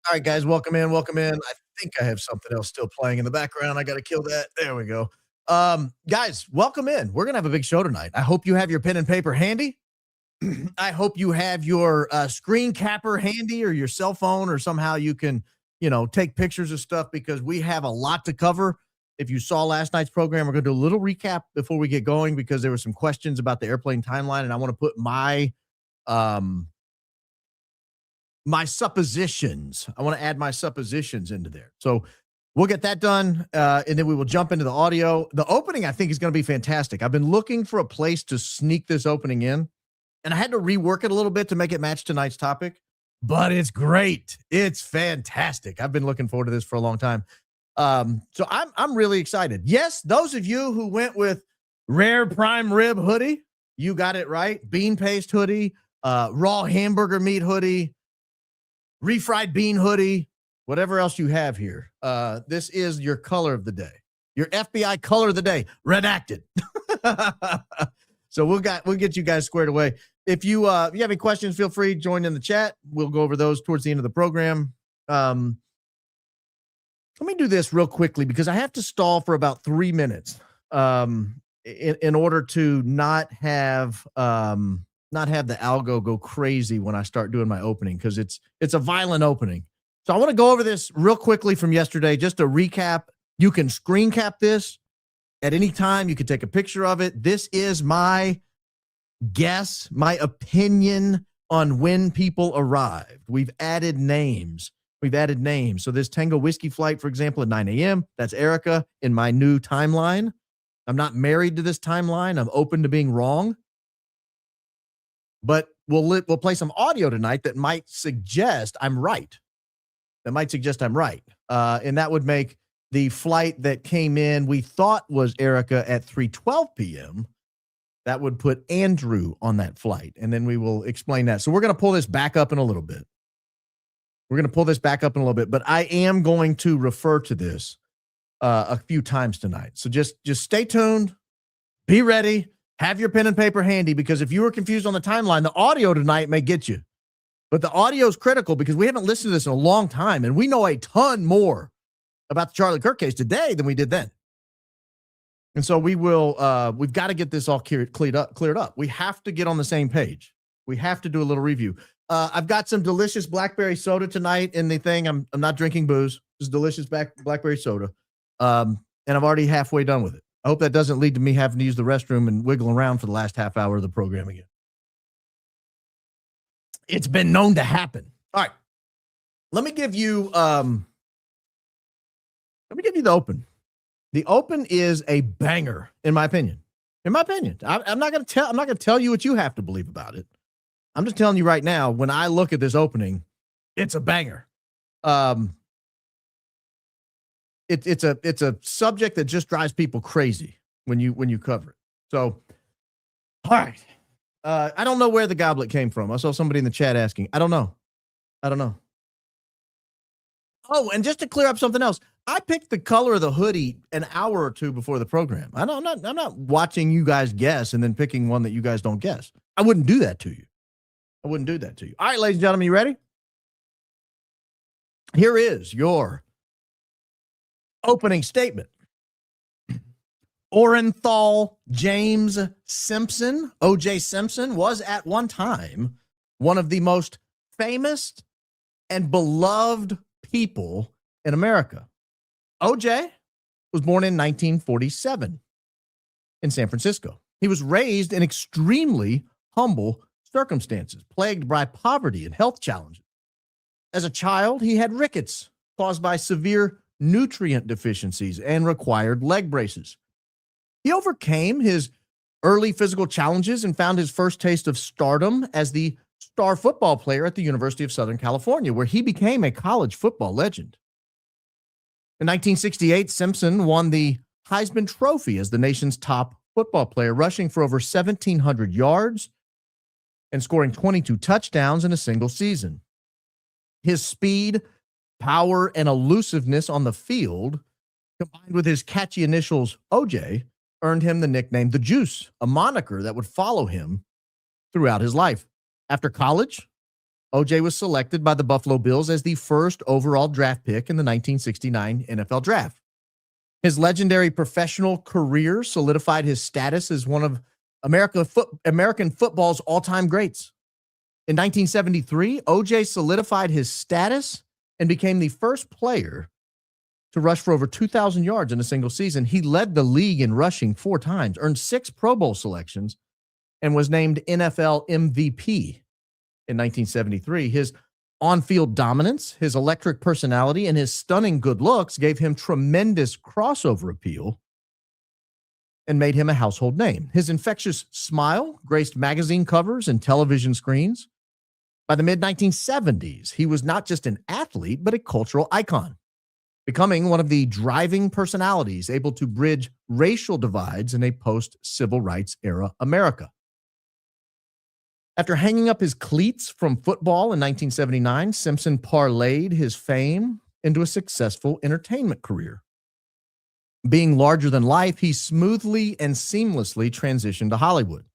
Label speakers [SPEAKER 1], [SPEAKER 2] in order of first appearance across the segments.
[SPEAKER 1] All right, guys, welcome in, welcome in. I think I have something else still playing in the background. I got to kill that. There we go. Guys, welcome in. We're gonna have a big show tonight. I hope you have your pen and paper handy. I hope you have your screen capper handy or your cell phone, or somehow you can, take pictures of stuff because we have a lot to cover. If you saw last night's program, we're going to do a little recap before we get going because there were some questions about the airplane timeline, and I want to put um my suppositions. I want to add my suppositions into there. So we'll get that done, and then we will jump into the audio. The opening, I think, is going to be fantastic. I've been looking for a place to sneak this opening in, and I had to rework it a little bit to make it match tonight's topic, but it's great. It's fantastic. I've been looking forward to this for a long time. So I'm really excited. Yes, those of you who went with rare prime rib hoodie, you got it right. Bean paste hoodie, raw hamburger meat hoodie, refried bean hoodie, whatever else you have here. This is your color of the day, your FBI color of the day, redacted. So we'll get you guys squared away. If you have any questions, feel free to join in the chat. We'll go over those towards the end of the program. Let me do this real quickly because I have to stall for about 3 minutes in order to not have the algo go crazy when I start doing my opening, because it's a violent opening. So I want to go over this real quickly from yesterday, just to recap. You can screen cap this at any time. You can take a picture of it. This is my guess, my opinion on when people arrived. We've added names. So this Tango Whiskey flight, for example, at 9 a.m., that's Erika in my new timeline. I'm not married to this timeline. I'm open to being wrong. But we'll play some audio tonight that might suggest I'm right. And that would make the flight that came in, we thought was Erika at 3:12 p.m. That would put Andrew on that flight. And then we will explain that. So we're going to pull this back up in a little bit. But I am going to refer to this a few times tonight. So just stay tuned. Be ready. Have your pen and paper handy, because if you were confused on the timeline, the audio tonight may get you. But the audio is critical because we haven't listened to this in a long time, and we know a ton more about the Charlie Kirk case today than we did then. And so we've got to get this all cleared up. We have to get on the same page. We have to do a little review. I've got some delicious blackberry soda tonight in the thing. I'm not drinking booze. It's delicious blackberry soda. And I'm already halfway done with it. I hope that doesn't lead to me having to use the restroom and wiggle around for the last half hour of the program again. It's been known to happen. All right. Let me give you the open. The open is a banger, in my opinion. I'm not going to tell you what you have to believe about it. I'm just telling you right now, when I look at this opening, it's a banger. It's a subject that just drives people crazy when you cover it. So, all right. I don't know where the goblet came from. I saw somebody in the chat asking. I don't know. Oh, and just to clear up something else, I picked the color of the hoodie an hour or two before the program. I'm not watching you guys guess and then picking one that you guys don't guess. I wouldn't do that to you. All right, ladies and gentlemen, you ready? Here is your opening statement. Orenthal James Simpson, O.J. Simpson, was at one time one of the most famous and beloved people in America. O.J. was born in 1947 in San Francisco. He was raised in extremely humble circumstances, plagued by poverty and health challenges. As a child, he had rickets caused by severe nutrient deficiencies and required leg braces. He overcame his early physical challenges and found his first taste of stardom as the star football player at the University of Southern California, where he became a college football legend. In 1968, Simpson won the Heisman Trophy as the nation's top football player, rushing for over 1,700 yards and scoring 22 touchdowns in a single season. His speed, power, and elusiveness on the field, combined with his catchy initials OJ, earned him the nickname The Juice, a moniker that would follow him throughout his life. After college, OJ was selected by the Buffalo Bills as the first overall draft pick in the 1969 NFL Draft. His legendary professional career solidified his status as one of American football's all-time greats. In 1973, OJ solidified his status and became the first player to rush for over 2,000 yards in a single season. He led the league in rushing 4 times, earned 6 Pro Bowl selections, and was named NFL MVP in 1973. His on-field dominance, his electric personality, and his stunning good looks gave him tremendous crossover appeal and made him a household name. His infectious smile graced magazine covers and television screens. By the mid-1970s, he was not just an athlete, but a cultural icon, becoming one of the driving personalities able to bridge racial divides in a post-civil rights era America. After hanging up his cleats from football in 1979, Simpson parlayed his fame into a successful entertainment career. Being larger than life, he smoothly and seamlessly transitioned to Hollywood.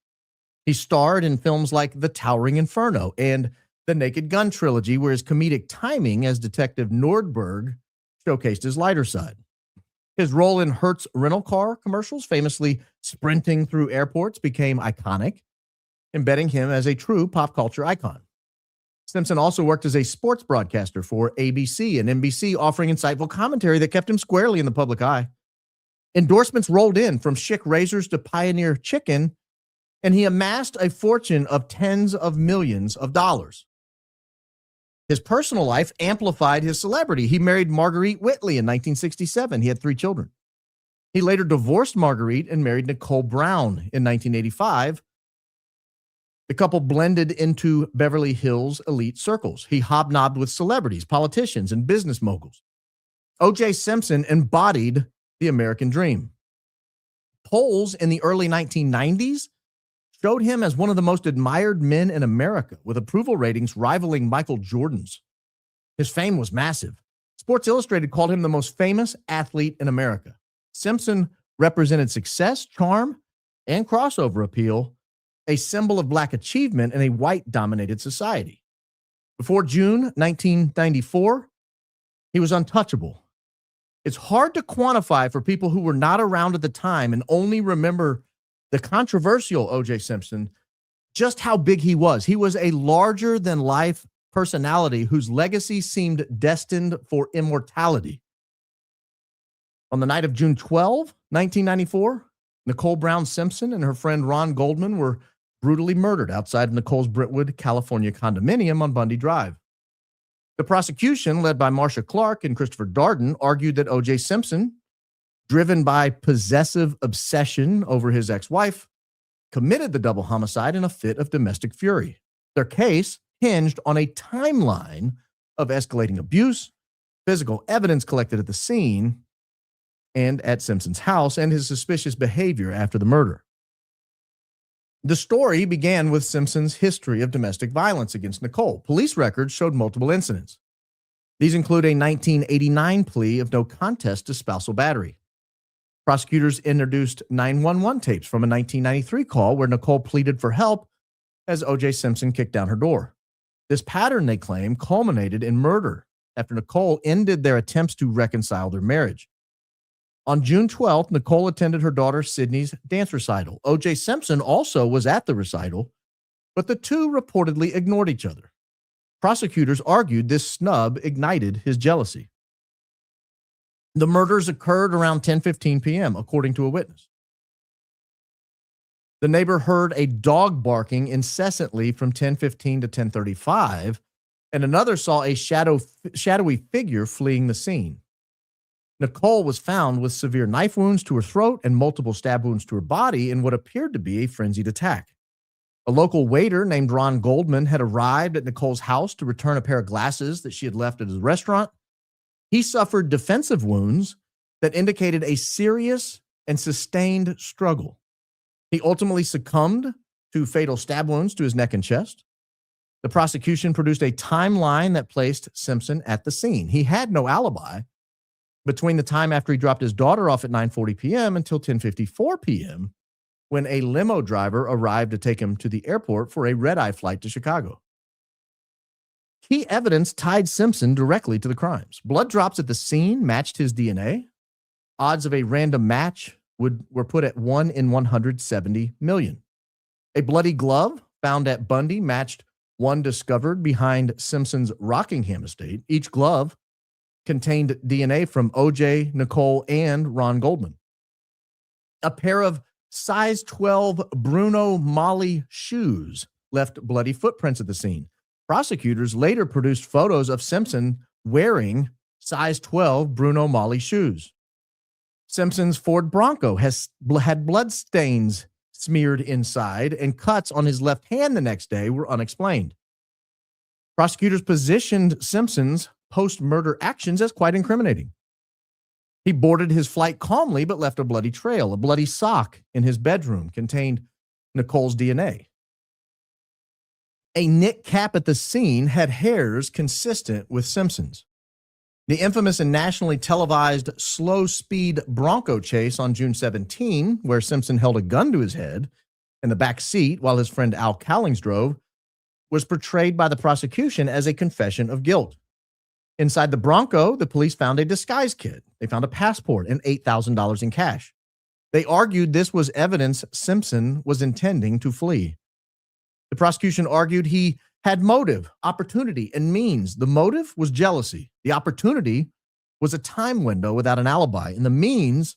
[SPEAKER 1] He starred in films like The Towering Inferno and the Naked Gun trilogy, where his comedic timing as Detective Nordberg showcased his lighter side. His role in Hertz rental car commercials, famously sprinting through airports, became iconic, embedding him as a true pop culture icon. Simpson also worked as a sports broadcaster for ABC and NBC, offering insightful commentary that kept him squarely in the public eye. Endorsements rolled in from Schick razors to Pioneer Chicken, and he amassed a fortune of tens of millions of dollars. His personal life amplified his celebrity. He married Marguerite Whitley in 1967. He had 3 children. He later divorced Marguerite and married Nicole Brown in 1985. The couple blended into Beverly Hills elite circles. He hobnobbed with celebrities, politicians, and business moguls. O.J. Simpson embodied the American dream. Polls in the early 1990s showed him as one of the most admired men in America, with approval ratings rivaling Michael Jordan's. His fame was massive. Sports Illustrated called him the most famous athlete in America. Simpson represented success, charm, and crossover appeal, a symbol of Black achievement in a white-dominated society. Before June 1994, he was untouchable. It's hard to quantify for people who were not around at the time and only remember the controversial O.J. Simpson, just how big he was. He was a larger-than-life personality whose legacy seemed destined for immortality. On the night of June 12, 1994, Nicole Brown Simpson and her friend Ron Goldman were brutally murdered outside of Nicole's Brentwood, California condominium on Bundy Drive. The prosecution, led by Marcia Clark and Christopher Darden, argued that O.J. Simpson, driven by possessive obsession over his ex-wife, committed the double homicide in a fit of domestic fury. Their case hinged on a timeline of escalating abuse, physical evidence collected at the scene and at Simpson's house, and his suspicious behavior after the murder. The story began with Simpson's history of domestic violence against Nicole. Police records showed multiple incidents. These include a 1989 plea of no contest to spousal battery. Prosecutors introduced 911 tapes from a 1993 call where Nicole pleaded for help as O.J. Simpson kicked down her door. This pattern, they claim, culminated in murder after Nicole ended their attempts to reconcile their marriage. On June 12th, Nicole attended her daughter Sydney's dance recital. O.J. Simpson also was at the recital, but the two reportedly ignored each other. Prosecutors argued this snub ignited his jealousy. The murders occurred around 10:15 p.m., according to a witness. The neighbor heard a dog barking incessantly from 10:15 to 10:35, and another saw a shadowy figure fleeing the scene. Nicole was found with severe knife wounds to her throat and multiple stab wounds to her body in what appeared to be a frenzied attack. A local waiter named Ron Goldman had arrived at Nicole's house to return a pair of glasses that she had left at his restaurant. He suffered defensive wounds that indicated a serious and sustained struggle. He ultimately succumbed to fatal stab wounds to his neck and chest. The prosecution produced a timeline that placed Simpson at the scene. He had no alibi between the time after he dropped his daughter off at 9:40 p.m. until 10:54 p.m., when a limo driver arrived to take him to the airport for a red-eye flight to Chicago. Key evidence tied Simpson directly to the crimes. Blood drops at the scene matched his DNA. Odds of a random match were put at 1 in 170 million. A bloody glove found at Bundy matched one discovered behind Simpson's Rockingham estate. Each glove contained DNA from OJ, Nicole, and Ron Goldman. A pair of size 12 Bruno Magli shoes left bloody footprints at the scene. Prosecutors later produced photos of Simpson wearing size 12 Bruno Magli shoes. Simpson's Ford Bronco had blood stains smeared inside, and cuts on his left hand the next day were unexplained. Prosecutors positioned Simpson's post-murder actions as quite incriminating. He boarded his flight calmly but left a bloody trail. A bloody sock in his bedroom contained Nicole's DNA. A knit cap at the scene had hairs consistent with Simpson's. The infamous and nationally televised slow-speed Bronco chase on June 17, where Simpson held a gun to his head in the back seat while his friend Al Cowlings drove, was portrayed by the prosecution as a confession of guilt. Inside the Bronco, the police found a disguise kit. They found a passport and $8,000 in cash. They argued this was evidence Simpson was intending to flee. The prosecution argued he had motive, opportunity, and means. The motive was jealousy. The opportunity was a time window without an alibi. And the means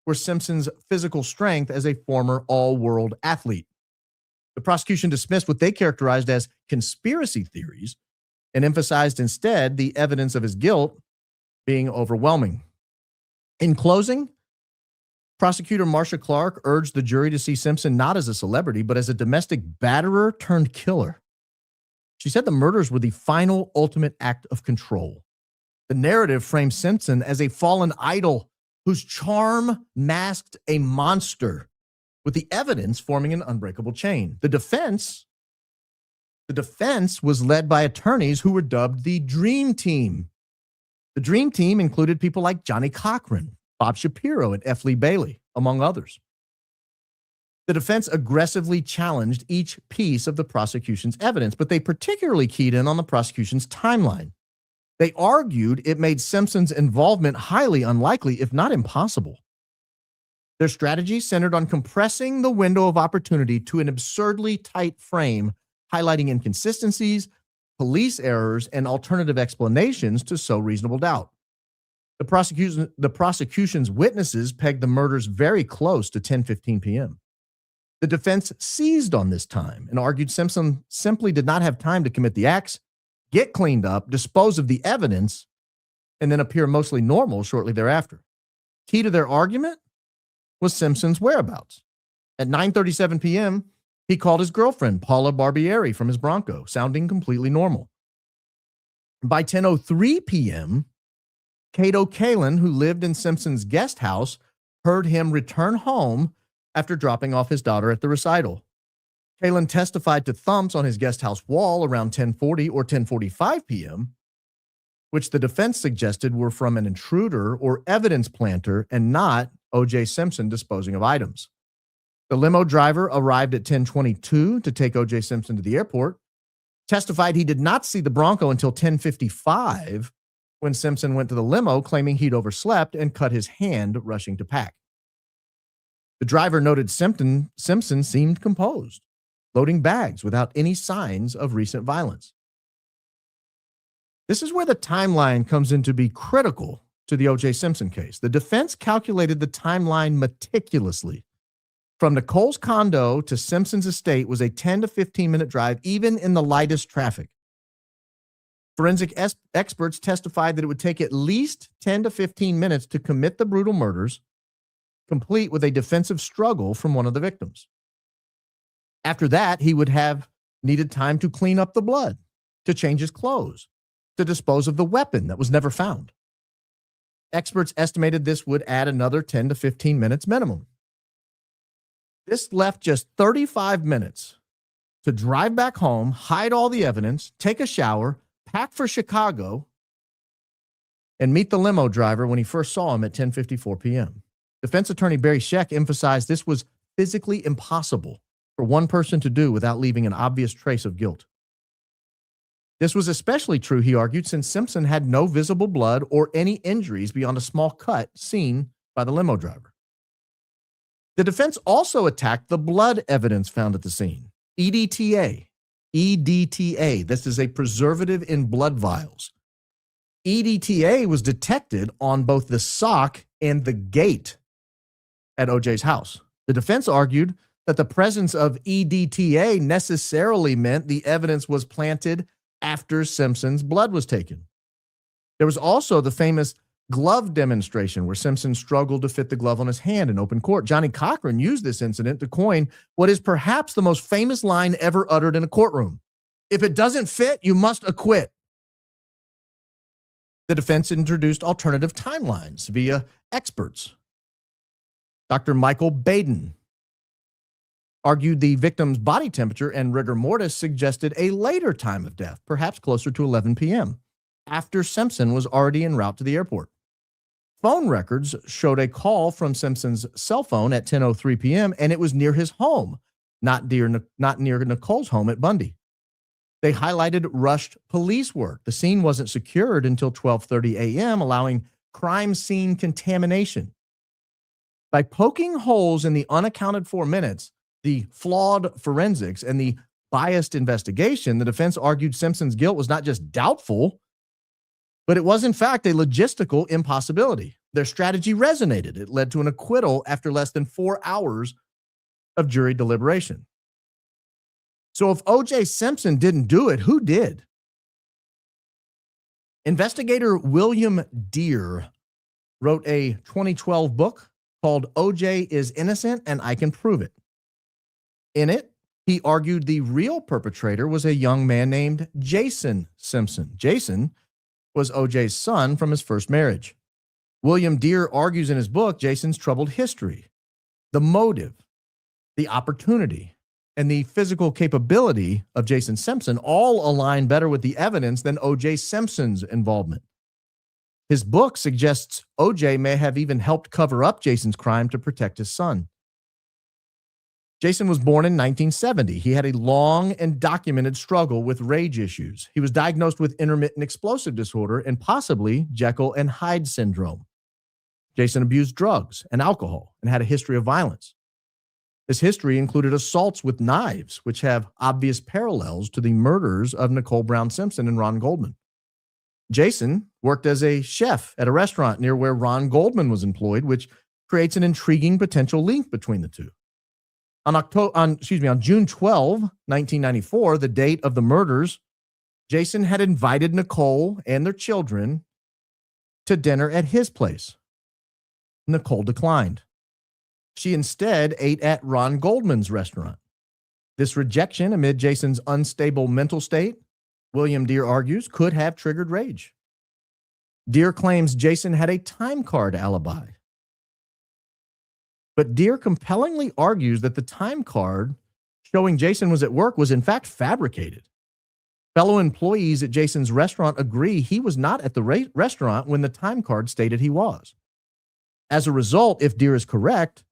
[SPEAKER 1] were Simpson's physical strength as a former all-world athlete. The prosecution dismissed what they characterized as conspiracy theories and emphasized instead the evidence of his guilt being overwhelming. In closing, prosecutor Marcia Clark urged the jury to see Simpson not as a celebrity, but as a domestic batterer turned killer. She said the murders were the final ultimate act of control. The narrative framed Simpson as a fallen idol whose charm masked a monster, with the evidence forming an unbreakable chain. The defense was led by attorneys who were dubbed the Dream Team. The Dream Team included people like Johnny Cochran, Bob Shapiro, and F. Lee Bailey, among others. The defense aggressively challenged each piece of the prosecution's evidence, but they particularly keyed in on the prosecution's timeline. They argued it made Simpson's involvement highly unlikely, if not impossible. Their strategy centered on compressing the window of opportunity to an absurdly tight frame, highlighting inconsistencies, police errors, and alternative explanations to sow reasonable doubt. The prosecution's witnesses pegged the murders very close to 10:15 p.m. The defense seized on this time and argued Simpson simply did not have time to commit the acts, get cleaned up, dispose of the evidence, and then appear mostly normal shortly thereafter. Key to their argument was Simpson's whereabouts. At 9:37 p.m., he called his girlfriend, Paula Barbieri, from his Bronco, sounding completely normal. By 10:03 p.m., Cato Kalin, who lived in Simpson's guest house, heard him return home after dropping off his daughter at the recital. Kalin testified to thumps on his guest house wall around 10:40 or 10:45 p.m., which the defense suggested were from an intruder or evidence planter and not O.J. Simpson disposing of items. The limo driver arrived at 10:22 to take O.J. Simpson to the airport, testified he did not see the Bronco until 10:55 when Simpson went to the limo, claiming he'd overslept and cut his hand rushing to pack. The driver noted Simpson seemed composed, loading bags without any signs of recent violence. This is where the timeline comes in to be critical to the O.J. Simpson case. The defense calculated the timeline meticulously. From Nicole's condo to Simpson's estate was a 10 to 15-minute drive, even in the lightest traffic. Forensic experts testified that it would take at least 10 to 15 minutes to commit the brutal murders, complete with a defensive struggle from one of the victims. After that, he would have needed time to clean up the blood, to change his clothes, to dispose of the weapon that was never found. Experts estimated this would add another 10 to 15 minutes minimum. This left just 35 minutes to drive back home, hide all the evidence, take a shower, pack for Chicago, and meet the limo driver when he first saw him at 10:54 p.m. Defense attorney Barry Scheck emphasized this was physically impossible for one person to do without leaving an obvious trace of guilt. This was especially true, he argued, since Simpson had no visible blood or any injuries beyond a small cut seen by the limo driver. The defense also attacked the blood evidence found at the scene. EDTA. EDTA. This is a preservative in blood vials. EDTA was detected on both the sock and the gate at OJ's house. The defense argued that the presence of EDTA necessarily meant the evidence was planted after Simpson's blood was taken. There was also the famous glove demonstration where Simpson struggled to fit the glove on his hand in open court. Johnny Cochran used this incident to coin what is perhaps the most famous line ever uttered in a courtroom. If it doesn't fit, you must acquit. The defense introduced alternative timelines via experts. Dr. Michael Baden argued the victim's body temperature and rigor mortis suggested a later time of death, perhaps closer to 11 p.m., after Simpson was already en route to the airport. Phone records showed a call from Simpson's cell phone at 10:03 p.m., and it was near his home, not near Nicole's home at Bundy. They highlighted rushed police work. The scene wasn't secured until 12:30 a.m., allowing crime scene contamination. By poking holes in the unaccounted for minutes, the flawed forensics, and the biased investigation, the defense argued Simpson's guilt was not just doubtful, but it was, in fact, a logistical impossibility. Their strategy resonated. It led to an acquittal after less than 4 hours of jury deliberation. So if O.J. Simpson didn't do it, who did? Investigator William Deere wrote a 2012 book called O.J. is Innocent and I Can Prove It. In it, he argued the real perpetrator was a young man named Jason Simpson. Jason was O.J.'s son from his first marriage. William Deere argues in his book Jason's troubled history, the motive, the opportunity, and the physical capability of Jason Simpson all align better with the evidence than O.J. Simpson's involvement. His book suggests O.J. may have even helped cover up Jason's crime to protect his son. Jason was born in 1970. He had a long and documented struggle with rage issues. He was diagnosed with intermittent explosive disorder and possibly Jekyll and Hyde syndrome. Jason abused drugs and alcohol and had a history of violence. This history included assaults with knives, which have obvious parallels to the murders of Nicole Brown Simpson and Ron Goldman. Jason worked as a chef at a restaurant near where Ron Goldman was employed, which creates an intriguing potential link between the two. On June 12, 1994, the date of the murders, Jason had invited Nicole and their children to dinner at his place. Nicole declined. She instead ate at Ron Goldman's restaurant. This rejection amid Jason's unstable mental state, William Deere argues, could have triggered rage. Deere claims Jason had a time card alibi. But Deere compellingly argues that the time card showing Jason was at work was in fact fabricated. Fellow employees at Jason's restaurant agree he was not at the restaurant when the time card stated he was. As a result, if Deere is correct,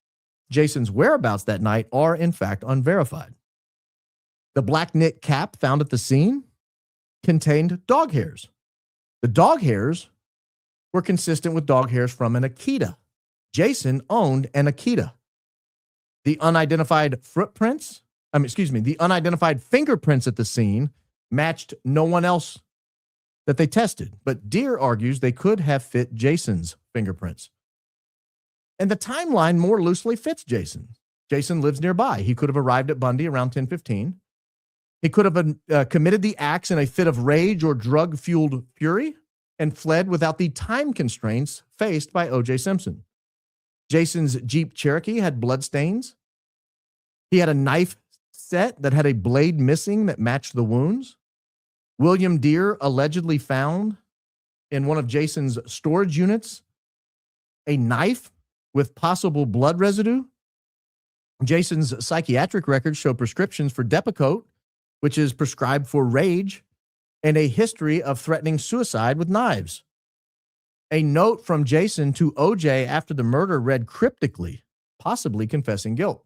[SPEAKER 1] Jason's whereabouts that night are in fact unverified. The black knit cap found at the scene contained dog hairs. The dog hairs were consistent with dog hairs from an Akita. Jason owned an Akita. The unidentified fingerprints at the scene matched no one else that they tested, but Deere argues they could have fit Jason's fingerprints. And the timeline more loosely fits Jason. Jason lives nearby. He could have arrived at Bundy around 10:15. He could have committed the acts in a fit of rage or drug-fueled fury and fled without the time constraints faced by O.J. Simpson. Jason's Jeep Cherokee had bloodstains. He had a knife set that had a blade missing that matched the wounds. William Deere allegedly found in one of Jason's storage units a knife with possible blood residue. Jason's psychiatric records show prescriptions for Depakote, which is prescribed for rage, and a history of threatening suicide with knives. A note from Jason to O.J. after the murder read cryptically, possibly confessing guilt.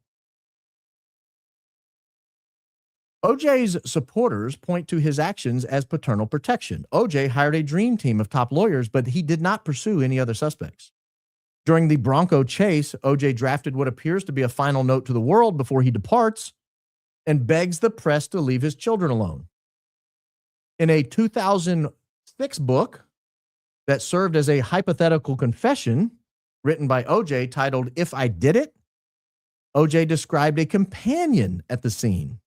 [SPEAKER 1] OJ's supporters point to his actions as paternal protection. OJ hired a dream team of top lawyers, but he did not pursue any other suspects. During the Bronco chase, OJ drafted what appears to be a final note to the world before he departs and begs the press to leave his children alone. In a 2006 book that served as a hypothetical confession written by OJ titled If I Did It, OJ described a companion at the scene.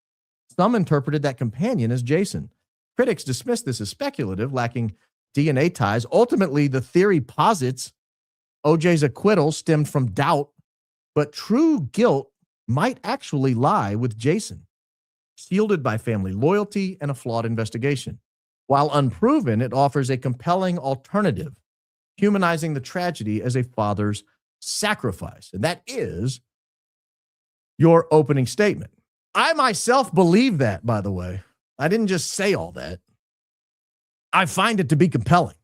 [SPEAKER 1] Some interpreted that companion as Jason. Critics dismissed this as speculative, lacking DNA ties. Ultimately, the theory posits OJ's acquittal stemmed from doubt, but true guilt might actually lie with Jason, shielded by family loyalty and a flawed investigation. While unproven, it offers a compelling alternative, humanizing the tragedy as a father's sacrifice. And that is your opening statement. I myself believe that, by the way. I didn't just say all that. I find it to be compelling.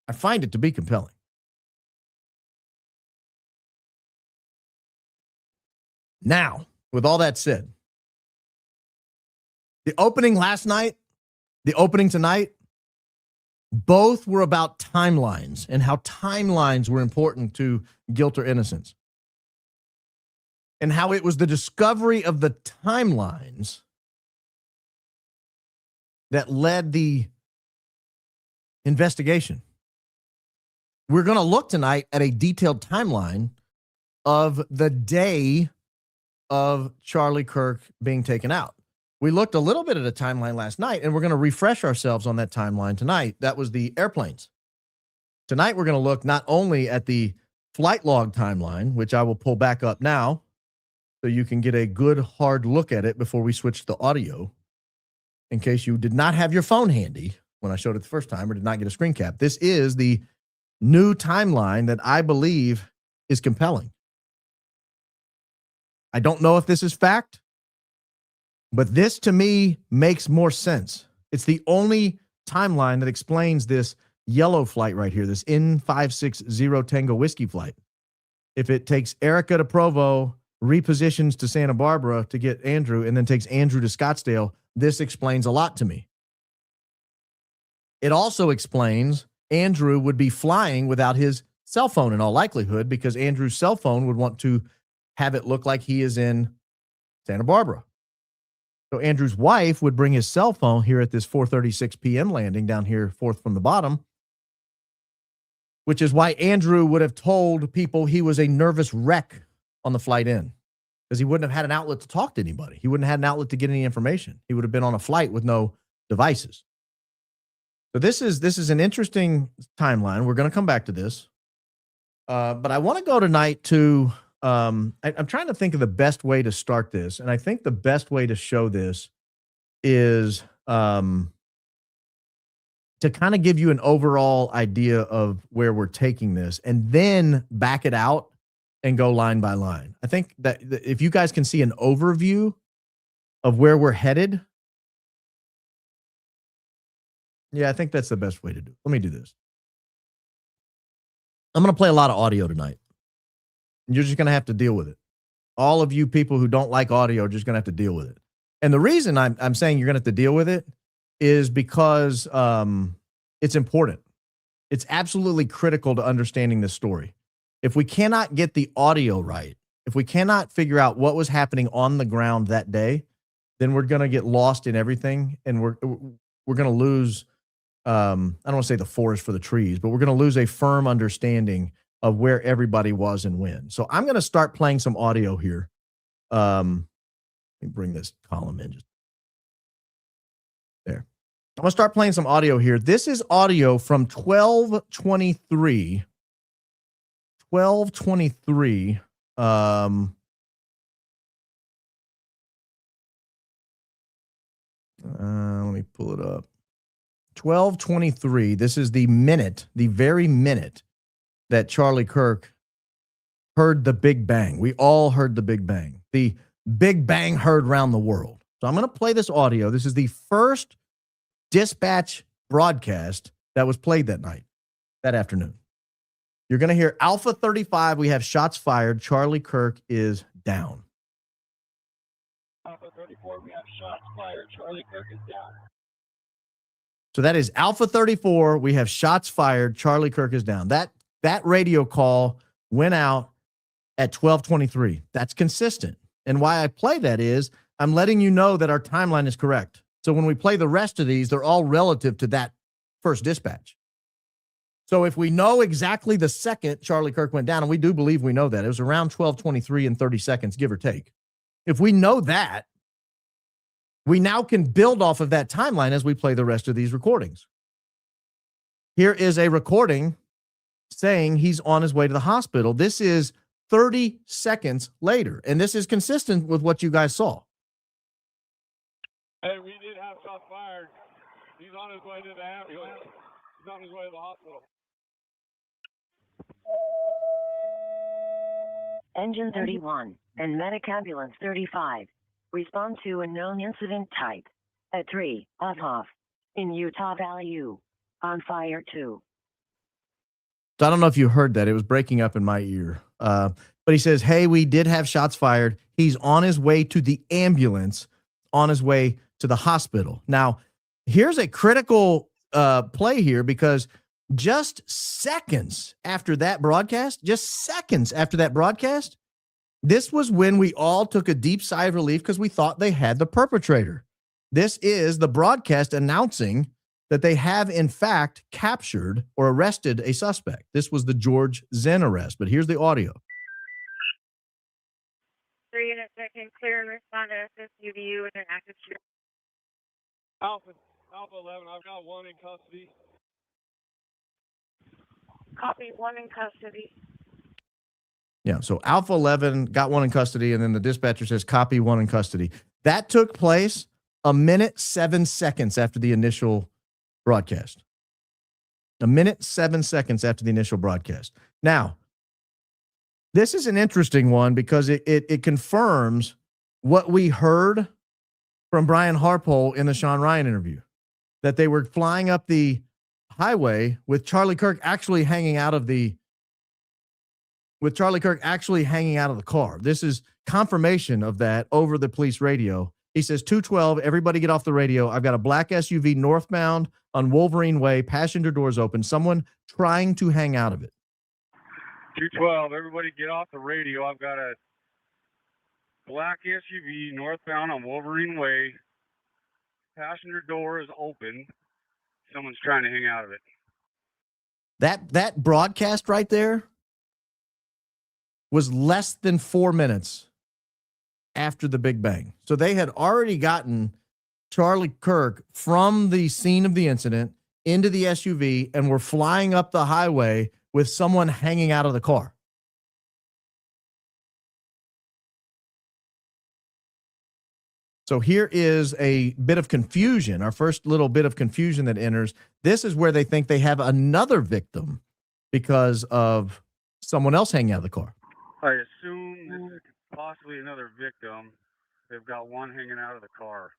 [SPEAKER 1] I find it to be compelling. Now, with all that said, the opening last night, the opening tonight, both were about timelines and how timelines were important to guilt or innocence. And how it was the discovery of the timelines that led the investigation. We're going to look tonight at a detailed timeline of the day of Charlie Kirk being taken out. We looked a little bit at a timeline last night, and we're going to refresh ourselves on that timeline tonight. That was the airplanes. Tonight, we're going to look not only at the flight log timeline, which I will pull back up now, so you can get a good hard look at it before we switch to the audio, in case you did not have your phone handy when I showed it the first time or did not get a screen cap. This is the new timeline that I believe is compelling. I don't know if this is fact, but this to me makes more sense. It's the only timeline that explains this yellow flight right here, this N560 Tango Whiskey flight. If it takes Erika to Provo, repositions to Santa Barbara to get Andrew, and then takes Andrew to Scottsdale, this explains a lot to me. It also explains Andrew would be flying without his cell phone in all likelihood, because Andrew's cell phone would want to have it look like he is in Santa Barbara. So Andrew's wife would bring his cell phone here at this 4:36 p.m. landing down here, fourth from the bottom, which is why Andrew would have told people he was a nervous wreck on the flight in, because he wouldn't have had an outlet to talk to anybody. He wouldn't have had an outlet to get any information. He would have been on a flight with no devices. So this is an interesting timeline. We're going to come back to this. But I want to go tonight to, I'm trying to think of the best way to start this. And I think the best way to show this is to kind of give you an overall idea of where we're taking this and then back it out and go line by line. I think that if you guys can see an overview of where we're headed, yeah, I think that's the best way to do it. Let me do this. I'm going to play a lot of audio tonight. You're just going to have to deal with it. All of you people who don't like audio are just going to have to deal with it. And the reason I'm saying you're going to have to deal with it is because it's important. It's absolutely critical to understanding this story. If we cannot get the audio right, if we cannot figure out what was happening on the ground that day, then we're going to get lost in everything, and we're going to lose, I don't want to say the forest for the trees, but we're going to lose a firm understanding of where everybody was and when. So I'm going to start playing some audio here. Let me bring this column in. Just there. I'm going to start playing some audio here. This is audio from 12:23. 12:23. Let me pull it up. 12:23. This is the minute, the very minute that Charlie Kirk heard the Big Bang. We all heard the Big Bang. The Big Bang heard round the world. So I'm going to play this audio. This is the first dispatch broadcast that was played that night, that afternoon. You're going to hear Alpha 35. We have shots fired. Charlie Kirk is down.
[SPEAKER 2] Alpha 35. 34, we have shots fired. Charlie Kirk is down.
[SPEAKER 1] So that is Alpha 34. We have shots fired. Charlie Kirk is down. That radio call went out at 12:23. That's consistent. And why I play that is I'm letting you know that our timeline is correct. So when we play the rest of these, they're all relative to that first dispatch. So if we know exactly the second Charlie Kirk went down, and we do believe we know that, it was around 12:23 and 30 seconds, give or take. If we know that, we now can build off of that timeline as we play the rest of these recordings. Here is a recording saying he's on his way to the hospital. This is 30 seconds later, and this is consistent with what you guys saw.
[SPEAKER 3] Hey, we did have shots fired. He's on his way to the ambulance. He's on his way to the hospital.
[SPEAKER 4] Engine 31 and medic ambulance 35. Respond to unknown incident type. At 3, off. In Utah Valley U. On fire 2.
[SPEAKER 1] So I don't know if you heard that. It was breaking up in my ear. But he says, hey, we did have shots fired. He's on his way to the ambulance, on his way to the hospital. Now, here's a critical play here, because just seconds after that broadcast, this was when we all took a deep sigh of relief because we thought they had the perpetrator. This is the broadcast announcing that they have, in fact, captured or arrested a suspect. This was the George Zen arrest, but here's the audio.
[SPEAKER 5] 3 units that can clear and respond to SSUVU with an active shooter.
[SPEAKER 3] Alpha 11, I've got one in custody.
[SPEAKER 5] Copy, 1 in custody.
[SPEAKER 1] Yeah, so Alpha 11 got one in custody, and then the dispatcher says, copy, 1 in custody. That took place 1 minute, 7 seconds after the initial broadcast. 1 minute, 7 seconds after the initial broadcast. Now, this is an interesting one because it confirms what we heard from Brian Harpole in the Sean Ryan interview, that they were flying up the highway with Charlie Kirk actually hanging out of the car. This is confirmation of that over the police radio. He says, 212, everybody get off the radio. I've got a black SUV northbound on Wolverine Way, passenger doors open, someone trying to hang out of it.
[SPEAKER 3] 212, everybody get off the radio. I've got a black SUV northbound on Wolverine Way. Passenger door is open. Someone's trying to hang out of it.
[SPEAKER 1] That broadcast right there was less than 4 minutes after the Big Bang. So they had already gotten Charlie Kirk from the scene of the incident into the SUV and were flying up the highway with someone hanging out of the car. So here is a bit of confusion, our first little bit of confusion that enters. This is where they think they have another victim because of someone else hanging out of the car.
[SPEAKER 3] I assume this is possibly another victim. They've got one hanging out of the car.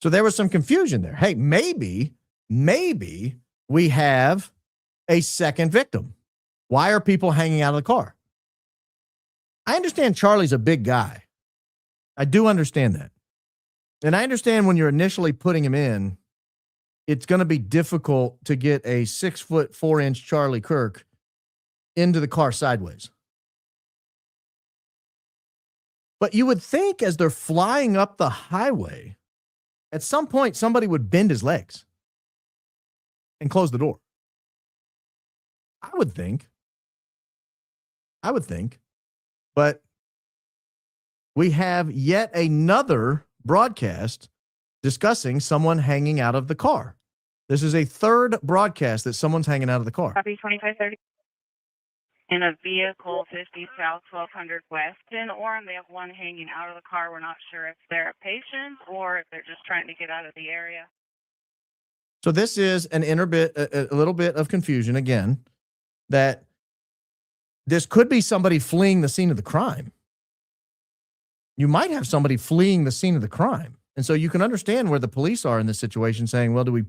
[SPEAKER 1] So there was some confusion there. Hey, maybe we have a second victim. Why are people hanging out of the car? I understand Charlie's a big guy. I do understand that. And I understand when you're initially putting him in, it's going to be difficult to get a 6'4" Charlie Kirk into the car sideways. But you would think as they're flying up the highway, at some point somebody would bend his legs and close the door. I would think. But we have yet another broadcast discussing someone hanging out of the car. This is a third broadcast that someone's hanging out of the car.
[SPEAKER 5] Copy, 2530. In a vehicle 50 South 1200 West in Orem, they have one hanging out of the car. We're not sure if they're a patient or if they're just trying to get out of the area.
[SPEAKER 1] So this is a little bit of confusion again, that this could be somebody fleeing the scene of the crime. You might have somebody fleeing the scene of the crime. And so you can understand where the police are in this situation, saying, well, do we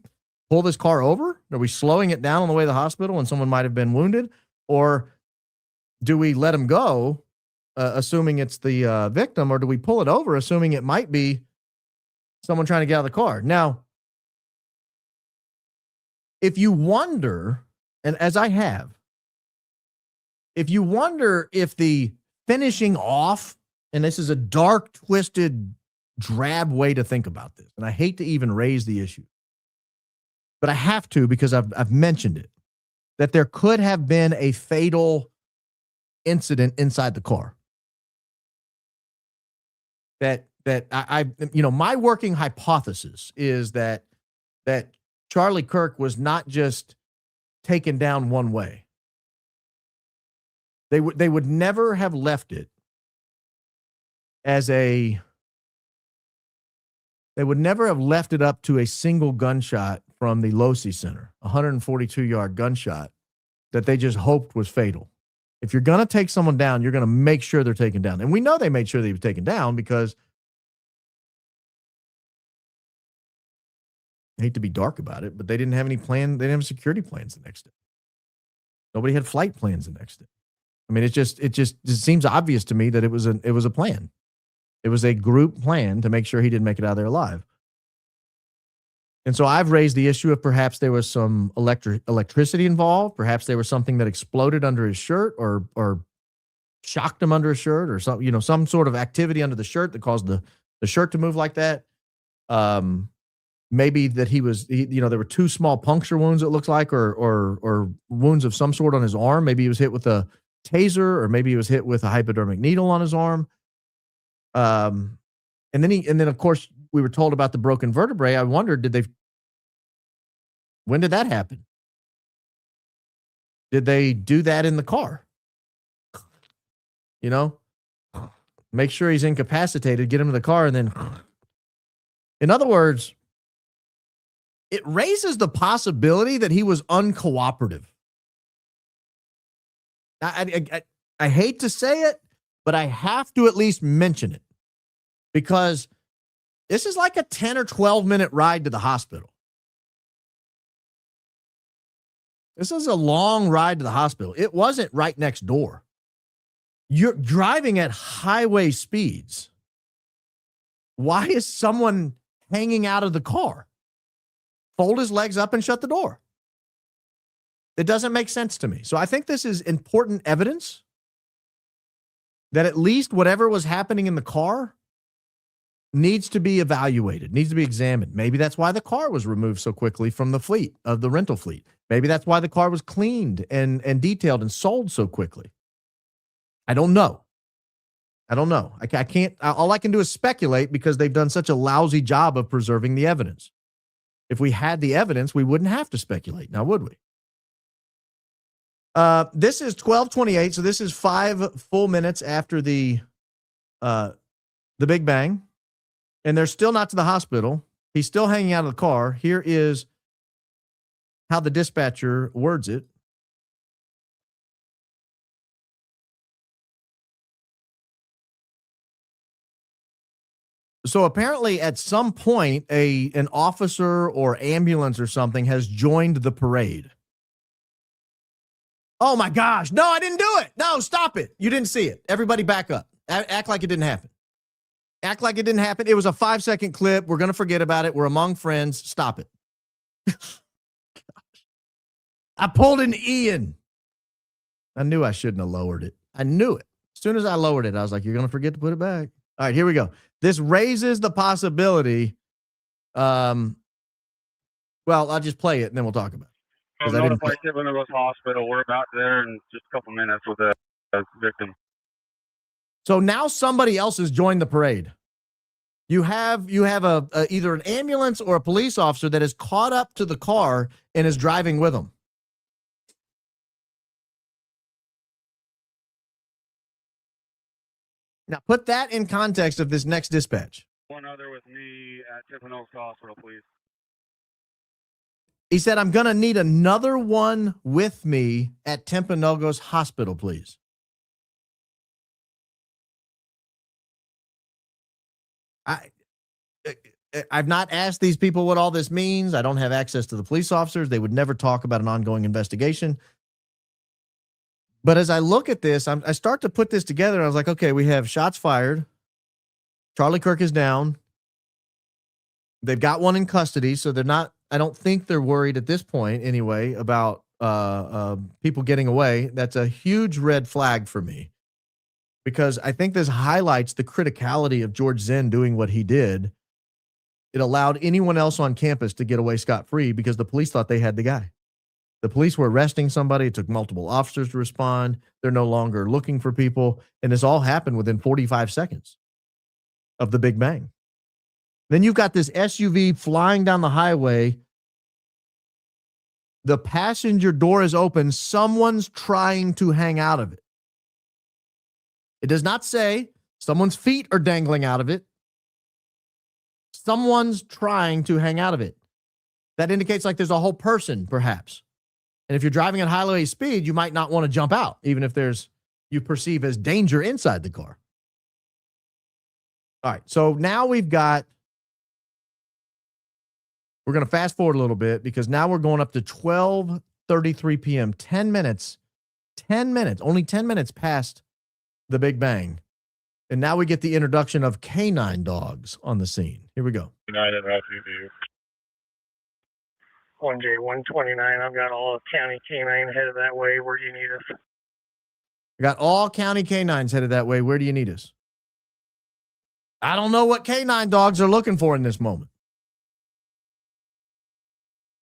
[SPEAKER 1] pull this car over? Are we slowing it down on the way to the hospital when someone might have been wounded? Or do we let him go assuming it's the victim, or do we pull it over assuming it might be someone trying to get out of the car? Now, if you wonder, and as I have, if you wonder if the finishing off, and this is a dark, twisted, drab way to think about this, and I hate to even raise the issue, but I have to because I've mentioned it, that there could have been a fatal incident inside the car. That I my working hypothesis is that Charlie Kirk was not just taken down one way. They would never have left it as they would never have left it up to a single gunshot from the Losi Center, a 142-yard gunshot that they just hoped was fatal. If you're going to take someone down, you're going to make sure they're taken down. And we know they made sure they were taken down because, I hate to be dark about it, but they didn't have any plan. They didn't have security plans the next day. Nobody had flight plans the next day. I mean, it just seems obvious to me that it was a plan. It was a group plan to make sure he didn't make it out of there alive. And so I've raised the issue of perhaps there was some electricity involved. Perhaps there was something that exploded under his shirt or shocked him under his shirt, or some sort of activity under the shirt that caused the shirt to move like that. Maybe that there were two small puncture wounds, it looks like, or wounds of some sort on his arm. Maybe he was hit with a taser, or maybe he was hit with a hypodermic needle on his arm. And then of course we were told about the broken vertebrae. I wondered, when did that happen? Did they do that in the car? Make sure he's incapacitated, get him to the car, and then, in other words, it raises the possibility that he was uncooperative. I hate to say it, but I have to at least mention it, because this is like a 10 or 12-minute ride to the hospital. This is a long ride to the hospital. It wasn't right next door. You're driving at highway speeds. Why is someone hanging out of the car? Fold his legs up and shut the door. It doesn't make sense to me. So I think this is important evidence that at least whatever was happening in the car needs to be evaluated, needs to be examined. Maybe that's why the car was removed so quickly from the fleet, of the rental fleet. Maybe that's why the car was cleaned and detailed and sold so quickly. I don't know. I can't, all I can do is speculate, because they've done such a lousy job of preserving the evidence. If we had the evidence, we wouldn't have to speculate, now would we? This is 12:28, so this is 5 full minutes after the Big Bang, and they're still not to the hospital. He's still hanging out of the car. Here is how the dispatcher words it. So apparently at some point, an officer or ambulance or something has joined the parade. Oh my gosh. No, I didn't do it. No, stop it. You didn't see it. Everybody back up. Act like it didn't happen. Act like it didn't happen. It was a 5-second clip. We're going to forget about it. We're among friends. Stop it. I pulled an Ian. I knew I shouldn't have lowered it. I knew it. As soon as I lowered it, I was like, you're going to forget to put it back. All right, here we go. This raises the possibility. Well, I'll just play it and then we'll talk about it.
[SPEAKER 3] I'm notified Tippinose Hospital. We're about there in just a couple minutes with the victim.
[SPEAKER 1] So now somebody else has joined the parade. You have either an ambulance or a police officer that is caught up to the car and is driving with them. Now put that in context of this next dispatch.
[SPEAKER 3] One other with me at Tippinose Hospital, please.
[SPEAKER 1] He said, I'm going to need another one with me at Timpanogos Hospital, please. I've not asked these people what all this means. I don't have access to the police officers. They would never talk about an ongoing investigation. But as I look at this, I start to put this together. I was like, okay, we have shots fired. Charlie Kirk is down. They've got one in custody, so they're not, I don't think they're worried at this point anyway about people getting away. That's a huge red flag for me, because I think this highlights the criticality of George Zinn doing what he did. It allowed anyone else on campus to get away scot-free because the police thought they had the guy. The police were arresting somebody. It took multiple officers to respond. They're no longer looking for people. And this all happened within 45 seconds of the Big Bang. Then you've got this SUV flying down the highway. The passenger door is open. Someone's trying to hang out of it. It does not say someone's feet are dangling out of it. Someone's trying to hang out of it. That indicates like there's a whole person, perhaps. And if you're driving at highway speed, you might not want to jump out, even if you perceive as danger inside the car. All right, so now we're going to fast forward a little bit, because now we're going up to 12:33 p.m., 10 minutes, only 10 minutes past the Big Bang. And now we get the introduction of canine dogs on the scene. Here we go.
[SPEAKER 6] 1J129, I've got all county canine headed that way. Where do you need us?
[SPEAKER 1] We got all county canines headed that way. Where do you need us? I don't know what canine dogs are looking for in this moment.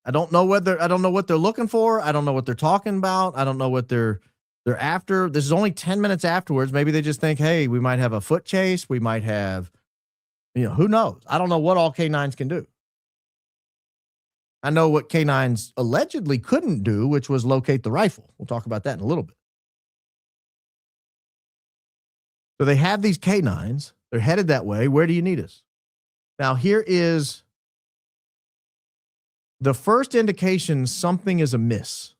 [SPEAKER 1] I don't know what they're looking for. I don't know what they're talking about. I don't know what they're after. This is only 10 minutes afterwards. Maybe they just think, hey, we might have a foot chase. We might have, who knows? I don't know what all canines can do. I know what canines allegedly couldn't do, which was locate the rifle. We'll talk about that in a little bit. So they have these canines. They're headed that way. Where do you need us? Now, here is the first indication something is amiss.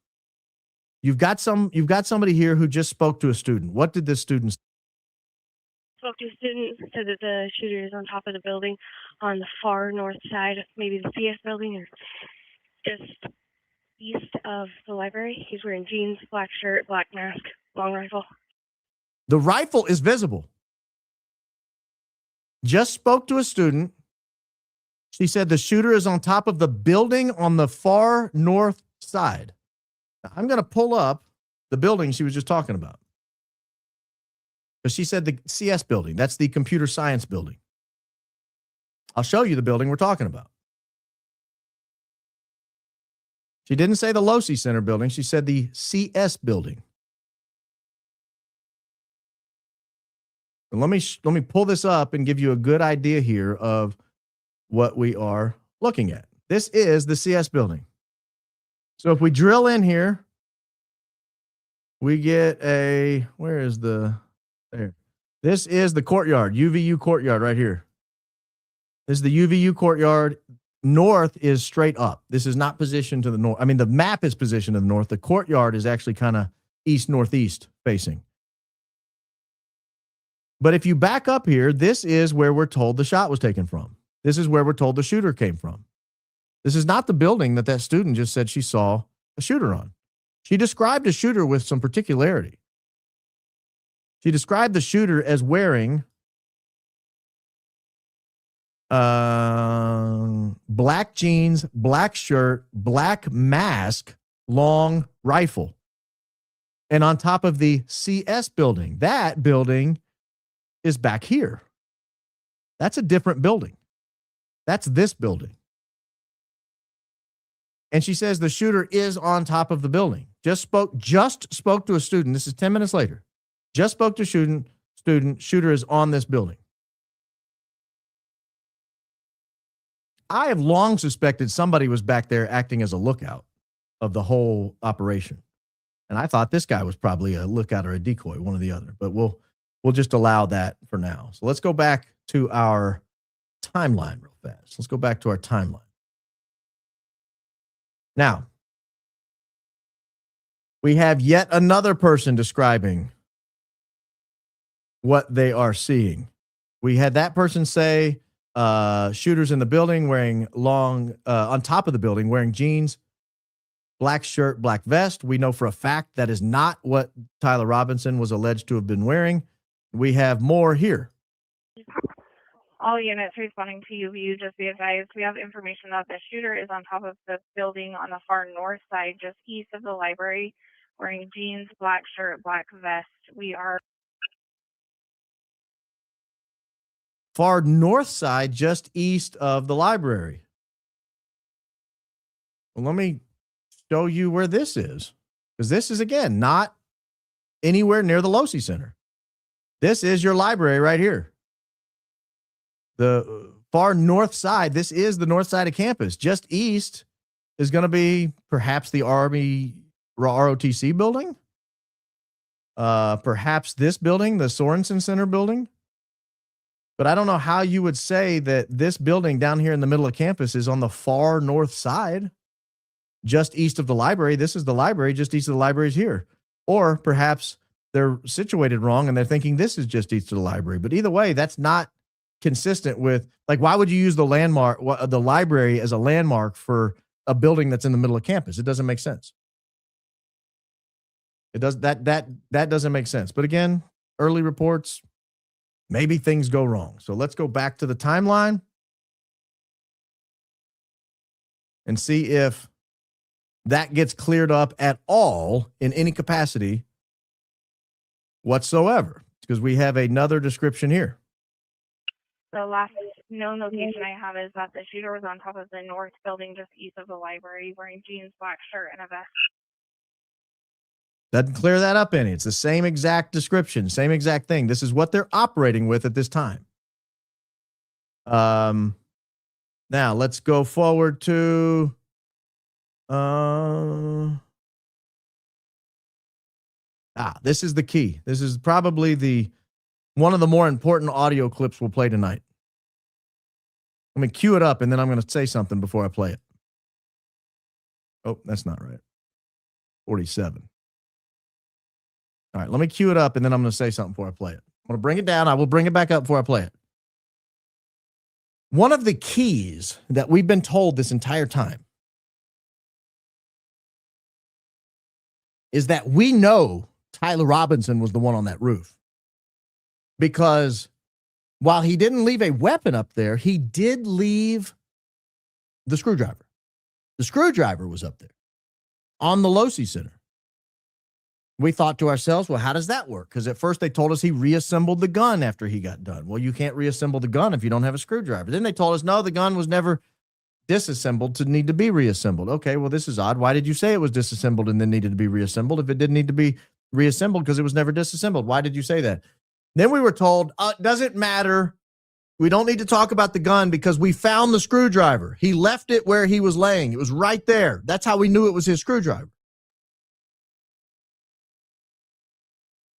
[SPEAKER 1] You've got somebody here who just spoke to a student. What did this student say?
[SPEAKER 7] Spoke to a student, said that the shooter is on top of the building on the far north side, maybe the CS building, or just east of the library. He's wearing jeans, black shirt, black mask, long rifle.
[SPEAKER 1] The rifle is visible. Just spoke to a student. She said the shooter is on top of the building on the far north side. Now, I'm going to pull up the building she was just talking about. Because she said the CS building. That's the computer science building. I'll show you the building we're talking about. She didn't say the Losi Center building. She said the CS building. And let me pull this up and give you a good idea here of what we are looking at. This is the CS building. So if we drill in here, we get there. This is the courtyard, UVU courtyard right here. This is the UVU courtyard. North is straight up. This is not positioned to the north. I mean, the map is positioned to the north. The courtyard is actually kind of east-northeast facing. But if you back up here, this is where we're told the shot was taken from. This is where we're told the shooter came from. This is not the building that student just said she saw a shooter on. She described a shooter with some particularity. She described the shooter as wearing black jeans, black shirt, black mask, long rifle. And on top of the CS building, that building is back here. That's a different building. That's this building. And she says the shooter is on top of the building. Just spoke to a student. This is 10 minutes later. Just spoke to a student. Shooter is on this building. I have long suspected somebody was back there acting as a lookout of the whole operation. And I thought this guy was probably a lookout or a decoy, one or the other. But we'll just allow that for now. So let's go back to our timeline real fast. Let's go back to our timeline. Now, we have yet another person describing what they are seeing. We had that person say, shooters in the building wearing on top of the building, wearing jeans, black shirt, black vest. We know for a fact that is not what Tyler Robinson was alleged to have been wearing. We have more here.
[SPEAKER 5] All units responding to you, just be advised, we have information that the shooter is on top of the building on the far north side, just east of the library, wearing jeans, black shirt, black vest. We are
[SPEAKER 1] far north side, just east of the library. Well, let me show you where this is, because this is, again, not anywhere near the Losi Center. This is your library right here. The far north side, this is the north side of campus. Just east is going to be perhaps the Army ROTC building. Perhaps this building, the Sorensen Center building. But I don't know how you would say that this building down here in the middle of campus is on the far north side, just east of the library. This is the library, just east of the library is here. Or perhaps they're situated wrong and they're thinking this is just east of the library. But either way, that's not consistent with, like, why would you use the library as a landmark for a building that's in the middle of campus? It doesn't make sense. It does that doesn't make sense. But again, early reports, maybe things go wrong. So let's go back to the timeline and see if that gets cleared up at all in any capacity whatsoever, because we have another description here.
[SPEAKER 5] the last known location I have is that the shooter was on top of the north building just east of the library wearing jeans, black shirt, and a vest.
[SPEAKER 1] Doesn't clear that up any. It's the same exact description, same exact thing. This is what they're operating with at this time. Now let's go forward to this is the key. This is probably one of the more important audio clips we'll play tonight. I'm going to cue it up, and then I'm going to say something before I play it. Oh, that's not right. 47. All right, let me cue it up, and then I'm going to say something before I play it. I'm going to bring it down. I will bring it back up before I play it. One of the keys that we've been told this entire time is that we know Tyler Robinson was the one on that roof. Because while he didn't leave a weapon up there, he did leave the screwdriver. The screwdriver was up there on the Losi Center. We thought to ourselves, well, how does that work? Because at first they told us he reassembled the gun after he got done. Well, you can't reassemble the gun if you don't have a screwdriver. Then they told us, no, the gun was never disassembled to need to be reassembled. Okay, well, this is odd. Why did you say it was disassembled and then needed to be reassembled if it didn't need to be reassembled because it was never disassembled? Why did you say that? Then we were told, doesn't matter. We don't need to talk about the gun because we found the screwdriver. He left it where he was laying. It was right there. That's how we knew it was his screwdriver.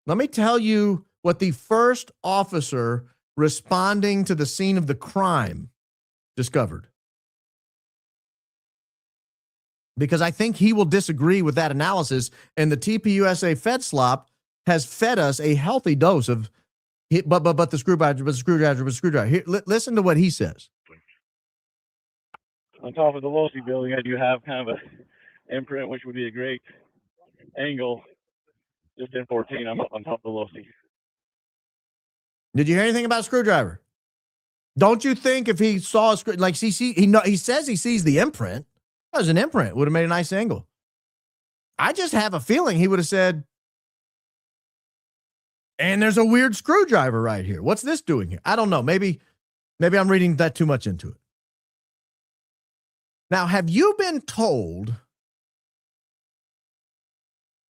[SPEAKER 1] Let me tell you what the first officer responding to the scene of the crime discovered. Because I think he will disagree with that analysis, and the TPUSA Fed Slop has fed us a healthy dose of, but the screwdriver. Here, listen to what he says.
[SPEAKER 2] On top of the Losi building, I do have kind of a imprint, which would be a great angle. Just in 14, I'm up on top of the Losi.
[SPEAKER 1] Did you hear anything about a screwdriver? Don't you think if he saw a screw, like he says he sees the imprint. That was an imprint. Would have made a nice angle. I just have a feeling he would have said, and there's a weird screwdriver right here. What's this doing here? I don't know. Maybe I'm reading that too much into it. Now, have you been told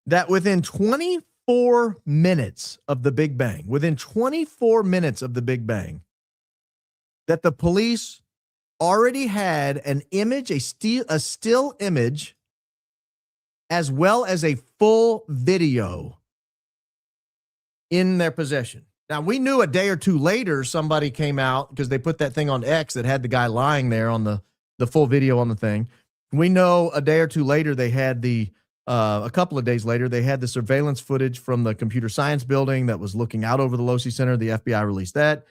[SPEAKER 1] that within 24 minutes of the Big Bang, that the police already had an image, a still image, as well as a full video in their possession? Now, we knew a day or two later somebody came out because they put that thing on X that had the guy lying there on the full video on the thing. We know a day or two later they had a couple of days later, they had the surveillance footage from the computer science building that was looking out over the Losi Center. The FBI released that.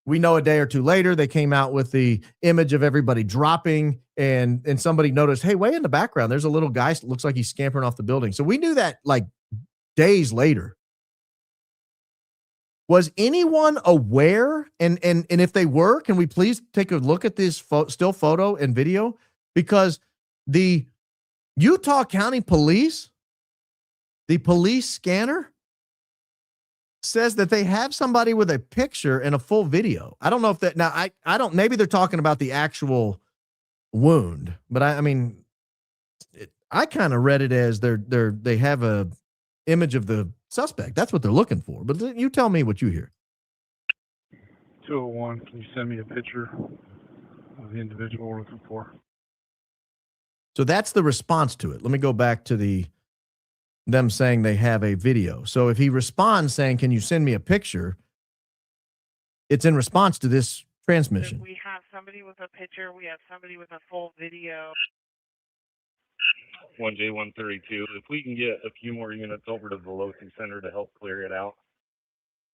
[SPEAKER 1] We know a day or two later, they came out with the image of everybody dropping, and somebody noticed, hey, way in the background, there's a little guy, looks like he's scampering off the building. So we knew that like days later. Was anyone aware? And if they were, can we please take a look at this still photo and video? Because the Utah County Police, the police scanner, says that they have somebody with a picture and a full video. I don't know if that now I don't, maybe they're talking about the actual wound, but I mean, I kind of read it as they have a image of the suspect. That's what they're looking for. But you tell me what you hear.
[SPEAKER 3] 201, can you send me a picture of the individual we're looking for?
[SPEAKER 1] So that's the response to it. Let me go back to them saying they have a video. So if he responds saying, can you send me a picture? It's in response to this transmission.
[SPEAKER 5] We have somebody with a picture. We have somebody with a full video.
[SPEAKER 2] 1J132. If we can get a few more units over to the Veloci Center to help clear it out.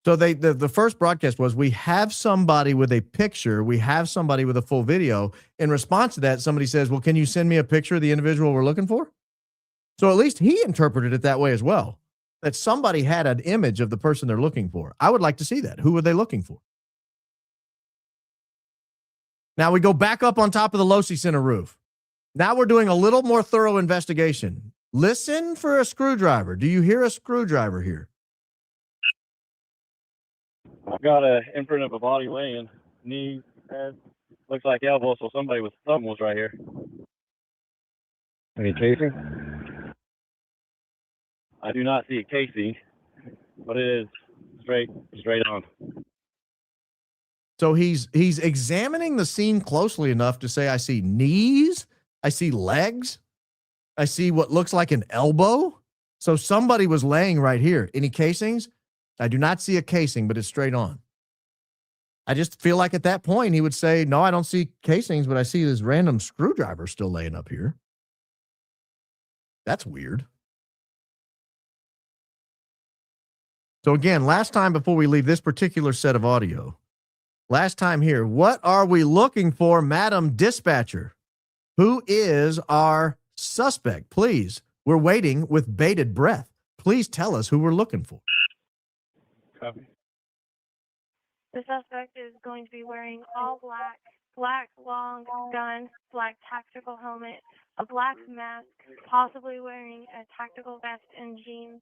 [SPEAKER 1] So the first broadcast was, we have somebody with a picture. We have somebody with a full video. In response to that, somebody says, well, can you send me a picture of the individual we're looking for? So at least he interpreted it that way as well, that somebody had an image of the person they're looking for. I would like to see that. Who were they looking for? Now we go back up on top of the Veloci Center roof. Now we're doing a little more thorough investigation. Listen for a screwdriver. Do you hear a screwdriver here?
[SPEAKER 2] I've got an imprint of a body laying, knee, head, looks like elbow, so somebody with thumb was right here.
[SPEAKER 3] Any casing?
[SPEAKER 2] I do not see a casing, but it is straight on.
[SPEAKER 1] So he's examining the scene closely enough to say, I see knees, I see legs, I see what looks like an elbow. So somebody was laying right here. Any casings? I do not see a casing, but it's straight on. I just feel like at that point he would say, no, I don't see casings, but I see this random screwdriver still laying up here. That's weird. So again, last time before we leave this particular set of audio, last time here, what are we looking for, Madam Dispatcher? Who is our suspect? Please, we're waiting with bated breath. Please tell us who we're looking for.
[SPEAKER 3] Copy.
[SPEAKER 5] The suspect is going to be wearing all black long gun, black tactical helmet, a black mask, possibly wearing a tactical vest and jeans.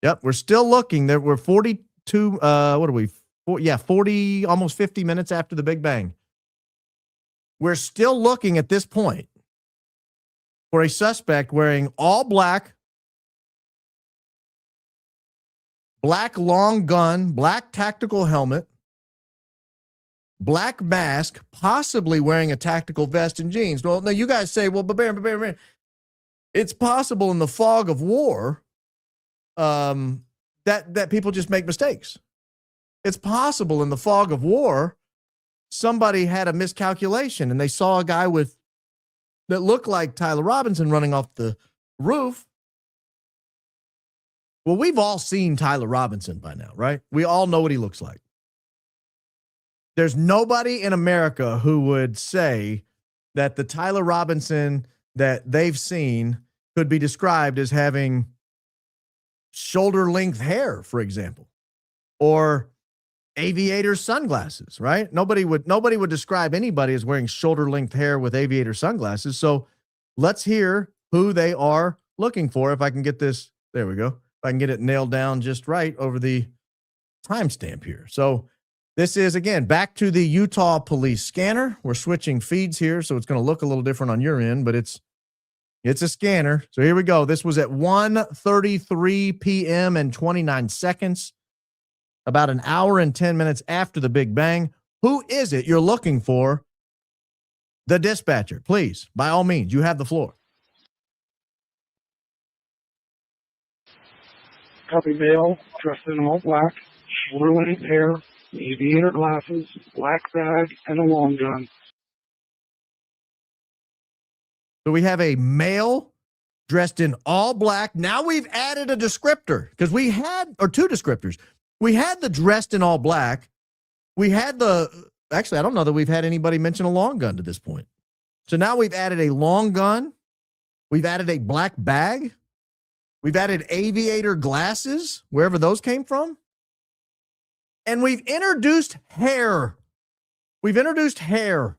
[SPEAKER 1] Yep, we're still looking. There we're 42, what are we? 40, almost 50 minutes after the Big Bang. We're still looking at this point for a suspect wearing all black, black long gun, black tactical helmet, black mask, possibly wearing a tactical vest and jeans. Well, now you guys say, well, but it's possible in the fog of war that people just make mistakes. It's possible in the fog of war, somebody had a miscalculation and they saw a guy that looked like Tyler Robinson running off the roof. Well, we've all seen Tyler Robinson by now, right? We all know what he looks like. There's nobody in America who would say that the Tyler Robinson that they've seen could be described as having shoulder-length hair, for example, or aviator sunglasses, right? Nobody would describe anybody as wearing shoulder-length hair with aviator sunglasses. So let's hear who they are looking for. If I can get this, there we go. If I can get it nailed down just right over the timestamp here. So this is, again, back to the Utah police scanner. We're switching feeds here, so it's going to look a little different on your end, but it's a scanner. So here we go. This was at 1:33 p.m. and 29 seconds, about an hour and 10 minutes after the Big Bang. Who is it you're looking for? The dispatcher, please, by all means, you have the floor.
[SPEAKER 3] Copy, male, dressed in all black, shoulder-length hair, aviator glasses, black bag, and a long gun.
[SPEAKER 1] So we have a male dressed in all black. Now we've added a descriptor because we had, or two descriptors. We had the dressed in all black. we had actually, I don't know that we've had anybody mention a long gun to this point. So now we've added a long gun. We've added a black bag. We've added aviator glasses, wherever those came from. And we've introduced hair. We've introduced hair.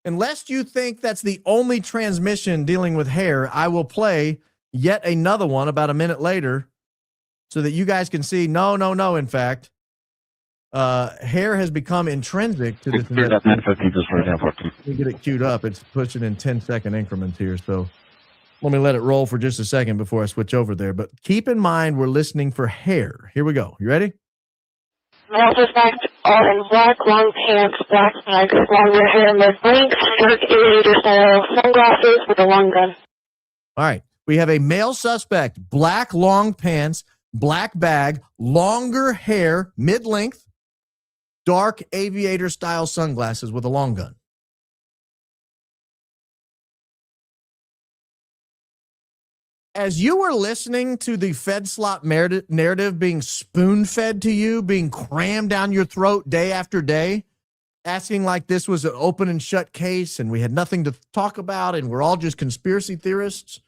[SPEAKER 1] And lest you think that's the only transmission dealing with hair, I will play yet another one about a minute later so that you guys can see, no, in fact, hair has become intrinsic to this. Let me get it queued up. It's pushing in 10-second increments here, so let me let it roll for just a second before I switch over there. But keep in mind, we're listening for hair. Here we go. You ready?
[SPEAKER 7] Male suspect are in black long pants, black bag, longer hair, mid-length, dark aviator style sunglasses with a long gun.
[SPEAKER 1] All right. We have a male suspect, black long pants, black bag, longer hair, mid-length, dark aviator style sunglasses with a long gun. As you were listening to the Fed Slop narrative being spoon-fed to you, being crammed down your throat day after day, asking like this was an open and shut case and we had nothing to talk about and we're all just conspiracy theorists,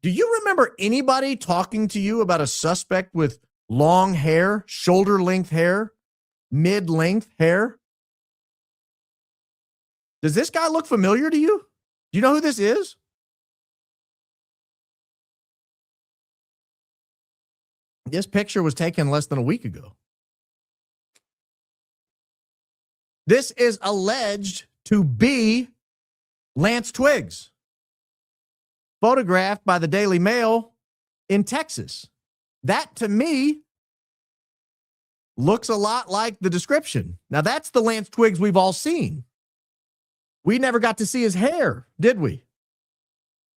[SPEAKER 1] do you remember anybody talking to you about a suspect with long hair, shoulder-length hair, mid-length hair? Does this guy look familiar to you? Do you know who this is? This picture was taken less than a week ago. This is alleged to be Lance Twiggs, photographed by the Daily Mail in Texas. That, to me, looks a lot like the description. Now, that's the Lance Twiggs we've all seen. We never got to see his hair, did we?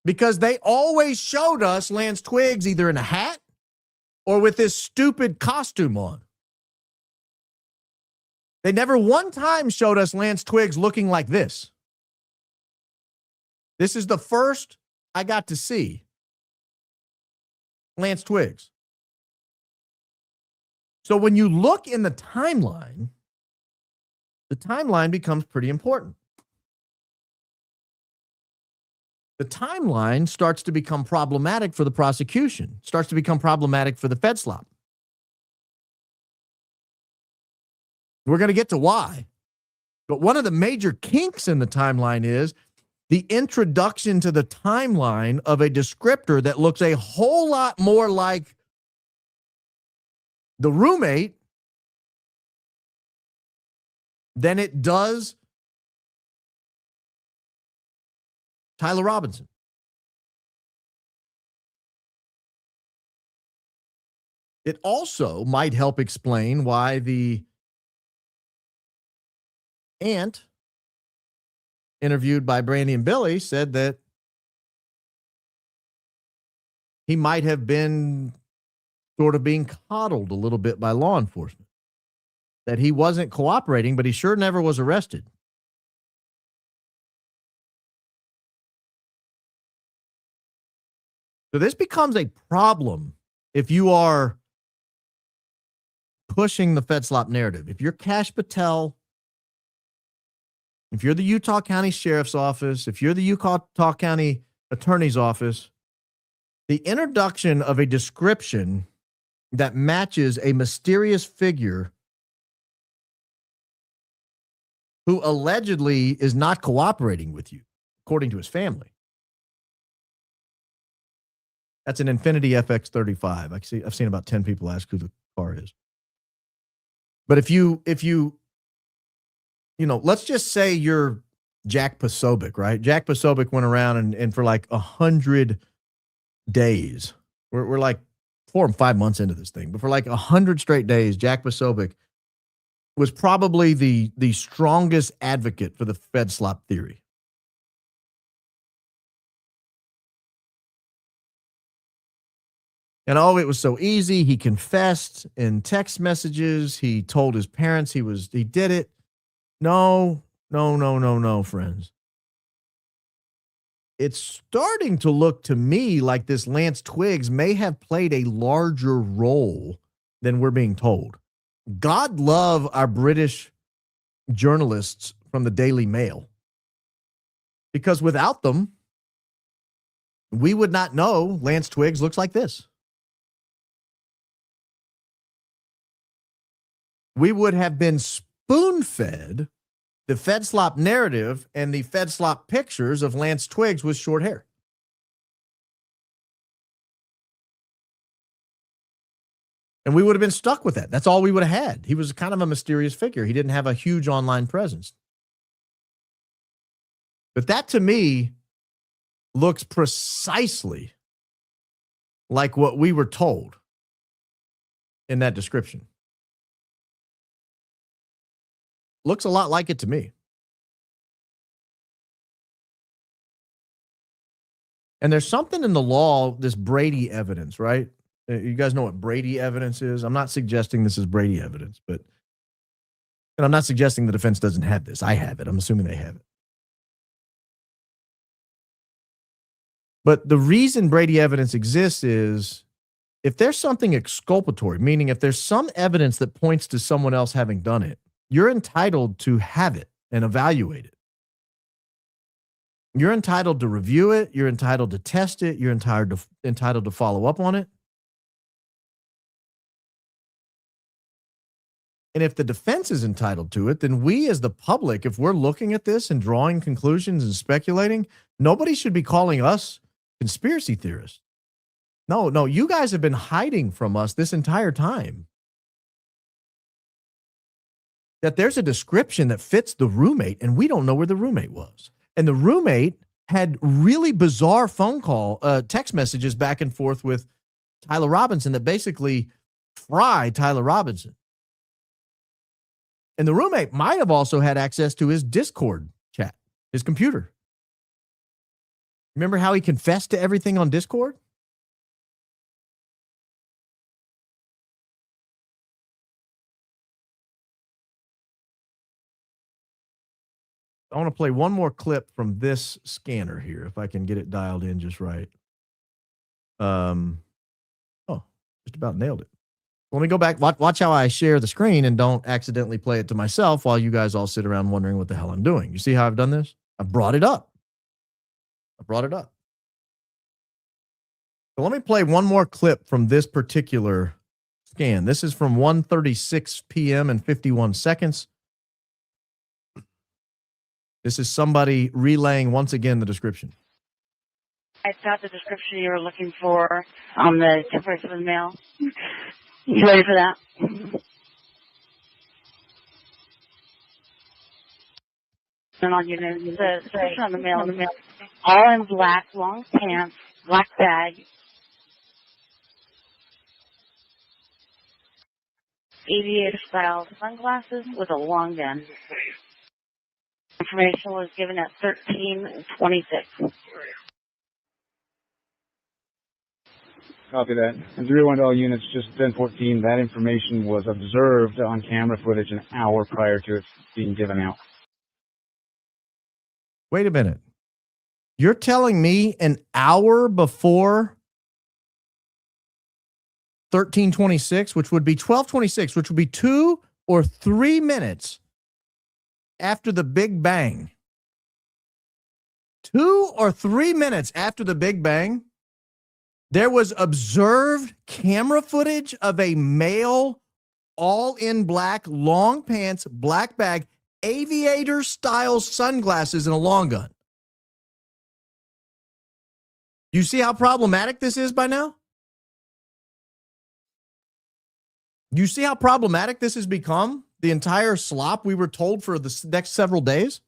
[SPEAKER 1] Because they always showed us Lance Twiggs either in a hat or with this stupid costume on. They never one time showed us Lance Twiggs looking like this. This is the first I got to see Lance Twiggs. So when you look in the timeline becomes pretty important. The timeline starts to become problematic for the prosecution, starts to become problematic for the Fed Slop. We're going to get to why. But one of the major kinks in the timeline is the introduction to the timeline of a descriptor that looks a whole lot more like the roommate than it does Tyler Robinson. It also might help explain why the aunt interviewed by Brandy and Billy said that he might have been sort of being coddled a little bit by law enforcement, that he wasn't cooperating, but he sure never was arrested. So this becomes a problem if you are pushing the Fed Slop narrative. If you're Cash Patel, if you're the Utah County Sheriff's Office, if you're the Utah County Attorney's Office, the introduction of a description that matches a mysterious figure who allegedly is not cooperating with you, according to his family. That's an Infiniti FX35. I've seen about 10 people ask who the car is. But if you let's just say you're Jack Posobiec, right? Jack Posobiec went around and for like 100 days, we're like 4 or 5 months into this thing, but for like 100 straight days, Jack Posobiec was probably the strongest advocate for the Fed Slop theory. And it was so easy. He confessed in text messages. He told his parents he did it. No, friends. It's starting to look to me like this Lance Twiggs may have played a larger role than we're being told. God love our British journalists from the Daily Mail, because without them, we would not know Lance Twiggs looks like this. We would have been spoon-fed the Fed Slop narrative and the Fed Slop pictures of Lance Twiggs with short hair. And we would have been stuck with that. That's all we would have had. He was kind of a mysterious figure. He didn't have a huge online presence. But that, to me, looks precisely like what we were told in that description. Looks a lot like it to me. And there's something in the law, this Brady evidence, right? You guys know what Brady evidence is? I'm not suggesting this is Brady evidence, and I'm not suggesting the defense doesn't have this. I have it. I'm assuming they have it. But the reason Brady evidence exists is if there's something exculpatory, meaning if there's some evidence that points to someone else having done it, you're entitled to have it and evaluate it. You're entitled to review it. You're entitled to test it. You're entitled to follow up on it. And if the defense is entitled to it, then we as the public, if we're looking at this and drawing conclusions and speculating, nobody should be calling us conspiracy theorists. No, you guys have been hiding from us this entire time. That there's a description that fits the roommate, and we don't know where the roommate was. And the roommate had really bizarre text messages back and forth with Tyler Robinson that basically fried Tyler Robinson. And the roommate might have also had access to his Discord chat, his computer. Remember how he confessed to everything on Discord? I want to play one more clip from this scanner here, if I can get it dialed in just right. Just about nailed it. Let me go back. Watch how I share the screen and don't accidentally play it to myself while you guys all sit around wondering what the hell I'm doing. You see how I've done this? I've brought it up. So let me play one more clip from this particular scan. This is from 1:36 p.m. and 51 seconds. This is somebody relaying once again the description.
[SPEAKER 8] I got the description you were looking for on the temporary for the mail. You ready for that? And I'll give you the description on the mail. All in black, long pants, black bag, aviator-style sunglasses with a long gun. Information was given at 13:26.
[SPEAKER 9] Copy that. And 301 to all units, just 1014, that information was observed on camera footage an hour prior to it being given out.
[SPEAKER 1] Wait a minute. You're telling me an hour before 13:26, which would be 12:26, which would be 2 or 3 minutes after the Big Bang. 2 or 3 minutes after the Big Bang, there was observed camera footage of a male, all in black, long pants, black bag, aviator-style sunglasses, and a long gun. You see how problematic this is by now? You see how problematic this has become? The entire slop we were told for the next several days?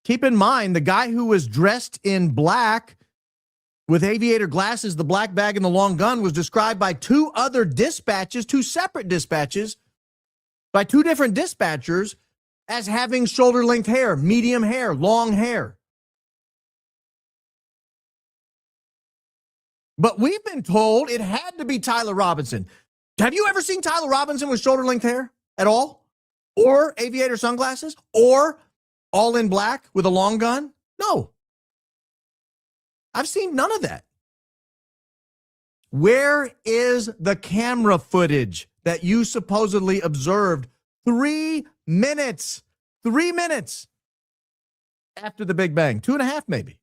[SPEAKER 1] Keep in mind, the guy who was dressed in black with aviator glasses, the black bag, and the long gun was described by two separate dispatches, by two different dispatchers as having shoulder-length hair, medium hair, long hair. But we've been told it had to be Tyler Robinson. Have you ever seen Tyler Robinson with shoulder-length hair at all? Or aviator sunglasses? Or all in black with a long gun? No. I've seen none of that. Where is the camera footage that you supposedly observed 3 minutes after the Big Bang, 2.5 maybe.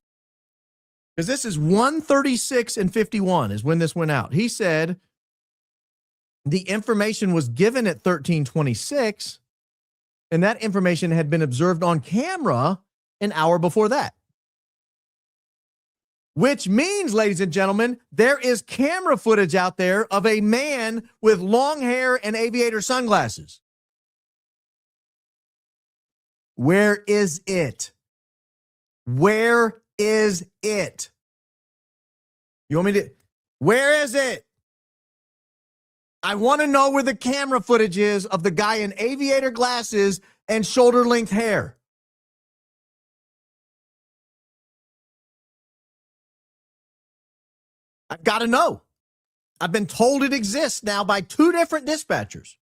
[SPEAKER 1] Because this is 1:36 and 51 is when this went out. He said the information was given at 13:26, and that information had been observed on camera an hour before that. Which means, ladies and gentlemen, there is camera footage out there of a man with long hair and aviator sunglasses. Where is it? Where is it? You want me to? Where is it? I want to know where the camera footage is of the guy in aviator glasses and shoulder-length hair. I've got to know. I've been told it exists now by 2 different dispatchers.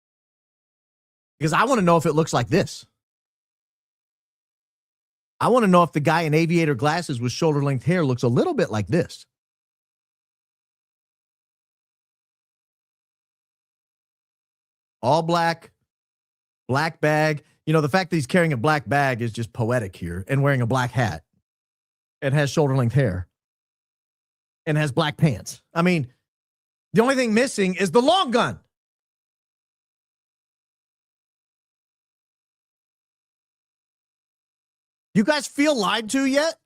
[SPEAKER 1] Because I want to know if it looks like this. I want to know if the guy in aviator glasses with shoulder-length hair looks a little bit like this. All black, black bag. You know, the fact that he's carrying a black bag is just poetic here, and wearing a black hat and has shoulder-length hair and has black pants. I mean, the only thing missing is the long gun. You guys feel lied to yet?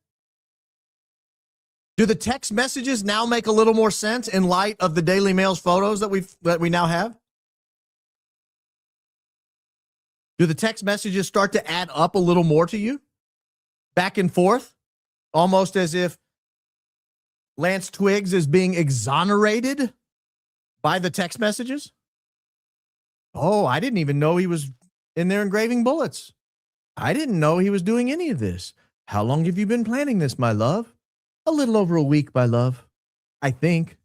[SPEAKER 1] Do the text messages now make a little more sense in light of the Daily Mail's photos that we now have? Do the text messages start to add up a little more to you? Back and forth? Almost as if Lance Twiggs is being exonerated by the text messages? Oh, I didn't even know he was in there engraving bullets. I didn't know he was doing any of this. How long have you been planning this, my love? A little over a week, my love. I think.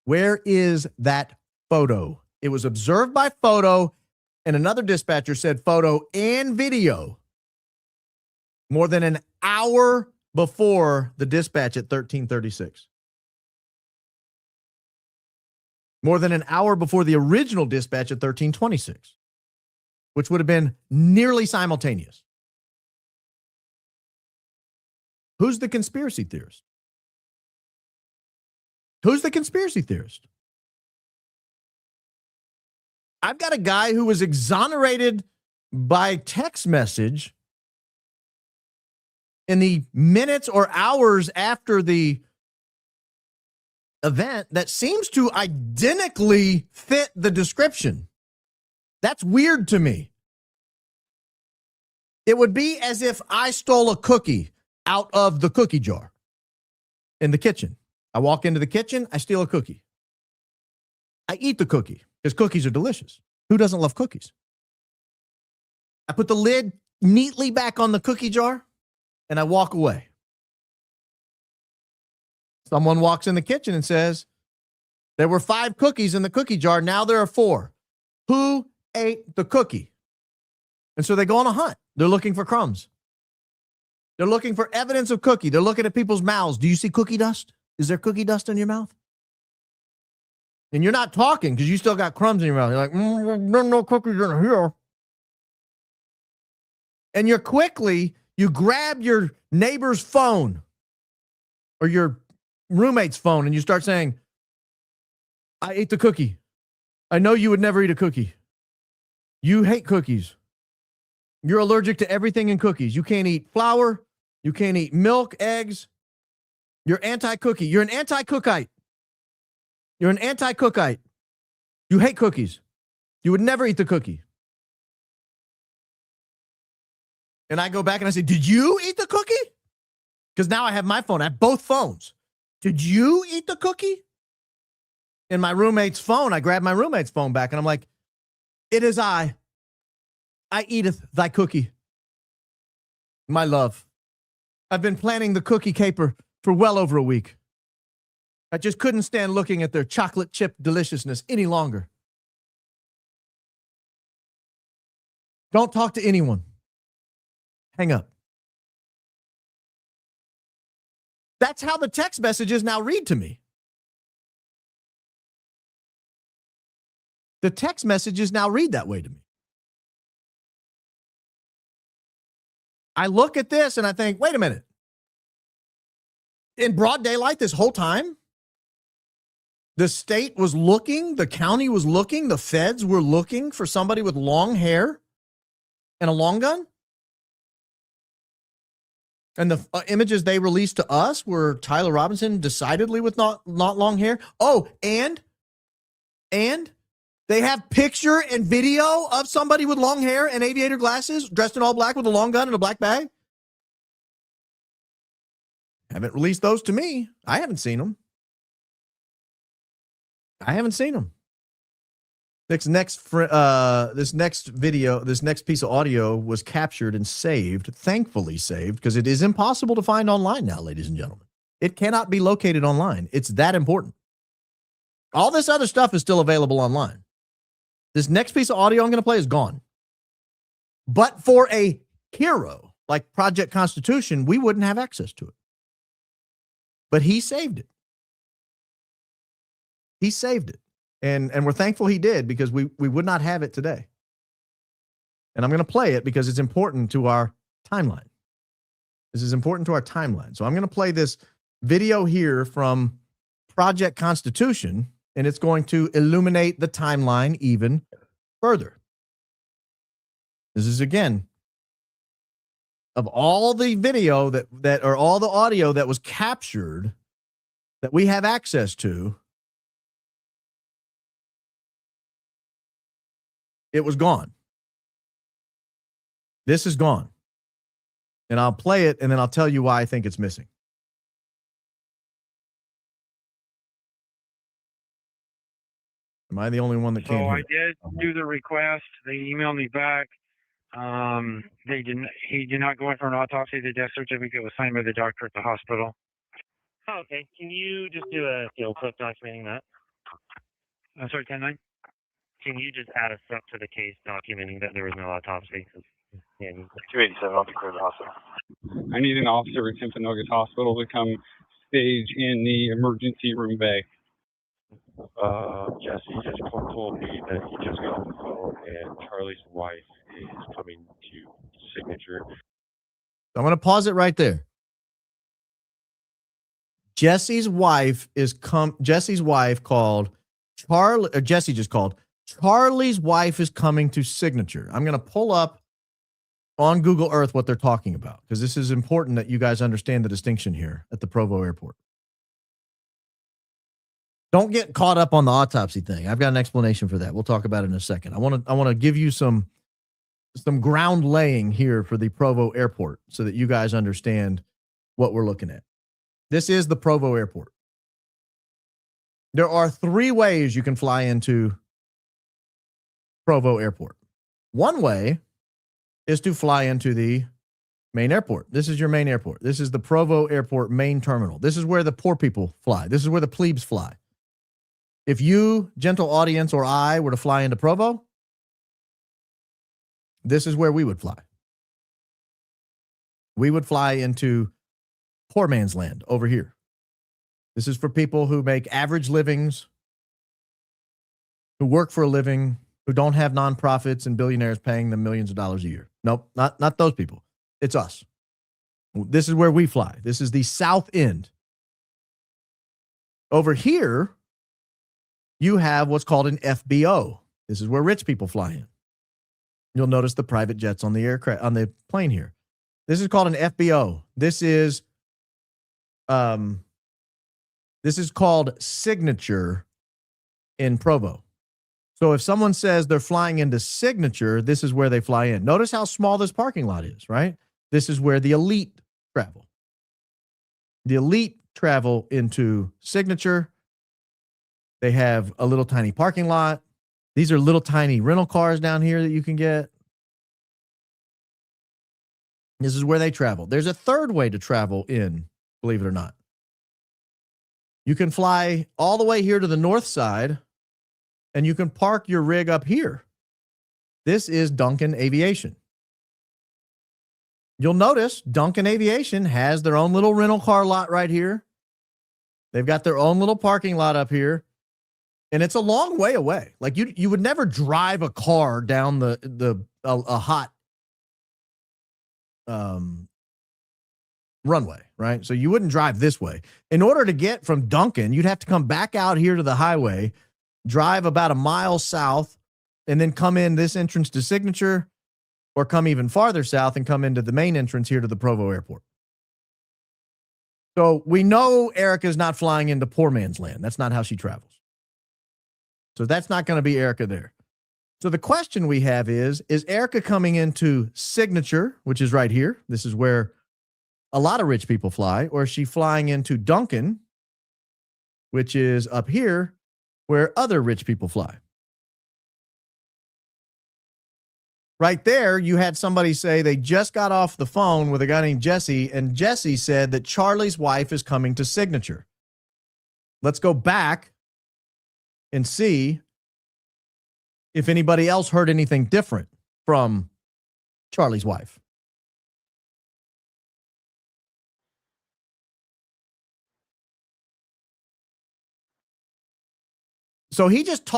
[SPEAKER 1] Where is that photo? It was observed by photo, and another dispatcher said photo and video more than an hour before the dispatch at 13:36. More than an hour before the original dispatch at 13:26, which would have been nearly simultaneous. Who's the conspiracy theorist? Who's the conspiracy theorist? I've got a guy who was exonerated by text message in the minutes or hours after the event that seems to identically fit the description. That's weird to me. It would be as if I stole a cookie out of the cookie jar in the kitchen. I walk into the kitchen, I steal a cookie. I eat the cookie because cookies are delicious. Who doesn't love cookies? I put the lid neatly back on the cookie jar and I walk away. Someone walks in the kitchen and says, there were 5 cookies in the cookie jar. Now there are 4. Who ate the cookie? And so they go on a hunt. They're looking for crumbs. They're looking for evidence of cookie. They're looking at people's mouths. Do you see cookie dust? Is there cookie dust in your mouth? And you're not talking because you still got crumbs in your mouth. You're like, there's no cookies in here. And you grab your neighbor's phone or your roommate's phone and you start saying, I ate the cookie. I know you would never eat a cookie. You hate cookies. You're allergic to everything in cookies. You can't eat flour. You can't eat milk, eggs. You're anti-cookie. You're an anti-cookite. You're an anti-cookite. You hate cookies. You would never eat the cookie. And I go back and I say, did you eat the cookie? Because now I have my phone. I have both phones. Did you eat the cookie? In my roommate's phone, I grab my roommate's phone back and I'm like, it is I eateth thy cookie. My love, I've been planning the cookie caper for well over a week. I just couldn't stand looking at their chocolate chip deliciousness any longer. Don't talk to anyone. Hang up. That's how the text messages now read to me. The text messages now read that way to me. I look at this and I think, wait a minute. In broad daylight this whole time, the state was looking, the county was looking, the feds were looking for somebody with long hair and a long gun? And the images they released to us were Tyler Robinson decidedly with not long hair. Oh, and they have picture and video of somebody with long hair and aviator glasses, dressed in all black with a long gun and a black bag. Haven't released those to me. I haven't seen them. This next video, this next piece of audio was captured and saved, thankfully saved, because it is impossible to find online now, ladies and gentlemen. It cannot be located online. It's that important. All this other stuff is still available online. This next piece of audio I'm going to play is gone. But for a hero like Project Constitution, we wouldn't have access to it. But he saved it. He saved it. And we're thankful he did, because we would not have it today. And I'm going to play it because it's important to our timeline. This is important to our timeline. So I'm going to play this video here from Project Constitution, and it's going to illuminate the timeline even further. This is, again, of all the video that or all the audio that was captured that we have access to, it was gone. This is gone. And I'll play it, and then I'll tell you why I think it's missing. Am I the only one that can't hear?
[SPEAKER 6] I did do the request. They emailed me back. He did not go in for an autopsy. The death certificate was signed by the doctor at the hospital.
[SPEAKER 10] Oh, okay. Can you just do a field clip documenting that?
[SPEAKER 6] I'm sorry, 10-9?
[SPEAKER 10] Can you just add a step to the case documenting that there was no autopsy?
[SPEAKER 2] 287, I'll be clear the hospital.
[SPEAKER 9] I need an officer at Timpanogos Hospital to come stage in the emergency room bay.
[SPEAKER 11] Jesse just told me that he just got off the phone and Charlie's wife is coming to signature.
[SPEAKER 1] I'm going to pause it right there. Jesse's wife called Charlie, or Jesse just called. Charlie's wife is coming to signature. I'm going to pull up on Google Earth what they're talking about, because this is important that you guys understand the distinction here at the Provo airport. Don't get caught up on the autopsy thing. I've got an explanation for that. We'll talk about it in a second. I want to give you some ground laying here for the Provo airport so that you guys understand what we're looking at. This is the Provo airport. There are 3 ways you can fly into Provo airport. One way is to fly into the main airport. This is your main airport. This is the Provo airport main terminal. This is where the poor people fly. This is where the plebes fly. If you, gentle audience, or I were to fly into Provo, this is where we would fly. We would fly into poor man's land over here. This is for people who make average livings, who work for a living, who don't have nonprofits and billionaires paying them millions of dollars a year. Nope, not those people. It's us. This is where we fly. This is the south end. Over here, you have what's called an FBO. This is where rich people fly in. You'll notice the private jets on the aircraft, on the plane here. This is called an FBO. This is called signature in Provo. So if someone says they're flying into signature, this is where they fly in. Notice how small this parking lot is, right? This is where the elite travel. The elite travel into signature. They have a little tiny parking lot. These are little tiny rental cars down here that you can get. This is where they travel. There's a third way to travel in, believe it or not. You can fly all the way here to the north side, and you can park your rig up here. This is Duncan Aviation. You'll notice Duncan Aviation has their own little rental car lot right here. They've got their own little parking lot up here. And it's a long way away. Like you would never drive a car down a hot runway, right? So you wouldn't drive this way. In order to get from Duncan, you'd have to come back out here to the highway, drive about a mile south, and then come in this entrance to Signature, or come even farther south and come into the main entrance here to the Provo airport. So we know Erika's not flying into poor man's land. That's not how she travels. So that's not going to be Erika there. So the question we have is Erika coming into Signature, which is right here? This is where a lot of rich people fly, or is she flying into Duncan, which is up here where other rich people fly? Right there, you had somebody say they just got off the phone with a guy named Jesse, and Jesse said that Charlie's wife is coming to Signature. Let's go back and see if anybody else heard anything different from Charlie's wife. So he just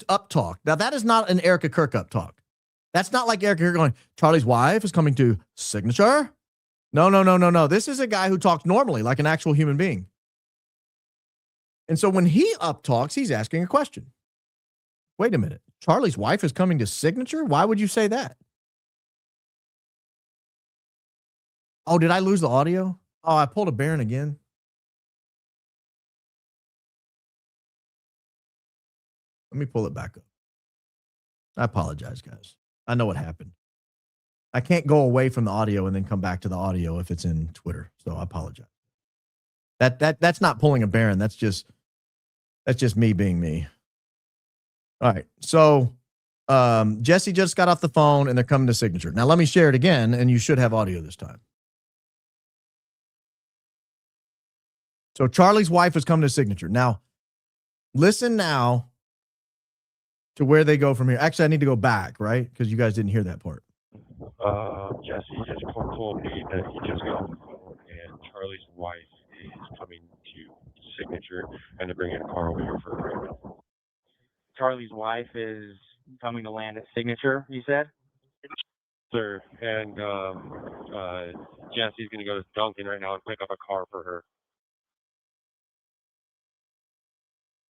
[SPEAKER 1] up talked. Now that is not an Erika Kirk up talk. That's not like Erika Kirk going, Charlie's wife is coming to Signature. No. This is a guy who talks normally like an actual human being. And so when he up talks, he's asking a question. Wait a minute. Charlie's wife is coming to Signature? Why would you say that? Oh, did I lose the audio? Oh, I pulled a Baron again. Let me pull it back up. I apologize, guys. I know what happened. I can't go away from the audio and then come back to the audio if it's in Twitter. So I apologize. That's not pulling a Baron. That's just me being me. All right. So Jesse just got off the phone and they're coming to Signature. Now let me share it again, and you should have audio this time. So Charlie's wife is coming to Signature. Now, listen now to where they go from here. Actually, I need to go back, right? Because you guys didn't hear that part.
[SPEAKER 11] Jesse just told me that he just got off the phone and Charlie's wife is coming to Signature and they're bringing a car over here for her.
[SPEAKER 6] Charlie's wife is coming to land at Signature, you said?
[SPEAKER 11] Sir, and Jesse's going to go to Duncan right now and pick up a car for her.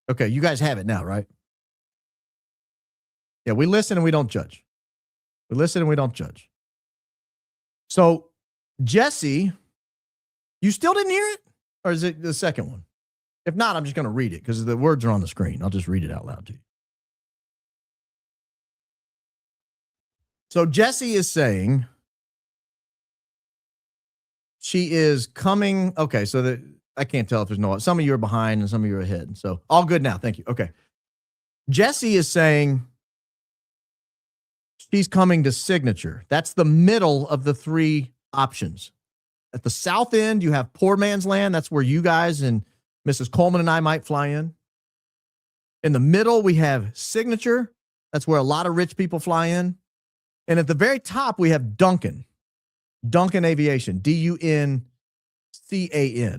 [SPEAKER 1] Okay, you guys have it now, right? Yeah, we listen and we don't judge. We listen and we don't judge. So, Jesse, you still didn't hear it? Or is it the second one? If not, I'm just going to read it because the words are on the screen. I'll just read it out loud to you. So, Jesse is saying she is coming. Okay, so I can't tell if there's no. Some of you are behind and some of you are ahead. So, all good now. Thank you. Okay. Jesse is saying she's coming to Signature. That's the middle of the three options. At the south end, you have poor man's land. That's where you guys and Mrs. Coleman and I might fly in. In the middle, we have Signature. That's where a lot of rich people fly in. And at the very top, we have Duncan. Duncan Aviation. Duncan.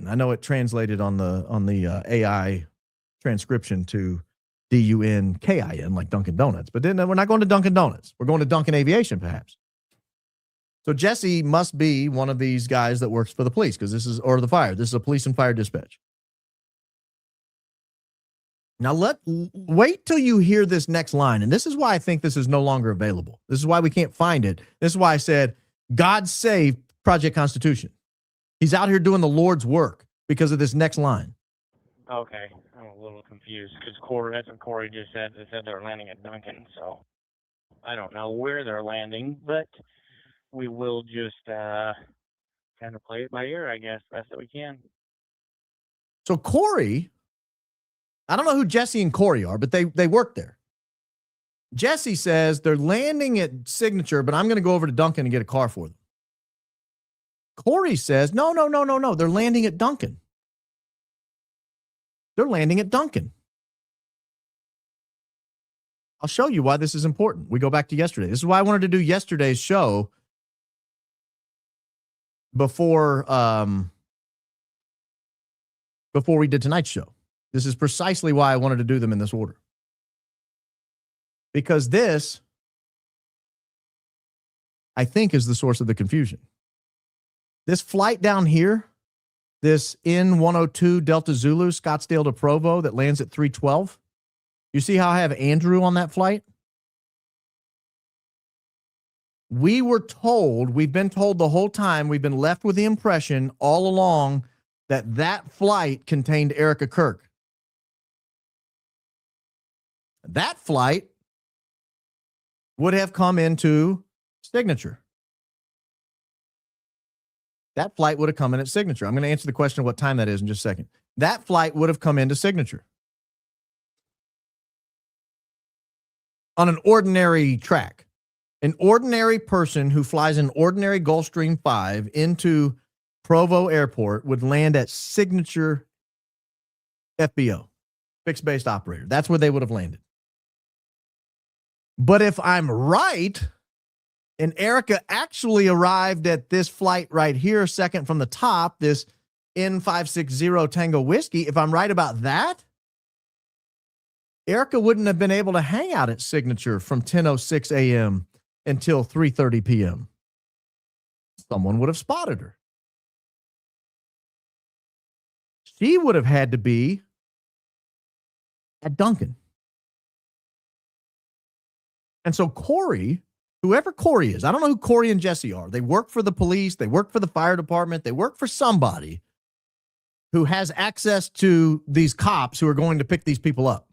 [SPEAKER 1] I know it translated on the AI transcription to Dunkin, like Dunkin' Donuts. But then we're not going to Dunkin' Donuts. We're going to Duncan Aviation, perhaps. So Jesse must be one of these guys that works for the police or the fire. This is a police and fire dispatch. Now wait till you hear this next line. And this is why I think this is no longer available. This is why we can't find it. This is why I said, God save Project Constitution. He's out here doing the Lord's work because of this next line.
[SPEAKER 6] Okay, I'm a little confused because that's what Corey just said. They said they're landing at Duncan, so I don't know where they're landing, but we will just kind of play it by ear, I guess, best that we can.
[SPEAKER 1] So Corey, I don't know who Jesse and Corey are, but they work there. Jesse says they're landing at Signature, but I'm going to go over to Duncan and get a car for them. Corey says, no. They're landing at Duncan. They're landing at Duncan. I'll show you why this is important. We go back to yesterday. This is why I wanted to do yesterday's show before we did tonight's show. This is precisely why I wanted to do them in this order. Because this, I think, is the source of the confusion. This flight down here, this N102 Delta Zulu, Scottsdale to Provo, that lands at 3:12. You see how I have Andrew on that flight? We were told, we've been told the whole time, we've been left with the impression all along that that flight contained Erika Kirk. That flight would have come into signature. That flight would have come in at signature. I'm going to answer the question of what time that is in just a second. That flight would have come into signature on an ordinary track. An ordinary person who flies an ordinary Gulfstream 5 into Provo Airport would land at signature FBO, fixed base operator. That's where they would have landed. But if I'm right, and Erika actually arrived at this flight right here, second from the top, this N560 Tango Whiskey, if I'm right about that, Erika wouldn't have been able to hang out at signature from 10:06 a.m. until 3:30 p.m. Someone would have spotted her. She would have had to be at Duncan. And so Corey, whoever Corey is, I don't know who Corey and Jesse are. They work for the police. They work for the fire department. They work for somebody who has access to these cops who are going to pick these people up.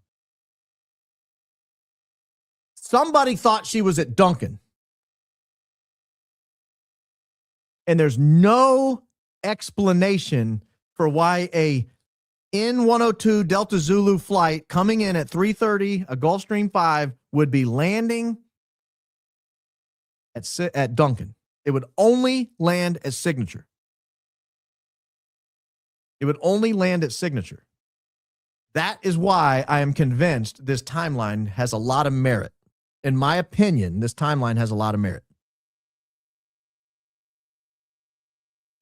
[SPEAKER 1] Somebody thought she was at Duncan. And there's no explanation for why a N102 Delta Zulu flight coming in at 3:30, a Gulfstream 5, would be landing at Duncan. It would only land at signature. It would only land at signature. That is why I am convinced this timeline has a lot of merit. In my opinion, this timeline has a lot of merit.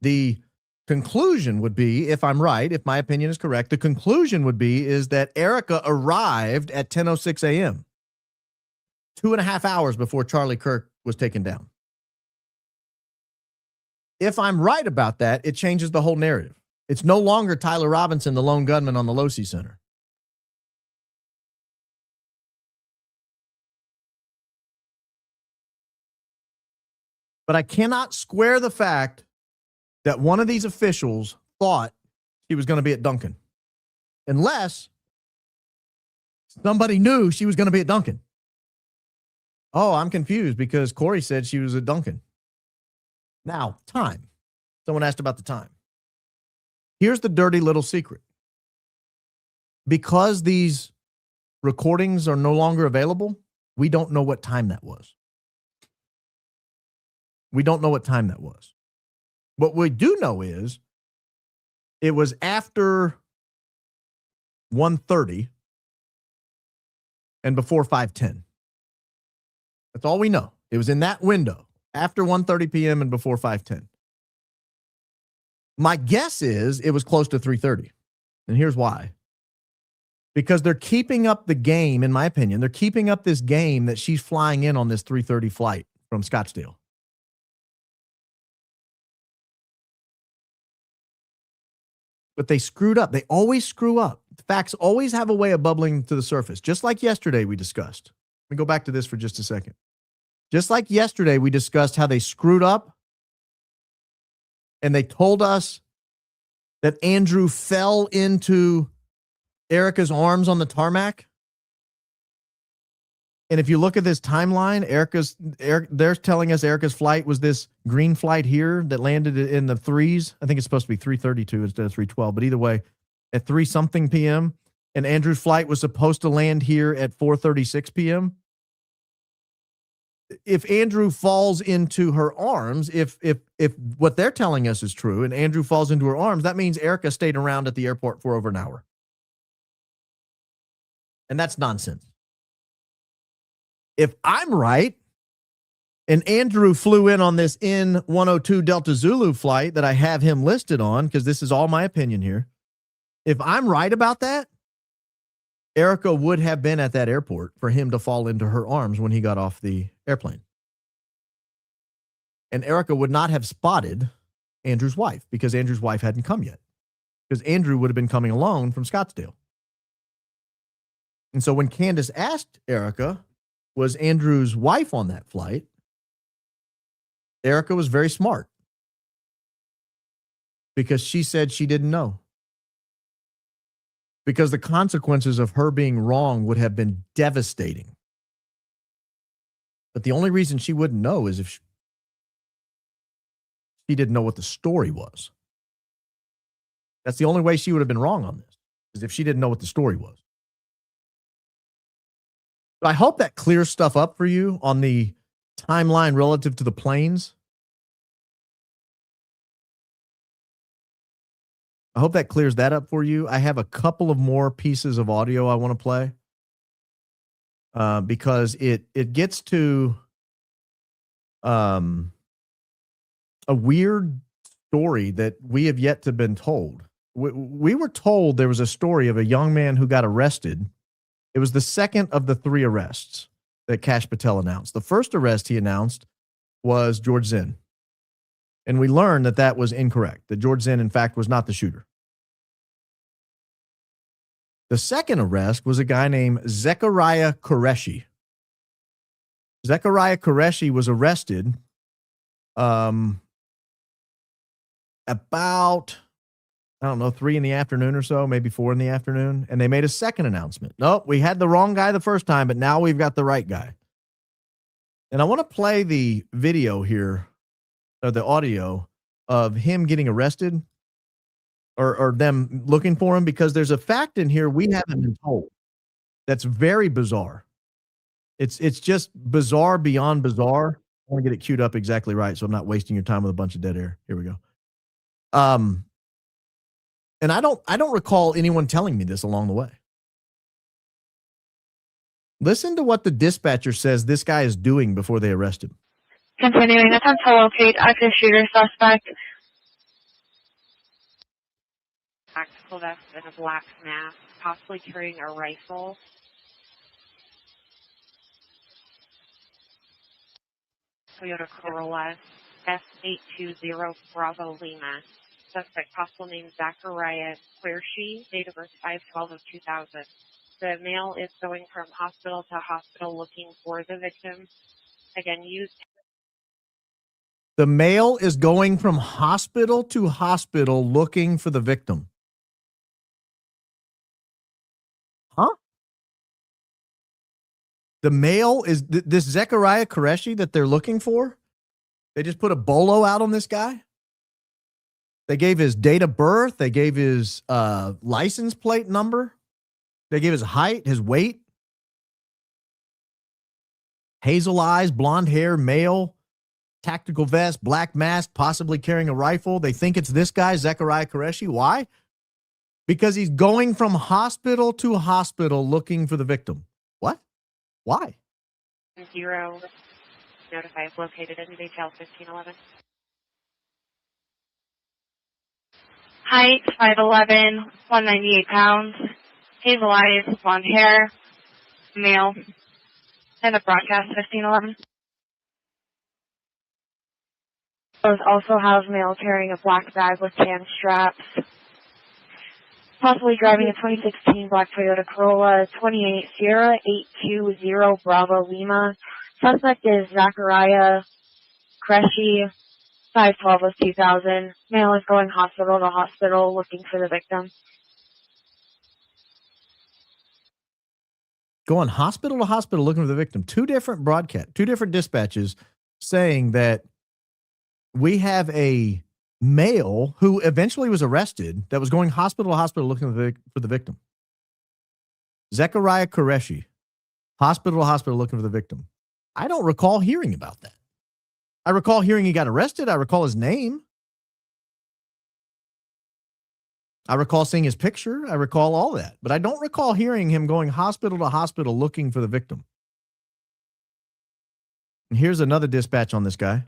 [SPEAKER 1] The conclusion would be, if I'm right, if my opinion is correct, the conclusion would be is that Erika arrived at 10:06 a.m., 2.5 hours before Charlie Kirk was taken down. If I'm right about that, it changes the whole narrative. It's no longer Tyler Robinson, the lone gunman on the Losi Center. But I cannot square the fact that one of these officials thought she was going to be at Duncan, unless somebody knew she was going to be at Duncan. Oh, I'm confused because Corey said she was at Duncan. Now, time. Someone asked about the time. Here's the dirty little secret. Because these recordings are no longer available, we don't know what time that was. We don't know what time that was. What we do know is it was after 1:30 and before 5:10. That's all we know. It was in that window, after 1:30 p.m. and before 5:10. My guess is it was close to 3:30. And here's why. Because they're keeping up the game, in my opinion. They're keeping up this game that she's flying in on this 3:30 flight from Scottsdale. But they screwed up. They always screw up. Facts always have a way of bubbling to the surface. Just like yesterday we discussed. Let me go back to this for just a second. Just like yesterday we discussed how they screwed up and they told us that Andrew fell into Erika's arms on the tarmac. And if you look at this timeline, they're telling us Erika's flight was this green flight here that landed in the threes. I think it's supposed to be 3:32 instead of 3:12, but either way, at 3-something p.m. And Andrew's flight was supposed to land here at 4:36 p.m. If Andrew falls into her arms, if what they're telling us is true, and Andrew falls into her arms, that means Erika stayed around at the airport for over an hour. And that's nonsense. If I'm right, and Andrew flew in on this N102 Delta Zulu flight that I have him listed on, because this is all my opinion here. If I'm right about that, Erika would have been at that airport for him to fall into her arms when he got off the airplane. And Erika would not have spotted Andrew's wife because Andrew's wife hadn't come yet. Because Andrew would have been coming alone from Scottsdale. And so when Candace asked Erika, was Andrew's wife on that flight? Erika was very smart because she said she didn't know. Because the consequences of her being wrong would have been devastating. But the only reason she wouldn't know is if she didn't know what the story was. That's the only way she would have been wrong on this, is if she didn't know what the story was. So I hope that clears stuff up for you on the timeline relative to the planes. I hope that clears that up for you. I have a couple of more pieces of audio I want to play because it gets to a weird story that we have yet to been told. We were told there was a story of a young man who got arrested. It was the second of the 3 arrests that Kash Patel announced. The first arrest he announced was George Zinn. And we learned that that was incorrect, that George Zinn, in fact, was not the shooter. The second arrest was a guy named Zechariah Qureshi. Zechariah Qureshi was arrested about, 3 in the afternoon or so, maybe 4 in the afternoon. And they made a second announcement. Nope, we had the wrong guy the first time, but now we've got the right guy. And I want to play the video here, or the audio of him getting arrested or them looking for him, because there's a fact in here we haven't been told that's very bizarre. It's just bizarre beyond bizarre. I want to get it queued up exactly right so I'm not wasting your time with a bunch of dead air. Here we go. And I don't recall anyone telling me this along the way. Listen to what the dispatcher says this guy is doing before they arrest him.
[SPEAKER 5] Continuing attempt to locate active shooter suspect.
[SPEAKER 12] Tactical vest and a black mask, possibly carrying a rifle. Toyota Corolla, S820 Bravo Lima. Suspect possible name Zachariah Qureshi, date of birth 5/12/2000. The male is going from hospital to hospital looking for the victim. Again, used.
[SPEAKER 1] The male is going from hospital to hospital looking for the victim. Huh? The male is this Zechariah Qureshi that they're looking for? They just put a BOLO out on this guy? They gave his date of birth. They gave his license plate number. They gave his height, his weight. Hazel eyes, blonde hair, male, tactical vest, black mask, possibly carrying a rifle. They think it's this guy, Zechariah Qureshi. Why? Because he's going from hospital to hospital looking for the victim. What? Why?
[SPEAKER 12] 0. Notify if located in detail 1511.
[SPEAKER 5] Height 5'11", 198 pounds. Hazel eyes, blonde hair, male. And the broadcast 1511. Those also have male carrying a black bag with tan straps. Possibly driving a 2016 black Toyota Corolla, 28 Sierra 820 Bravo Lima. Suspect is Zachariah Qureshi, 5/12/2000. Male is going hospital to hospital looking for the victim.
[SPEAKER 1] Going hospital to hospital looking for the victim. Two different dispatches saying that we have a male who eventually was arrested that was going hospital to hospital looking for the victim. Zechariah Qureshi, hospital to hospital looking for the victim. I don't recall hearing about that. I recall hearing he got arrested. I recall his name. I recall seeing his picture. I recall all that. But I don't recall hearing him going hospital to hospital looking for the victim. And here's another dispatch on this guy.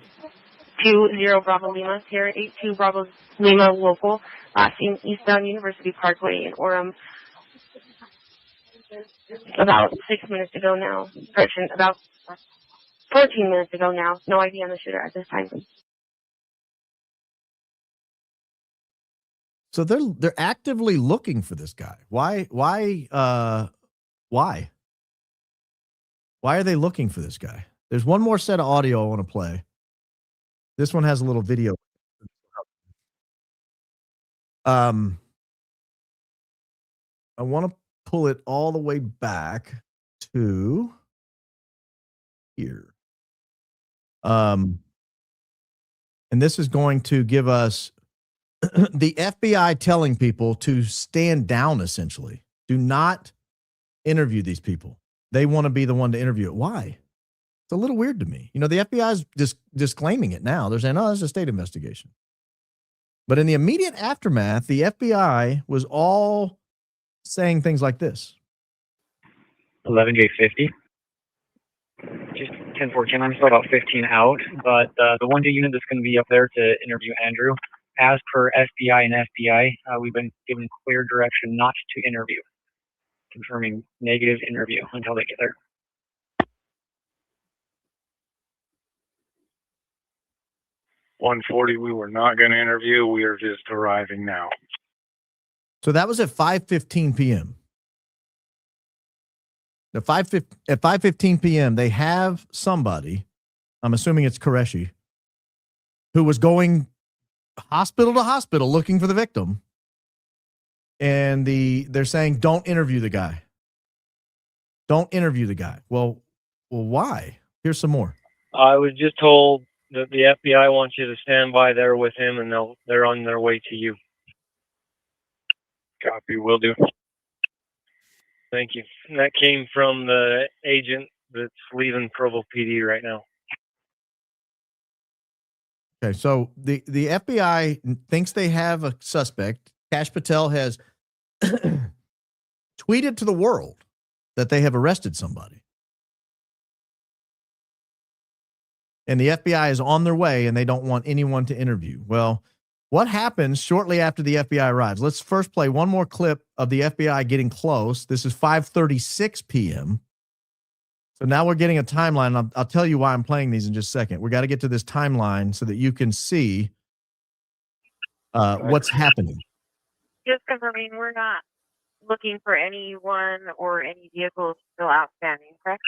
[SPEAKER 5] 20 Bravo Lima, Sierra 82 Bravo Lima local, last seen eastbound University Parkway in Orem.
[SPEAKER 7] About 6 minutes ago now. Correction, about 14 minutes ago now. No ID on the shooter at this time.
[SPEAKER 1] So they're actively looking for this guy. Why are they looking for this guy? There's one more set of audio I want to play. This one has a little video. I want to pull it all the way back to here. And this is going to give us the FBI telling people to stand down, essentially. Do not interview these people. They want to be the one to interview it. Why? It's a little weird to me. You know, the FBI is just disclaiming it now. They're saying, oh, it's a state investigation. But in the immediate aftermath, the FBI was all saying things like this.
[SPEAKER 13] 11J50. Just 1014. I'm still about 15 out, but the 1J unit that's going to be up there to interview Andrew, as per FBI and FBI, we've been given clear direction not to interview, confirming negative interview until they get there.
[SPEAKER 3] $140, we were not going to interview. We are just arriving now.
[SPEAKER 1] So that was at 5:15 p.m. At 5:15 p.m., they have somebody, I'm assuming it's Qureshi, who was going hospital to hospital looking for the victim. And they're saying, don't interview the guy. Don't interview the guy. Well, why? Here's some more.
[SPEAKER 6] I was just told that the FBI wants you to stand by there with him, and they're on their way to you.
[SPEAKER 3] Copy, will do.
[SPEAKER 6] Thank you. And that came from the agent that's leaving Provo PD right now.
[SPEAKER 1] Okay, so the FBI thinks they have a suspect. Kash Patel has tweeted to the world that they have arrested somebody. And the FBI is on their way, and they don't want anyone to interview. Well, what happens shortly after the FBI arrives? Let's first play one more clip of the FBI getting close. This is 5:36 p.m. So now we're getting a timeline. I'll tell you why I'm playing these in just a second. We got to get to this timeline so that you can see what's happening.
[SPEAKER 12] Just confirming, we're not looking for anyone or any vehicles still outstanding, correct?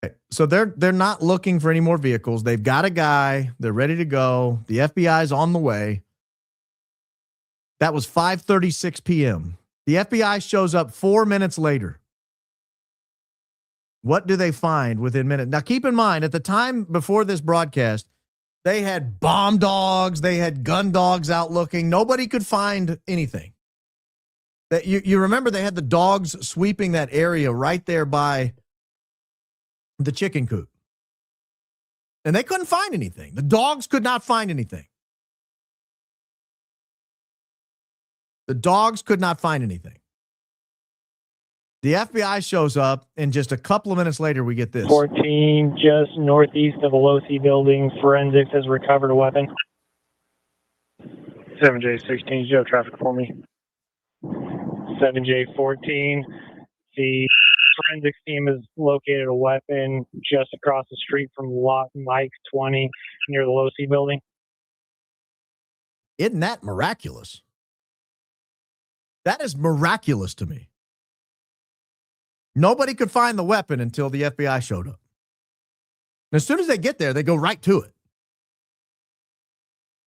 [SPEAKER 1] Okay, so they're not looking for any more vehicles. They've got a guy. They're ready to go. The FBI's on the way. That was 5:36 p.m. The FBI shows up 4 minutes later. What do they find within minutes? Now, keep in mind, at the time before this broadcast, they had bomb dogs. They had gun dogs out looking. Nobody could find anything. That you remember they had the dogs sweeping that area right there by the chicken coop. And they couldn't find anything. The dogs could not find anything. The dogs could not find anything. The FBI shows up, and just a couple of minutes later, we get this.
[SPEAKER 6] 14, just northeast of the Losi building. Forensics has recovered a weapon. 7J16, show traffic for me. 7J14, the forensics team has located a weapon just across the street from lot Mike 20 near the Losi building.
[SPEAKER 1] Isn't that miraculous? That is miraculous to me. Nobody could find the weapon until the FBI showed up. And as soon as they get there, they go right to it.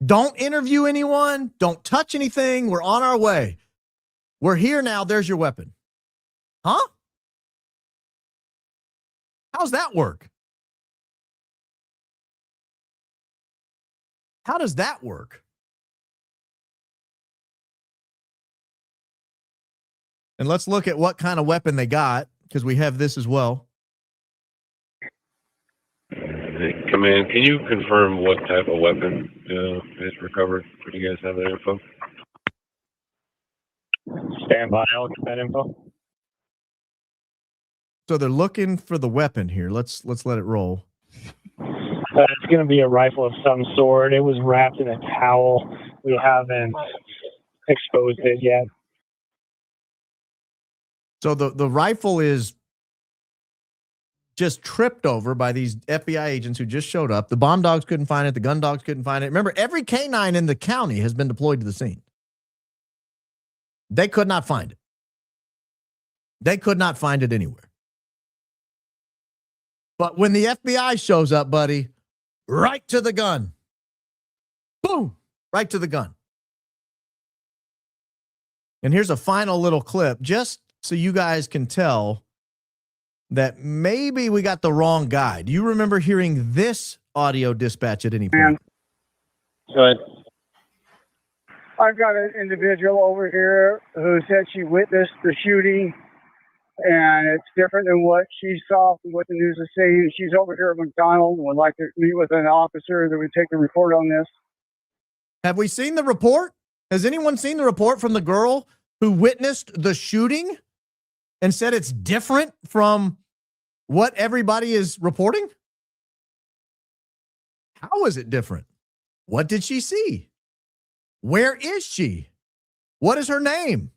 [SPEAKER 1] Don't interview anyone. Don't touch anything. We're on our way. We're here now. There's your weapon. Huh? How's that work? How does that work? And let's look at what kind of weapon they got, because we have this as well.
[SPEAKER 11] Command, can you confirm what type of weapon is recovered? Do you guys have that info?
[SPEAKER 6] Stand by, I'll get that info.
[SPEAKER 1] So they're looking for the weapon here. Let's let it roll.
[SPEAKER 6] It's going to be a rifle of some sort. It was wrapped in a towel. We haven't exposed it yet.
[SPEAKER 1] So the rifle is just tripped over by these FBI agents who just showed up. The bomb dogs couldn't find it. The gun dogs couldn't find it. Remember, every canine in the county has been deployed to the scene. They could not find it. They could not find it anywhere. But when the FBI shows up, buddy, right to the gun. Boom, right to the gun. And here's a final little clip just so you guys can tell that maybe we got the wrong guy. Do you remember hearing this audio dispatch at any point?
[SPEAKER 6] Go ahead.
[SPEAKER 14] I've got an individual over here who said she witnessed the shooting, and it's different than what she saw from what the news is saying. She's over here at McDonald and would like to meet with an officer that would take a report on this.
[SPEAKER 1] Have we seen the report? Has anyone seen the report from the girl who witnessed the shooting and said it's different from what everybody is reporting? How is it different? What did she see? Where is she? What is her name?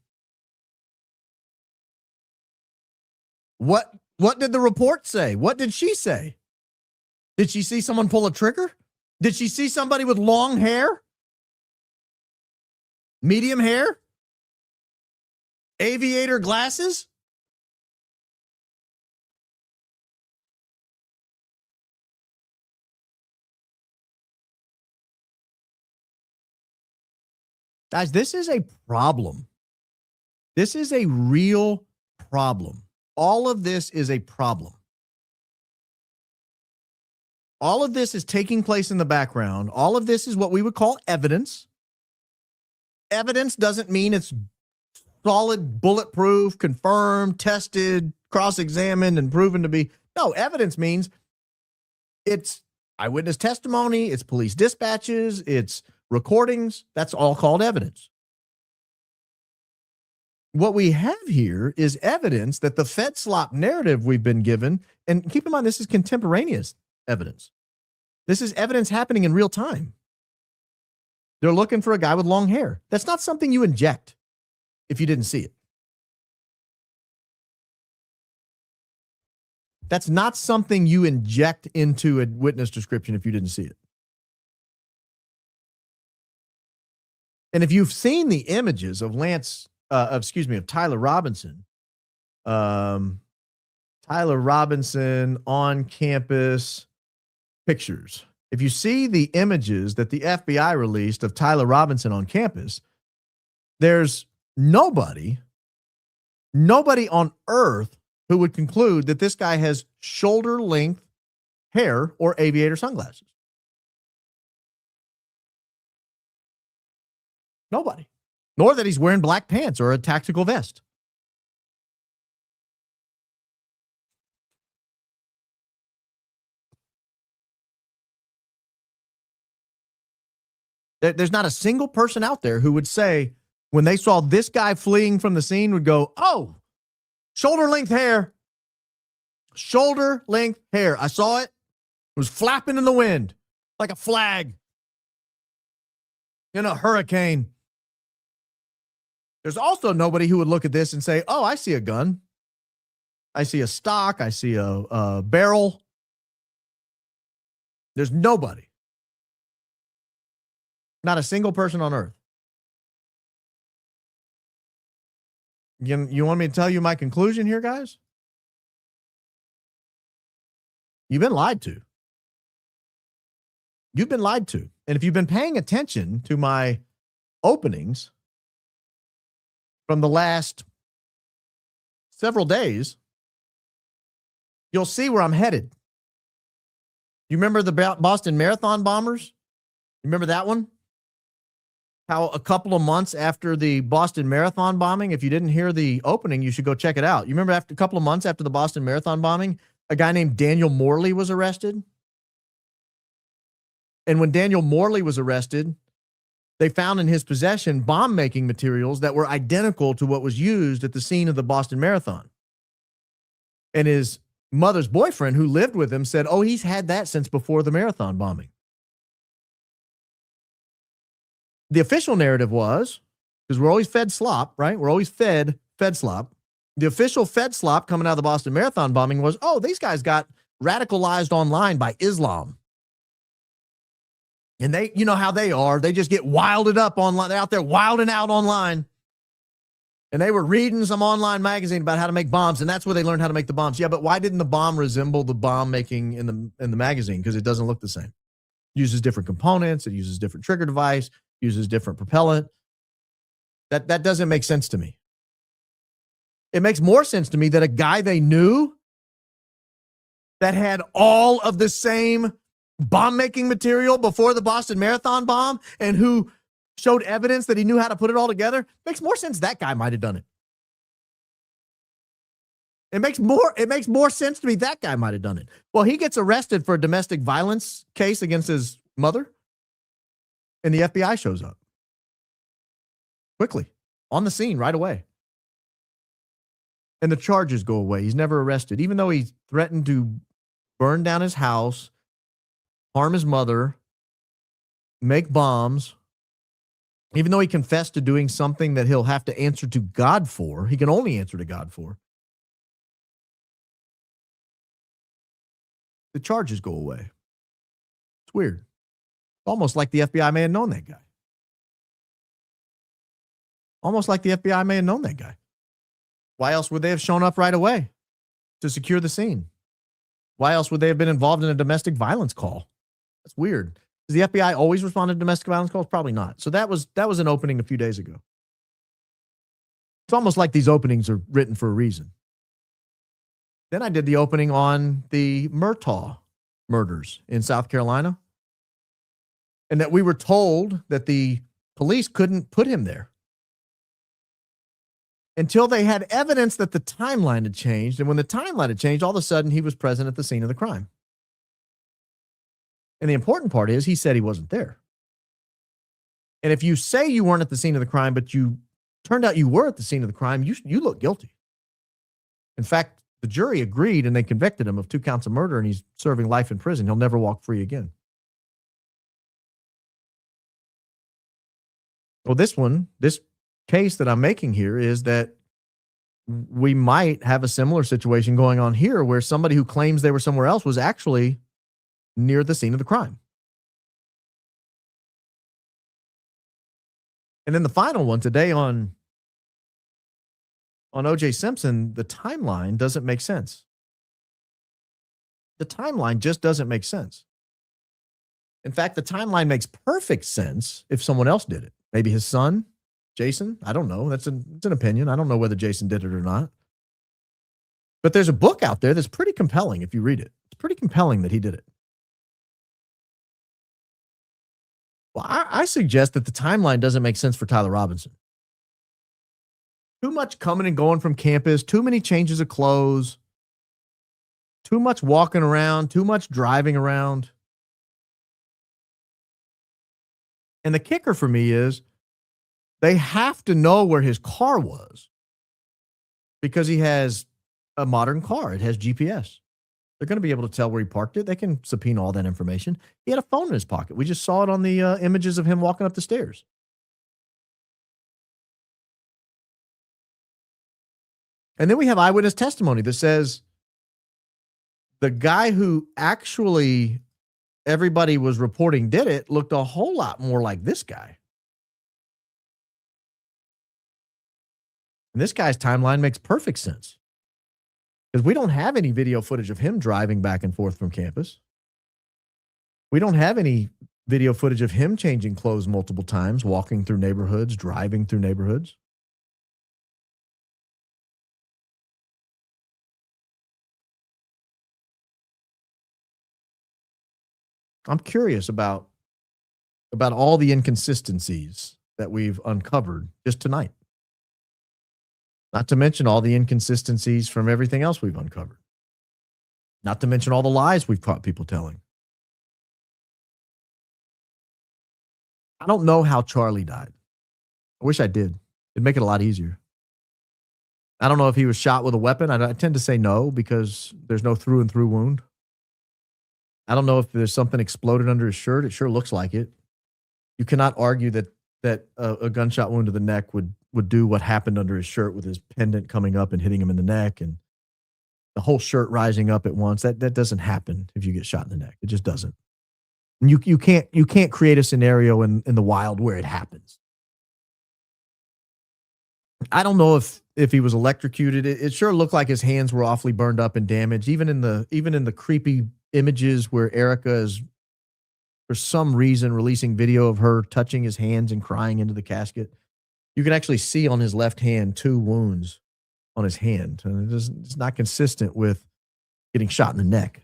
[SPEAKER 1] What did the report say? What did she say? Did she see someone pull a trigger? Did she see somebody with long hair? Medium hair? Aviator glasses? Guys, this is a problem. This is a real problem. All of this is a problem. All of this is taking place in the background. All of this is what we would call evidence. Evidence doesn't mean it's solid, bulletproof, confirmed, tested, cross-examined, and proven to be. No, evidence means it's eyewitness testimony, it's police dispatches, it's recordings. That's all called evidence. What we have here is evidence that the Fed slop narrative we've been given, and keep in mind, this is contemporaneous evidence. This is evidence happening in real time. They're looking for a guy with long hair. That's not something you inject if you didn't see it. That's not something you inject into a witness description if you didn't see it. And if you've seen the images of of Tyler Robinson, Tyler Robinson on campus pictures. If you see the images that the FBI released of Tyler Robinson on campus, there's nobody on earth who would conclude that this guy has shoulder length hair or aviator sunglasses. Nobody. Nor that he's wearing black pants or a tactical vest. There's not a single person out there who would say, when they saw this guy fleeing from the scene, would go, oh, shoulder length hair. Shoulder length hair. I saw it. It was flapping in the wind like a flag in a hurricane. There's also nobody who would look at this and say, oh, I see a gun. I see a stock. I see a barrel. There's nobody. Not a single person on earth. You want me to tell you my conclusion here, guys? You've been lied to. You've been lied to. And if you've been paying attention to my openings from the last several days, you'll see where I'm headed. You remember the Boston Marathon bombers? You remember that one? How a couple of months after the Boston Marathon bombing, if you didn't hear the opening, you should go check it out. You remember after a couple of months after the Boston Marathon bombing, a guy named Daniel Morley was arrested? And when Daniel Morley was arrested, they found in his possession bomb-making materials that were identical to what was used at the scene of the Boston Marathon. And his mother's boyfriend, who lived with him, said, oh, he's had that since before the marathon bombing. The official narrative was, because we're always fed slop, right? We're always fed slop. The official Fed slop coming out of the Boston Marathon bombing was, oh, these guys got radicalized online by Islam. And they, you know how they are. They just get wilded up online. They're out there wilding out online. And they were reading some online magazine about how to make bombs, and that's where they learned how to make the bombs. Yeah, but why didn't the bomb resemble the bomb making in the magazine? Because it doesn't look the same. It uses different components. It uses different trigger device. Uses different propellant. That doesn't make sense to me. It makes more sense to me that a guy they knew that had all of the same bomb-making material before the Boston Marathon bomb and who showed evidence that he knew how to put it all together, makes more sense that guy might have done it. It makes more sense to me that guy might have done it. Well, he gets arrested for a domestic violence case against his mother, and the FBI shows up quickly on the scene right away. And the charges go away. He's never arrested, even though he threatened to burn down his house, harm his mother, make bombs. Even though he confessed to doing something that he'll have to answer to God for, he can only answer to God for. The charges go away. It's weird. Almost like the FBI may have known that guy. Almost like the FBI may have known that guy. Why else would they have shown up right away to secure the scene? Why else would they have been involved in a domestic violence call? That's weird. Does the FBI always respond to domestic violence calls? Probably not. So that was an opening a few days ago. It's almost like these openings are written for a reason. Then I did the opening on the Murtaugh murders in South Carolina, and that we were told that the police couldn't put him there until they had evidence that the timeline had changed. And when the timeline had changed, all of a sudden he was present at the scene of the crime. And the important part is he said he wasn't there. And if you say you weren't at the scene of the crime, but you turned out you were at the scene of the crime, you look guilty. In fact, the jury agreed and they convicted him of 2 counts of murder, and he's serving life in prison. He'll never walk free again. Well, this case that I'm making here is that we might have a similar situation going on here where somebody who claims they were somewhere else was actually near the scene of the crime. And then the final one today on O.J. Simpson, the timeline doesn't make sense. The timeline just doesn't make sense. In fact, the timeline makes perfect sense if someone else did it. Maybe his son, Jason. I don't know. It's an opinion. I don't know whether Jason did it or not. But there's a book out there that's pretty compelling if you read it. It's pretty compelling that he did it. Well, I suggest that the timeline doesn't make sense for Tyler Robinson. Too much coming and going from campus, too many changes of clothes, too much walking around, too much driving around. And the kicker for me is they have to know where his car was because he has a modern car. It has GPS. They're going to be able to tell where he parked it. They can subpoena all that information. He had a phone in his pocket. We just saw it on the images of him walking up the stairs. And then we have eyewitness testimony that says the guy who actually everybody was reporting did it looked a whole lot more like this guy. And this guy's timeline makes perfect sense because we don't have any video footage of him driving back and forth from campus. We don't have any video footage of him changing clothes multiple times, walking through neighborhoods, driving through neighborhoods. I'm curious about all the inconsistencies that we've uncovered just tonight. Not to mention all the inconsistencies from everything else we've uncovered. Not to mention all the lies we've caught people telling. I don't know how Charlie died. I wish I did. It'd make it a lot easier. I don't know if he was shot with a weapon. I tend to say no because there's no through and through wound. I don't know if there's something exploded under his shirt. It sure looks like it. You cannot argue that a gunshot wound to the neck would would do what happened under his shirt with his pendant coming up and hitting him in the neck and the whole shirt rising up at once. That doesn't happen if you get shot in the neck. It just doesn't. And you can't create a scenario in the wild where it happens. I don't know if he was electrocuted. It sure looked like his hands were awfully burned up and damaged. Even in the creepy images where Erika is, for some reason, releasing video of her touching his hands and crying into the casket, you can actually see on his left hand 2 wounds on his hand. And it's not consistent with getting shot in the neck.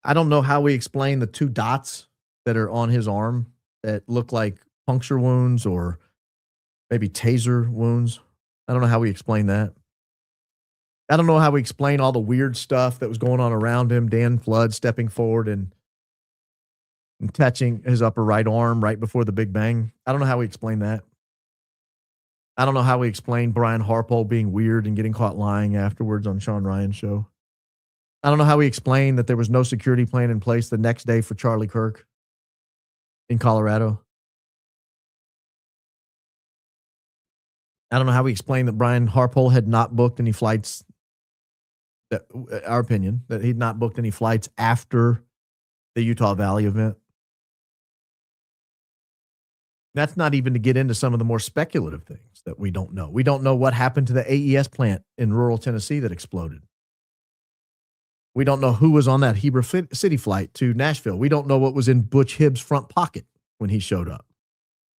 [SPEAKER 1] I don't know how we explain the 2 dots that are on his arm that look like puncture wounds or maybe taser wounds. I don't know how we explain that. I don't know how we explain all the weird stuff that was going on around him. Dan Flood stepping forward and touching his upper right arm right before the Big Bang. I don't know how we explain that. I don't know how we explain Brian Harpole being weird and getting caught lying afterwards on Sean Ryan's show. I don't know how we explain that there was no security plan in place the next day for Charlie Kirk in Colorado. I don't know how we explain that Brian Harpole had not booked any flights, that, our opinion, that he'd not booked any flights after the Utah Valley event. That's not even to get into some of the more speculative things that we don't know. We don't know what happened to the AES plant in rural Tennessee that exploded. We don't know who was on that Heber City flight to Nashville. We don't know what was in Butch Hibbs' front pocket when he showed up.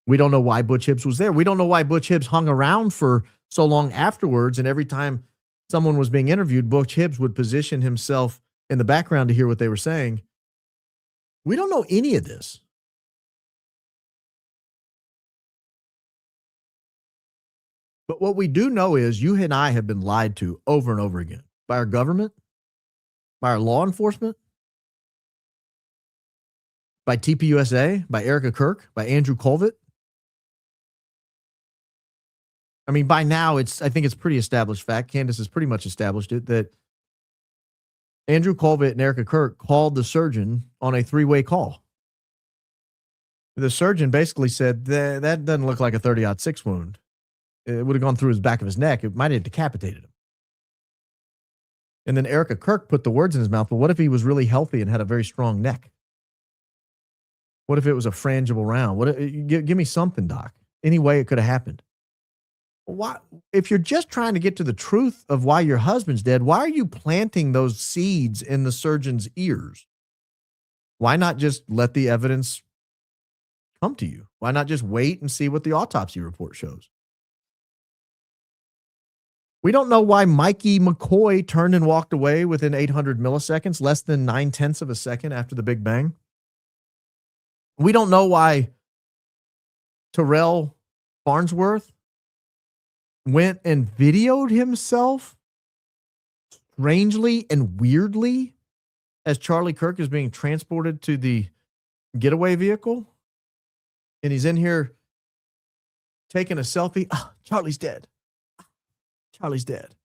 [SPEAKER 1] We don't know why Butch Hibbs was there. We don't know why Butch Hibbs hung around for so long afterwards. And every time someone was being interviewed, Butch Hibbs would position himself in the background to hear what they were saying. We don't know any of this. But what we do know is you and I have been lied to over and over again by our government, by our law enforcement, by TPUSA, by Erika Kirk, by Andrew Colvett. I mean, by now, I think it's pretty established fact. Candace has pretty much established it that Andrew Colvett and Erika Kirk called the surgeon on a 3-way call. The surgeon basically said that doesn't look like a 30-06 wound. It would have gone through his back of his neck. It might have decapitated him. And then Erika Kirk put the words in his mouth. But what if he was really healthy and had a very strong neck? What if it was a frangible round? Give me something, Doc. Any way it could have happened. Why, if you're just trying to get to the truth of why your husband's dead, why are you planting those seeds in the surgeon's ears? Why not just let the evidence come to you? Why not just wait and see what the autopsy report shows? We don't know why Mikey McCoy turned and walked away within 800 milliseconds, less than 9/10 of a second after the Big Bang. We don't know why Terrell Farnsworth went and videoed himself strangely and weirdly as Charlie Kirk is being transported to the getaway vehicle. And he's in here taking a selfie. Oh, Charlie's dead. Charlie's dead.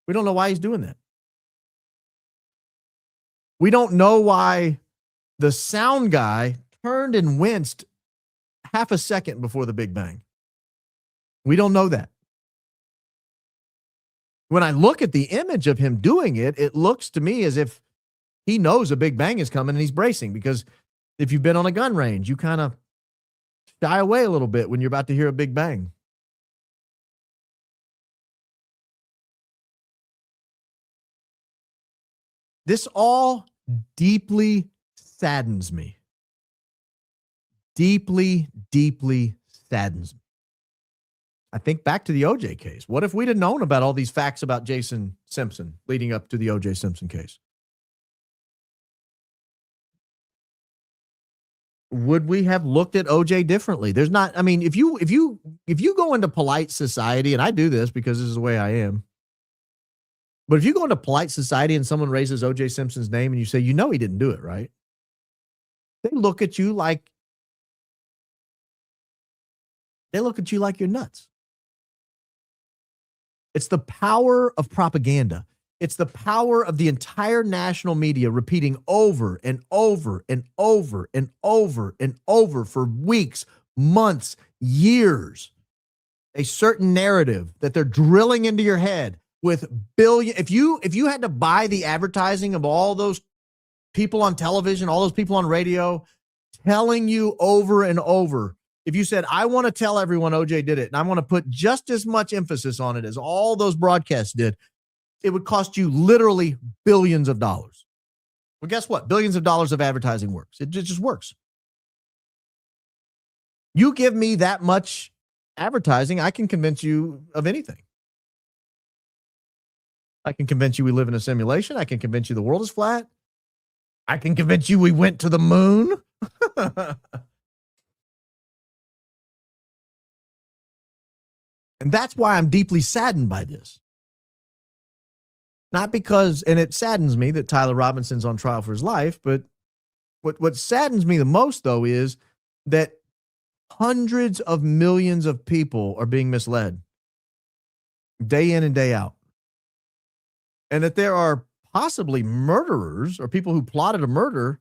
[SPEAKER 1] We don't know why he's doing that. We don't know why the sound guy turned and winced half a second before the Big Bang. We don't know that. When I look at the image of him doing it, it looks to me as if he knows a Big Bang is coming and he's bracing, because if you've been on a gun range, you kind of shy away a little bit when you're about to hear a Big Bang. This all deeply saddens me. Deeply, deeply saddens me. I think back to the OJ case. What if we'd have known about all these facts about Jason Simpson leading up to the OJ Simpson case? Would we have looked at OJ differently? There's not, I mean, if you go into polite society, and I do this because this is the way I am, but if you go into polite society and someone raises OJ Simpson's name and you say, you know, he didn't do it, right? They look at you like you're nuts. It's the power of propaganda. It's the power of the entire national media repeating over and over and over and over and over for weeks, months, years, a certain narrative that they're drilling into your head with billion. If you had to buy the advertising of all those people on television, all those people on radio telling you over and over, if you said, I want to tell everyone OJ did it, and I want to put just as much emphasis on it as all those broadcasts did, it would cost you literally billions of dollars. Well, guess what? Billions of dollars of advertising works. It just works. You give me that much advertising, I can convince you of anything. I can convince you we live in a simulation. I can convince you the world is flat. I can convince you we went to the moon. And that's why I'm deeply saddened by this. Not because, and it saddens me that Tyler Robinson's on trial for his life, but what saddens me the most, though, is that hundreds of millions of people are being misled day in and day out. And that there are possibly murderers or people who plotted a murder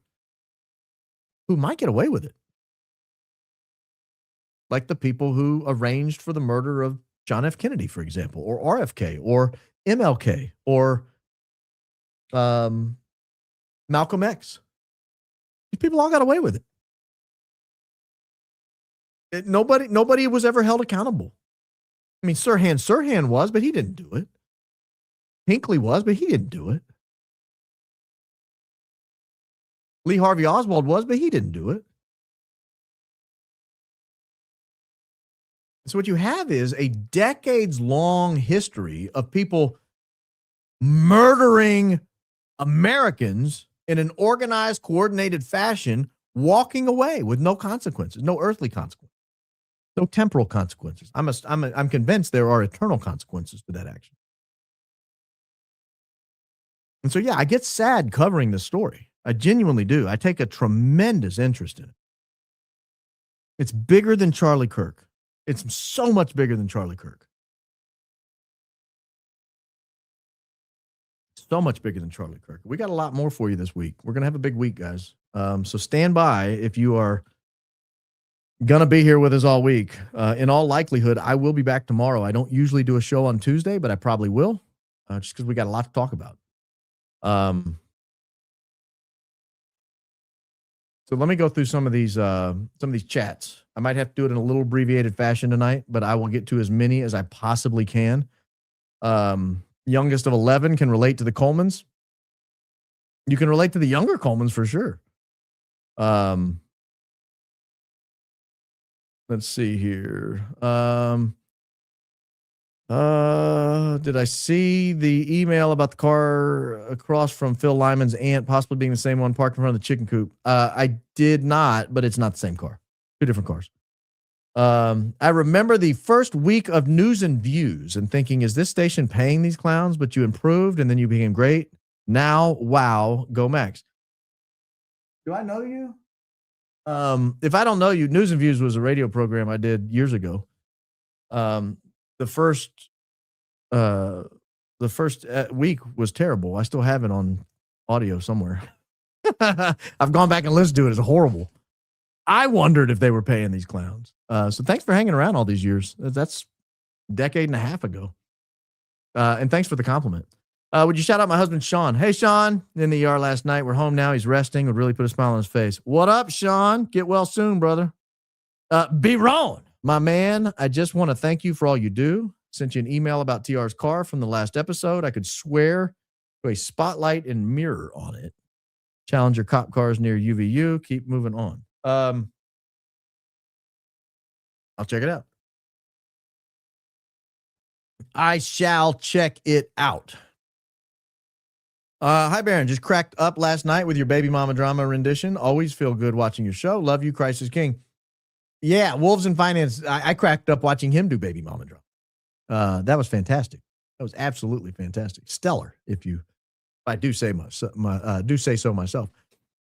[SPEAKER 1] who might get away with it. Like the people who arranged for the murder of John F. Kennedy, for example, or RFK, or MLK, or Malcolm X. These people all got away with it. Nobody was ever held accountable. I mean, Sirhan was, but he didn't do it. Hinckley was, but he didn't do it. Lee Harvey Oswald was, but he didn't do it. So what you have is a decades-long history of people murdering Americans in an organized, coordinated fashion, walking away with no consequences, no earthly consequences, no temporal consequences. I'm convinced there are eternal consequences to that action. And so, yeah, I get sad covering this story. I genuinely do. I take a tremendous interest in it. It's bigger than Charlie Kirk. It's so much bigger than Charlie Kirk. So much bigger than Charlie Kirk. We got a lot more for you this week. We're going to have a big week, guys. So stand by if you are going to be here with us all week. In all likelihood, I will be back tomorrow. I don't usually do a show on Tuesday, but I probably will, just because we got a lot to talk about. So let me go through some of these chats. I might have to do it in a little abbreviated fashion tonight, but I will get to as many as I possibly can. Youngest of 11 can relate to the Colemans. You can relate to the younger Colemans for sure. Let's see here. Did I see the email about the car across from Phil Lyman's aunt possibly being the same one parked in front of the chicken coop? I did not, but it's not the same car. Two different cars. I remember the first week of News and Views and thinking, is this station paying these clowns? But you improved and then you became great. Now, wow, go Max. Do I know you? If I don't know you, News and Views was a radio program I did years ago. The first week was terrible. I still have it on audio somewhere. I've gone back and listened to it. It's horrible. I wondered if they were paying these clowns. So thanks for hanging around all these years. That's a decade and a half ago. And thanks for the compliment. Would you shout out my husband, Sean? Hey, Sean, in the ER last night. We're home now. He's resting. Would really put a smile on his face. What up, Sean? Get well soon, brother. Be wrong. My man, I just want to thank you for all you do. Sent you an email about TR's car from the last episode. I could swear to a spotlight and mirror on it. Challenger cop cars near UVU. Keep moving on. I'll check it out. I shall check it out. Hi, Baron. Just cracked up last night with your baby mama drama rendition. Always feel good watching your show. Love you, Christ is King. Yeah, Wolves in Finance. I cracked up watching him do baby mama drama. That was fantastic. That was absolutely fantastic. Stellar, if I do say so myself.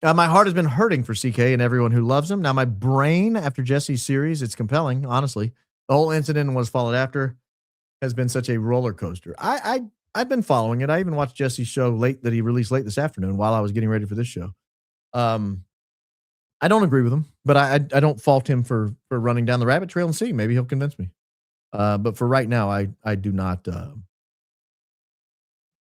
[SPEAKER 1] My heart has been hurting for CK and everyone who loves him. Now my brain, after Jesse's series, it's compelling, honestly. The whole incident and what's followed after has been such a roller coaster. I've been following it. I even watched Jesse's show that he released late this afternoon while I was getting ready for this show. I don't agree with him, but I don't fault him for running down the rabbit trail and see. Maybe he'll convince me. But for right now, I do not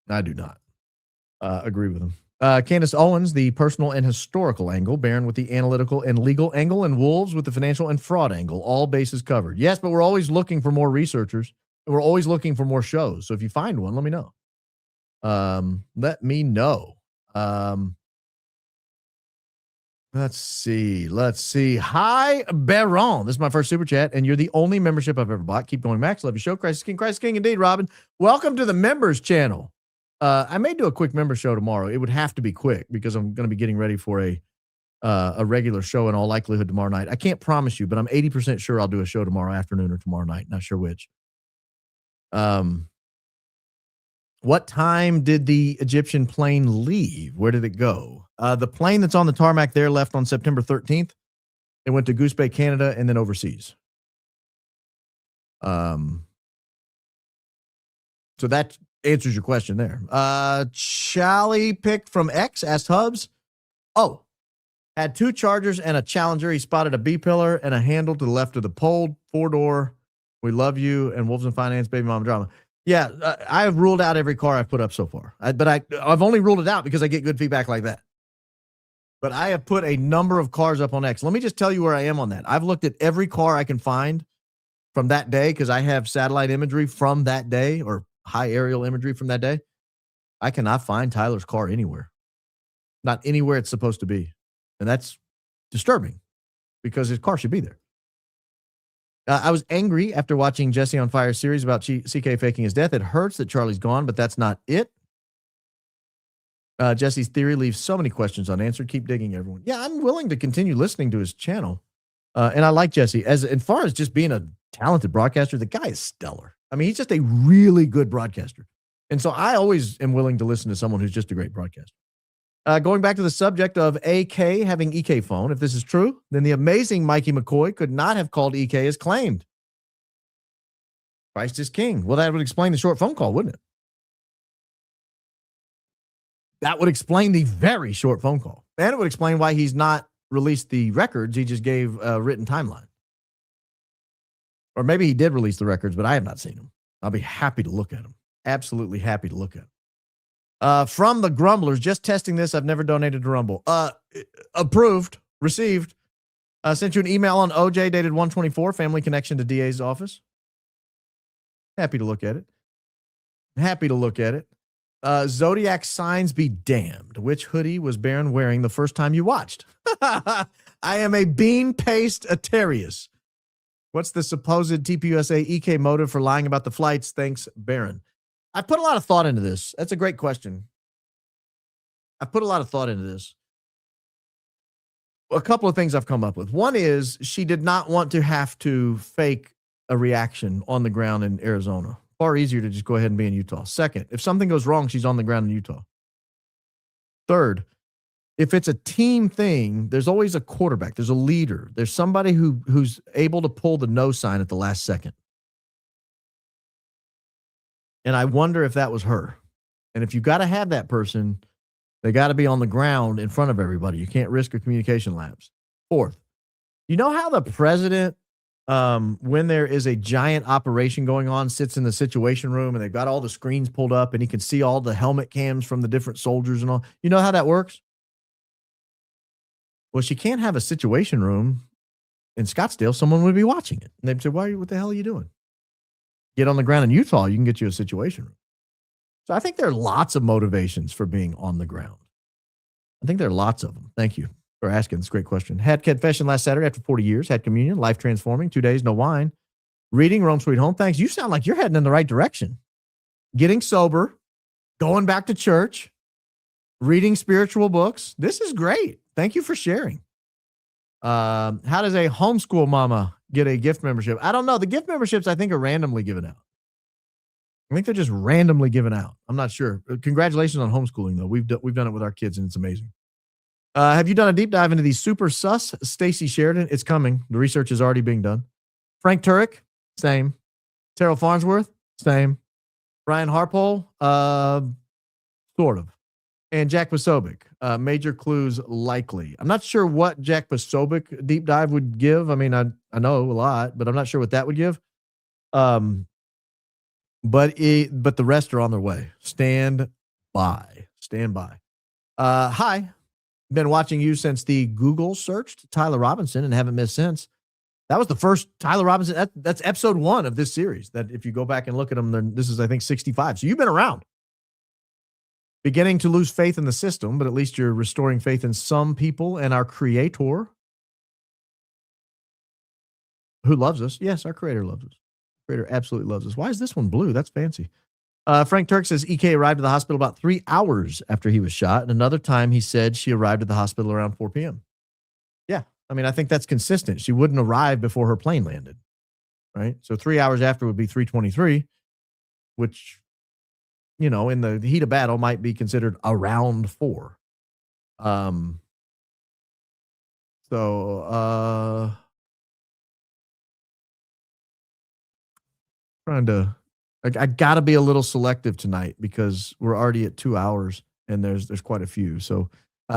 [SPEAKER 1] agree with him. Candace Owens, the personal and historical angle, Baron with the analytical and legal angle, and Wolves with the financial and fraud angle. All bases covered. Yes, but we're always looking for more researchers. We're always looking for more shows. So if you find one, let me know. Let me know. Let's see. Hi, Baron. This is my first super chat, and you're the only membership I've ever bought. Keep going, Max. Love your show. Crisis King indeed, Robin. Welcome to the members channel. I may do a quick member show tomorrow. It would have to be quick because I'm going to be getting ready for a regular show in all likelihood tomorrow night. I can't promise you, but I'm 80% sure I'll do a show tomorrow afternoon or tomorrow night. Not sure which. What time did the Egyptian plane leave? Where did it go? The plane that's on the tarmac there left on September 13th. It went to Goose Bay, Canada, and then overseas. So that answers your question there. Charlie Pick from X asked Hubs. Oh, had 2 Chargers and a Challenger. He spotted a B-pillar and a handle to the left of the pole. 4-door. We love you. And Wolves and Finance, baby mom drama. Yeah, I have ruled out every car I've put up so far. But I've only ruled it out because I get good feedback like that. But I have put a number of cars up on X. Let me just tell you where I am on that. I've looked at every car I can find from that day because I have satellite imagery from that day or high aerial imagery from that day. I cannot find Tyler's car anywhere. Not anywhere it's supposed to be. And that's disturbing because his car should be there. I was angry after watching Jesse on Fire series about CK faking his death. It hurts that Charlie's gone, but that's not it. Jesse's theory leaves so many questions unanswered. Keep digging, everyone. Yeah, I'm willing to continue listening to his channel. And I like Jesse. As far as just being a talented broadcaster, the guy is stellar. I mean, he's just a really good broadcaster. And so I always am willing to listen to someone who's just a great broadcaster. Going back to the subject of AK having EK phone, if this is true, then the amazing Mikey McCoy could not have called EK as claimed. Christ is king. Well, that would explain the short phone call, wouldn't it? That would explain the very short phone call. And it would explain why he's not released the records. He just gave a written timeline. Or maybe he did release the records, but I have not seen them. I'll be happy to look at them. Absolutely happy to look at them. From the Grumblers, just testing this. I've never donated to Rumble. Approved, received. Sent you an email on OJ dated 124, family connection to DA's office. Happy to look at it. Zodiac signs be damned. Which hoodie was Baron wearing the first time you watched? I am a bean paste Atarius. What's the supposed TPUSA EK motive for lying about the flights? Thanks, Baron. I put a lot of thought into this. That's a great question. I put a lot of thought into this. A couple of things I've come up with. One is she did not want to have to fake a reaction on the ground in Arizona. Far easier to just go ahead and be in Utah. Second, if something goes wrong, she's on the ground in Utah. Third, if it's a team thing, there's always a quarterback. There's a leader. There's somebody who's able to pull the no sign at the last second. And I wonder if that was her. And if you got to have that person, they got to be on the ground in front of everybody. You can't risk a communication lapse. Fourth, you know how the president, when there is a giant operation going on, sits in the situation room and they've got all the screens pulled up and he can see all the helmet cams from the different soldiers and all. You know how that works? Well, she can't have a situation room in Scottsdale. Someone would be watching it. And they'd say, what the hell are you doing? Get on the ground in Utah, you can get you a situation room. So I think there are lots of motivations for being on the ground. I think there are lots of them. Thank you for asking. It's a great question. Had confession last Saturday after 40 years. Had communion, life transforming, 2 days, no wine. Reading Rome Sweet Home. Thanks. You sound like you're heading in the right direction. Getting sober, going back to church, reading spiritual books. This is great. Thank you for sharing. How does a homeschool mama get a gift membership? I don't know. The gift memberships, I think, are randomly given out. I think they're just randomly given out. I'm not sure. Congratulations on homeschooling, though. We've done it with our kids, and it's amazing. Have you done a deep dive into the super sus Stacy Sheridan? It's coming. The research is already being done. Frank Turek, same. Terrell Farnsworth, same. Ryan Harpole, sort of. and Jack Posobiec. Major clues likely. I'm not sure what Jack Posobiec deep dive would give. I mean, I know a lot, but I'm not sure what that would give. But the rest are on their way. Stand by. Hi. Been watching you since the Google searched Tyler Robinson and haven't missed since. That was the first Tyler Robinson. That's episode 1 of this series. That if you go back and look at them, then this is, I think, 65. So you've been around. Beginning to lose faith in the system, but at least you're restoring faith in some people and our creator who loves us. Yes, our creator loves us. Creator absolutely loves us. Why is this one blue? That's fancy. Frank Turk says EK arrived at the hospital about 3 hours after he was shot. And another time he said she arrived at the hospital around 4 p.m. Yeah. I mean, I think that's consistent. She wouldn't arrive before her plane landed. Right. So 3 hours after would be 3:23, which, you know, in the heat of battle might be considered around 4. I gotta be a little selective tonight because we're already at 2 hours and there's quite a few. So,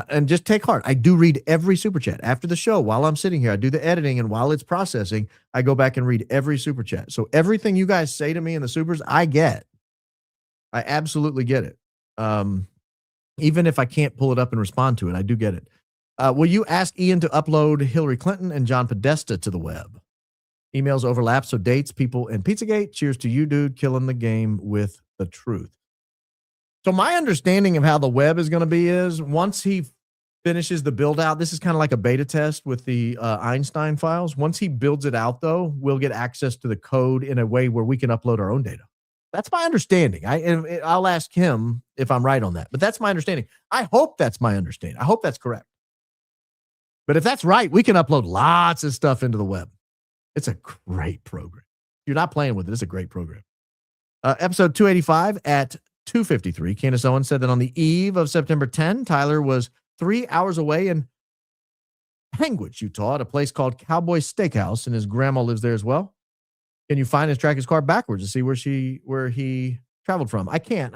[SPEAKER 1] and just take heart. I do read every super chat after the show. While I'm sitting here, I do the editing, and while it's processing, I go back and read every super chat. So everything you guys say to me in the supers, I get. I absolutely get it. Even if I can't pull it up and respond to it, I do get it. Will you ask Ian to upload Hillary Clinton and John Podesta to the web? Emails overlap, so dates, people, and Pizzagate. Cheers to you, dude, killing the game with the truth. So my understanding of how the web is going to be is once he finishes the build out, this is kind of like a beta test with the Einstein files. Once he builds it out, though, we'll get access to the code in a way where we can upload our own data. That's my understanding. I'll ask him if I'm right on that, but that's my understanding. I hope that's my understanding. I hope that's correct. But if that's right, we can upload lots of stuff into the web. It's a great program. If you're not playing with it, it's a great program. Episode 285 at 2:53. Candace Owens said that on the eve of September 10, Tyler was 3 hours away in Penguich, Utah, at a place called Cowboy Steakhouse, and his grandma lives there as well. Can you find track his car backwards to see where he traveled from? I can't.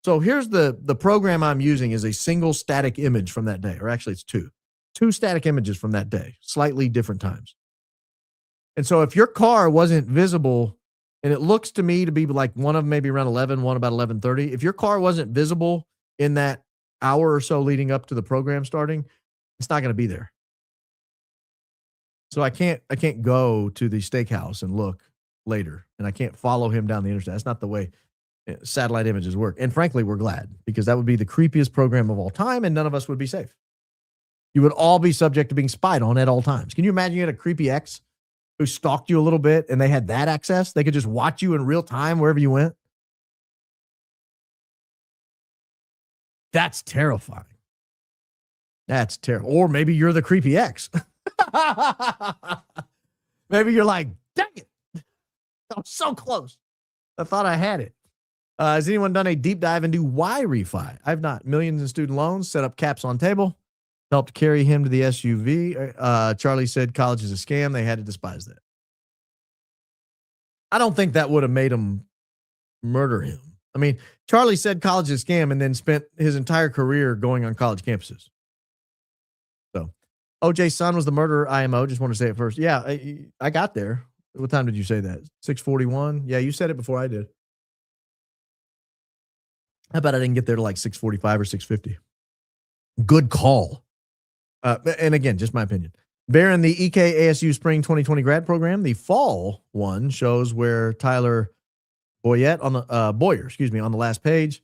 [SPEAKER 1] So here's the program I'm using is a single static image from that day, or actually it's two static images from that day, slightly different times. And so if your car wasn't visible, and it looks to me to be like one of maybe around 11, one about 11:30, if your car wasn't visible in that hour or so leading up to the program starting, it's not going to be there. So I can't go to the steakhouse and look later, and I can't follow him down the interstate. That's not the way satellite images work. And frankly, we're glad, because that would be the creepiest program of all time, and none of us would be safe. You would all be subject to being spied on at all times. Can you imagine you had a creepy ex who stalked you a little bit and they had that access? They could just watch you in real time wherever you went. That's terrifying. That's terrible. Or maybe you're the creepy ex. Maybe you're like, dang it. I'm so close. I thought I had it. Has anyone done a deep dive into why refi? I've not. Millions in student loans, set up caps on table, helped carry him to the SUV. Charlie said college is a scam. They had to despise that. I don't think that would have made him murder him. I mean, Charlie said college is a scam and then spent his entire career going on college campuses. So, OJ's son was the murderer, IMO. Just want to say it first. Yeah, I got there. What time did you say that? 6:41? Yeah, you said it before I did. How about I didn't get there to like 6:45 or 6:50? Good call. And again, just my opinion. Baron, the EK ASU Spring 2020 grad program, the fall one shows where Tyler Boyer on the last page,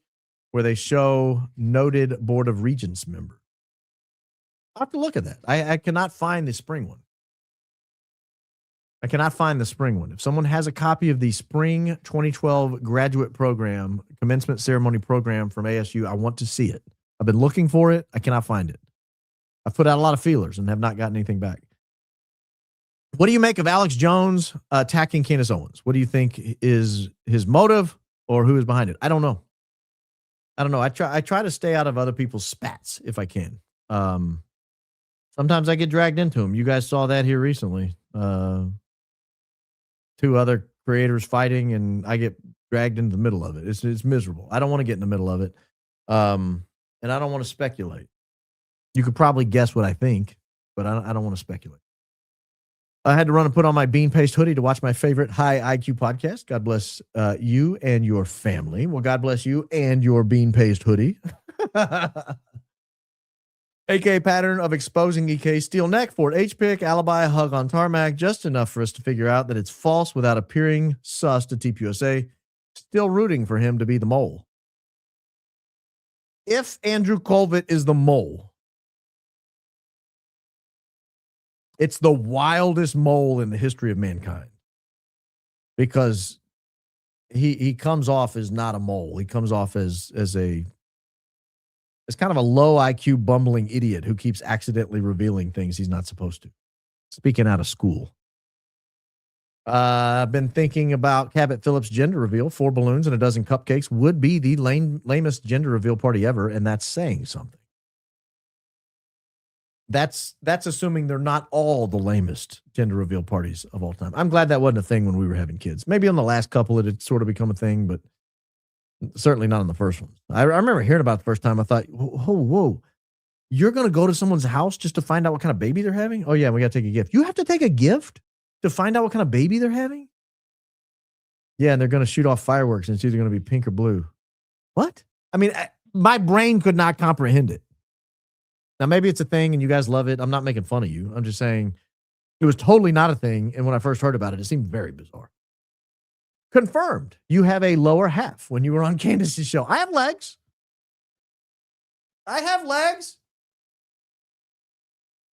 [SPEAKER 1] where they show noted Board of Regents member. I have to look at that. I cannot find the spring one. If someone has a copy of the spring 2012 graduate program, commencement ceremony program from ASU, I want to see it. I've been looking for it. I cannot find it. I've put out a lot of feelers and have not gotten anything back. What do you make of Alex Jones attacking Candace Owens? What do you think is his motive, or who is behind it? I don't know. I try to stay out of other people's spats if I can. Sometimes I get dragged into them. You guys saw that here recently. 2 other creators fighting, and I get dragged into the middle of it. It's miserable. I don't want to get in the middle of it. and I don't want to speculate. You could probably guess what I think, but I don't want to speculate. I had to run and put on my bean paste hoodie to watch my favorite high IQ podcast. God bless you and your family. Well, God bless you and your bean paste hoodie. AK pattern of exposing EK steel neck, Ford H-pick, alibi, hug on tarmac, just enough for us to figure out that it's false without appearing sus to TPUSA. Still rooting for him to be the mole. If Andrew Colvett is the mole, it's the wildest mole in the history of mankind, because he comes off as not a mole. He comes off as kind of a low IQ bumbling idiot who keeps accidentally revealing things he's not supposed to. Speaking out of school. I've been thinking about Cabot Phillips' gender reveal. 4 balloons and a dozen cupcakes would be the lamest gender reveal party ever, and that's saying something. That's assuming they're not all the lamest gender reveal parties of all time. I'm glad that wasn't a thing when we were having kids. Maybe on the last couple it had sort of become a thing, but certainly not on the first one. I remember hearing about it the first time. I thought, whoa, you're going to go to someone's house just to find out what kind of baby they're having? Oh, yeah, we got to take a gift. You have to take a gift to find out what kind of baby they're having? Yeah, and they're going to shoot off fireworks, and it's either going to be pink or blue. What? I mean, my brain could not comprehend it. Now, maybe it's a thing and you guys love it. I'm not making fun of you. I'm just saying it was totally not a thing, and when I first heard about it, it seemed very bizarre. Confirmed. You have a lower half when you were on Candace's show. I have legs.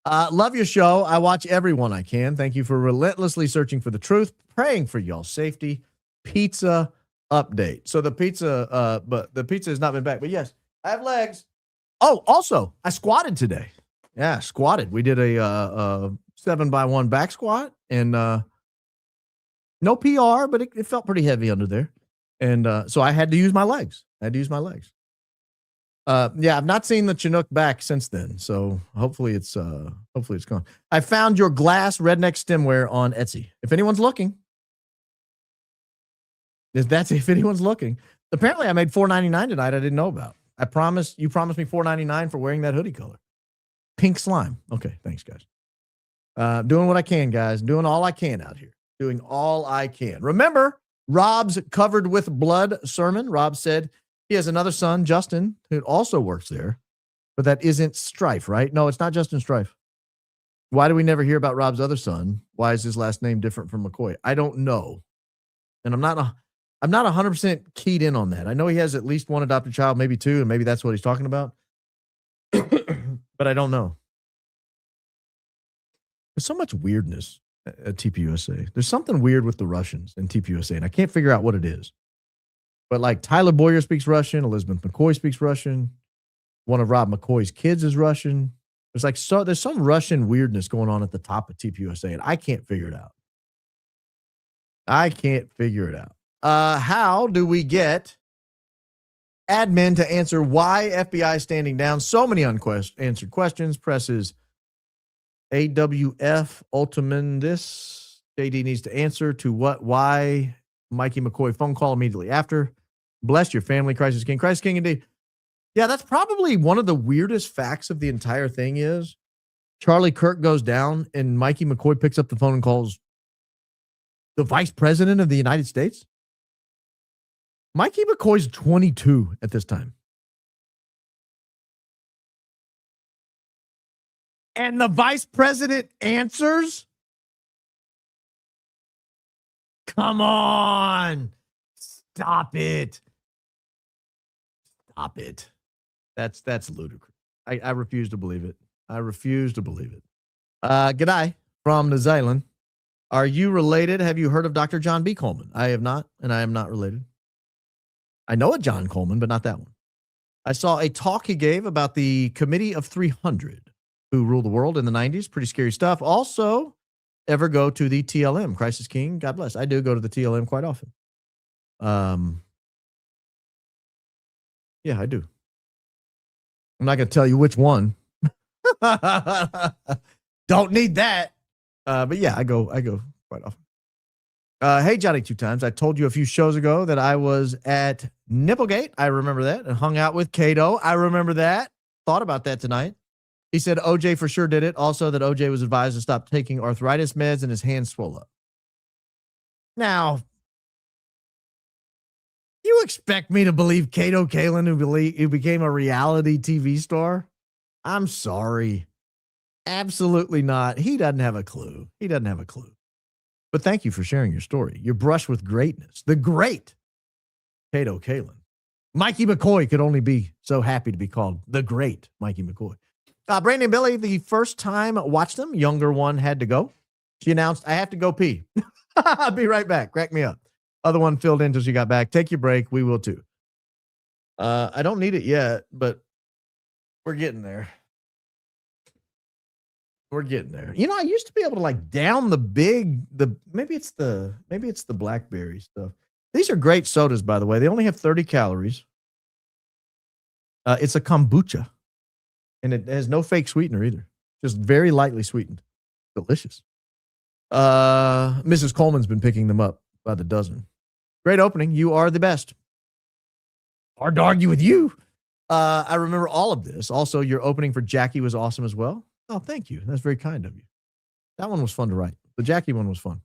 [SPEAKER 1] Love your show. I watch everyone I can. Thank you for relentlessly searching for the truth. Praying for y'all's safety. Pizza update. So the pizza, but the pizza has not been back. But yes, I have legs. Oh, also, I squatted today. Yeah, squatted. We did a 7x1 back squat, and no PR, but it felt pretty heavy under there. And so I had to use my legs. Yeah, I've not seen the Chinook back since then. So hopefully it's gone. I found your glass redneck stemware on Etsy. If anyone's looking. If anyone's looking. Apparently I made $4.99 tonight I didn't know about. You promised me $4.99 for wearing that hoodie color. Pink slime. Okay, thanks, guys. Doing what I can, guys. Doing all I can out here. Doing all I can. Remember, Rob's Covered with Blood sermon. Rob said he has another son, Justin, who also works there, but that isn't Strife, right? No, it's not Justin Strife. Why do we never hear about Rob's other son? Why is his last name different from McCoy? I don't know. And I'm not 100% keyed in on that. I know he has at least one adopted child, maybe 2, and maybe that's what he's talking about. But I don't know. There's so much weirdness at TPUSA. There's something weird with the Russians in TPUSA, and I can't figure out what it is. But like Tyler Boyer speaks Russian, Elizabeth McCoy speaks Russian. One of Rob McCoy's kids is Russian. There's some Russian weirdness going on at the top of TPUSA, and I can't figure it out. How do we get admin to answer why FBI is standing down? So many unanswered questions. Presses AWF Ultimandis. JD needs to answer to why Mikey McCoy phone call immediately after. Bless your family, Crisis King. Crisis King indeed. Yeah, that's probably one of the weirdest facts of the entire thing is Charlie Kirk goes down and Mikey McCoy picks up the phone and calls the vice president of the United States. Mikey McCoy's 22 at this time. And the vice president answers? Come on. Stop it. That's ludicrous. I refuse to believe it. G'day from New Zealand. Are you related? Have you heard of Dr. John B. Coleman? I have not, and I am not related. I know a John Coleman, but not that one. I saw a talk he gave about the Committee of 300 who ruled the world in the 90s. Pretty scary stuff. Also, ever go to the TLM? Crisis King, God bless. I do go to the TLM quite often. Yeah, I do. I'm not going to tell you which one. Don't need that. But yeah, I go quite often. Hey, Johnny 2 times. I told you a few shows ago that I was at Nipplegate, I remember that. And hung out with Cato. I remember that. Thought about that tonight. He said OJ for sure did it. Also, that OJ was advised to stop taking arthritis meds and his hands swole up. Now, you expect me to believe Cato Kalin, who became a reality TV star? I'm sorry. Absolutely not. He doesn't have a clue. He doesn't have a clue. But thank you for sharing your story. Your brush with greatness. The great Cato Kalin. Mikey McCoy could only be so happy to be called the great Mikey McCoy. Brandy and Billy, the first time watched them, younger one had to go. She announced, I have to go pee. I'll be right back. Crack me up. Other one filled in until she got back. Take your break. We will too. I don't need it yet, but we're getting there. We're getting there. You know, I used to be able to like down maybe it's the blackberry stuff. These are great sodas, by the way. They only have 30 calories. It's a kombucha. And it has no fake sweetener either. Just very lightly sweetened. Delicious. Mrs. Coleman's been picking them up by the dozen. Great opening. You are the best. Hard to argue with you. I remember all of this. Also, your opening for Jackie was awesome as well. Oh, thank you. That's very kind of you. That one was fun to write. The Jackie one was fun.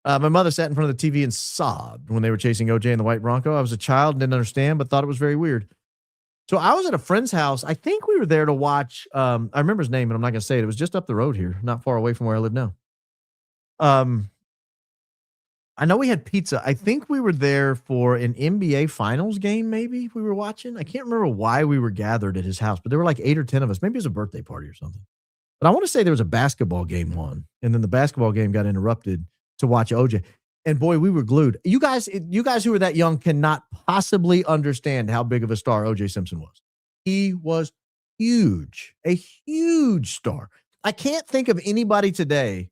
[SPEAKER 1] My mother sat in front of the TV and sobbed when they were chasing OJ in the white Bronco. I was a child and didn't understand, but thought it was very weird. So I was at a friend's house. I think we were there to watch. I remember his name, but I'm not going to say it. It was just up the road here, not far away from where I live now. I know we had pizza. I think we were there for an NBA Finals game, maybe we were watching. I can't remember why we were gathered at his house, but there were like 8 or 10 of us. Maybe it was a birthday party or something. But I want to say there was a basketball game on, and then the basketball game got interrupted to watch OJ. And boy, we were glued. You guys who are that young cannot possibly understand how big of a star OJ Simpson was. He was huge, a huge star. I can't think of anybody today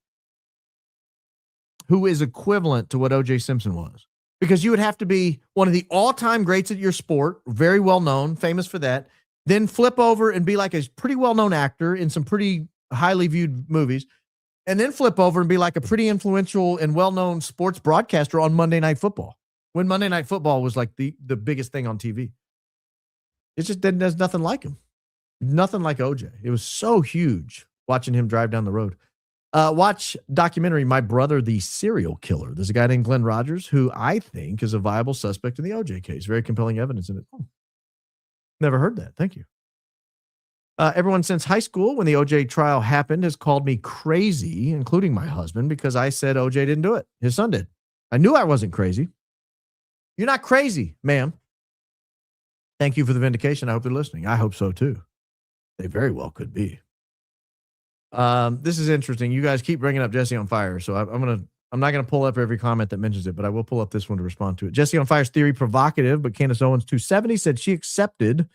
[SPEAKER 1] who is equivalent to what OJ Simpson was, because you would have to be one of the all-time greats at your sport, very well known, famous for that, then flip over and be like a pretty well-known actor in some pretty highly viewed movies, and then flip over and be like a pretty influential and well-known sports broadcaster on Monday Night Football, when Monday Night Football was like the biggest thing on TV. It just didn't, there's nothing like him. Nothing like OJ. It was so huge watching him drive down the road. Watch documentary, My Brother, the Serial Killer. There's a guy named Glenn Rogers who I think is a viable suspect in the OJ case. Very compelling evidence in it. Oh, never heard that. Thank you. Everyone since high school, when the OJ trial happened, has called me crazy, including my husband, because I said OJ didn't do it. His son did. I knew I wasn't crazy. You're not crazy, ma'am. Thank you for the vindication. I hope they're listening. I hope so too. They very well could be. This is interesting. You guys keep bringing up Jesse on Fire, so I'm not gonna pull up every comment that mentions it, but I will pull up this one to respond to it. Jesse on Fire's theory provocative, but Candace Owens 270 said she accepted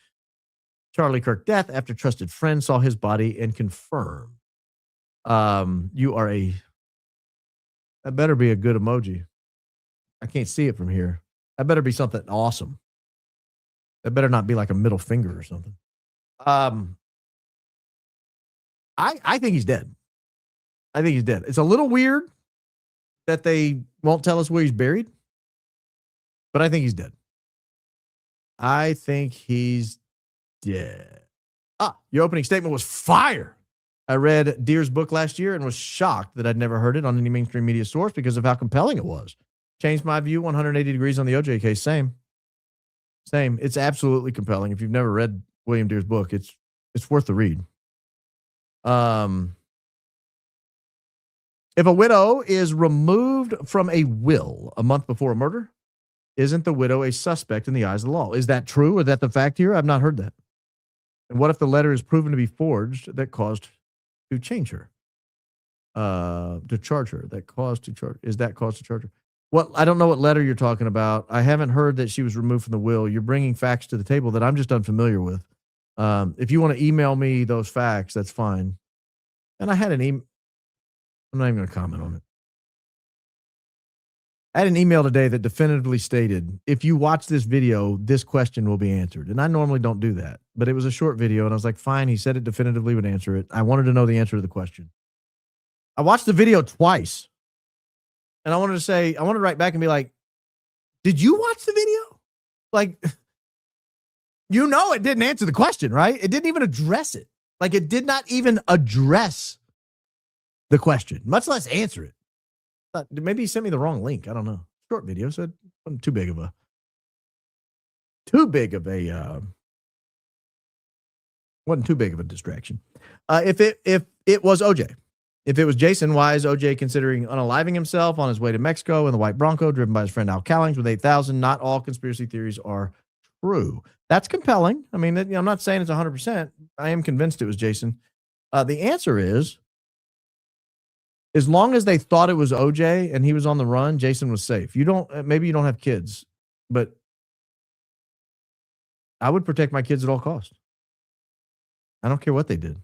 [SPEAKER 1] Charlie Kirk death after trusted friend saw his body and confirmed. You are that better be a good emoji. I can't see it from here. That better be something awesome. That better not be like a middle finger or something. I think he's dead. I think he's dead. It's a little weird that they won't tell us where he's buried, but I think he's dead. I think he's dead. Your opening statement was fire. I read Deere's book last year and was shocked that I'd never heard it on any mainstream media source because of how compelling it was. Changed my view 180 degrees on the OJ case. Same. It's absolutely compelling. If you've never read William Deere's book, it's worth the read. If a widow is removed from a will a month before a murder, isn't the widow a suspect in the eyes of the law? Is that true? Or is that the fact here? I've not heard that. And what if the letter is proven to be forged that caused to change her? To charge her. Is that cause to charge her? Well, I don't know what letter you're talking about. I haven't heard that she was removed from the will. You're bringing facts to the table that I'm just unfamiliar with. If you want to email me those facts, that's fine. And I had an email. I'm not even going to comment on it. I had an email today that definitively stated, if you watch this video, this question will be answered. And I normally don't do that, but it was a short video and I was like, fine. He said it definitively would answer it. I wanted to know the answer to the question. I watched the video twice and I wanted to write back and be like, did you watch the video? Like, you know, it didn't answer the question, right? It didn't even address it. Like, it did not even address the question, much less answer it. Maybe he sent me the wrong link. I don't know. Short video, so it wasn't too big of a wasn't too big of a distraction. If it was OJ, if it was Jason, why is OJ considering unaliving himself on his way to Mexico in the white Bronco driven by his friend Al Callings with 8,000? Not all conspiracy theories are true. That's compelling. I mean, I'm not saying it's 100%. I am convinced it was Jason. The answer is, as long as they thought it was OJ and he was on the run, Jason was safe. Maybe you don't have kids, but I would protect my kids at all costs. I don't care what they did.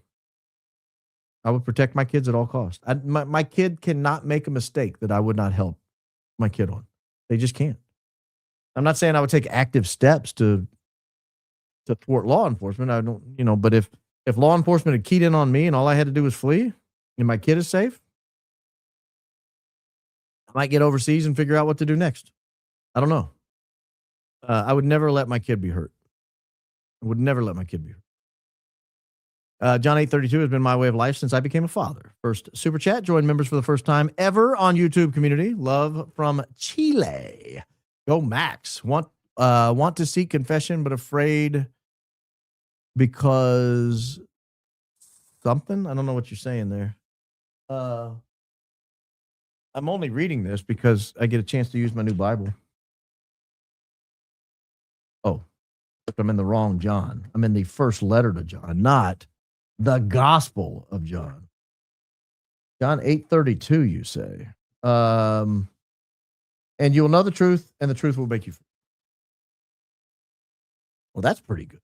[SPEAKER 1] I would protect my kids at all costs. My kid cannot make a mistake that I would not help my kid on. They just can't. I'm not saying I would take active steps to thwart law enforcement. I don't, but if law enforcement had keyed in on me and all I had to do was flee and my kid is safe, I might get overseas and figure out what to do next. I don't know. I would never let my kid be hurt. I would never let my kid be hurt. John 832 has been my way of life since I became a father. First super chat, join members for the first time ever on YouTube community. Love from Chile. Go Max. Want to seek confession, but afraid because something? I don't know what you're saying there. I'm only reading this because I get a chance to use my new Bible. Oh, I'm in the wrong John. I'm in the first letter to John, not the Gospel of John. John 8:32, you say. And you'll know the truth, and the truth will make you free. Well, that's pretty good.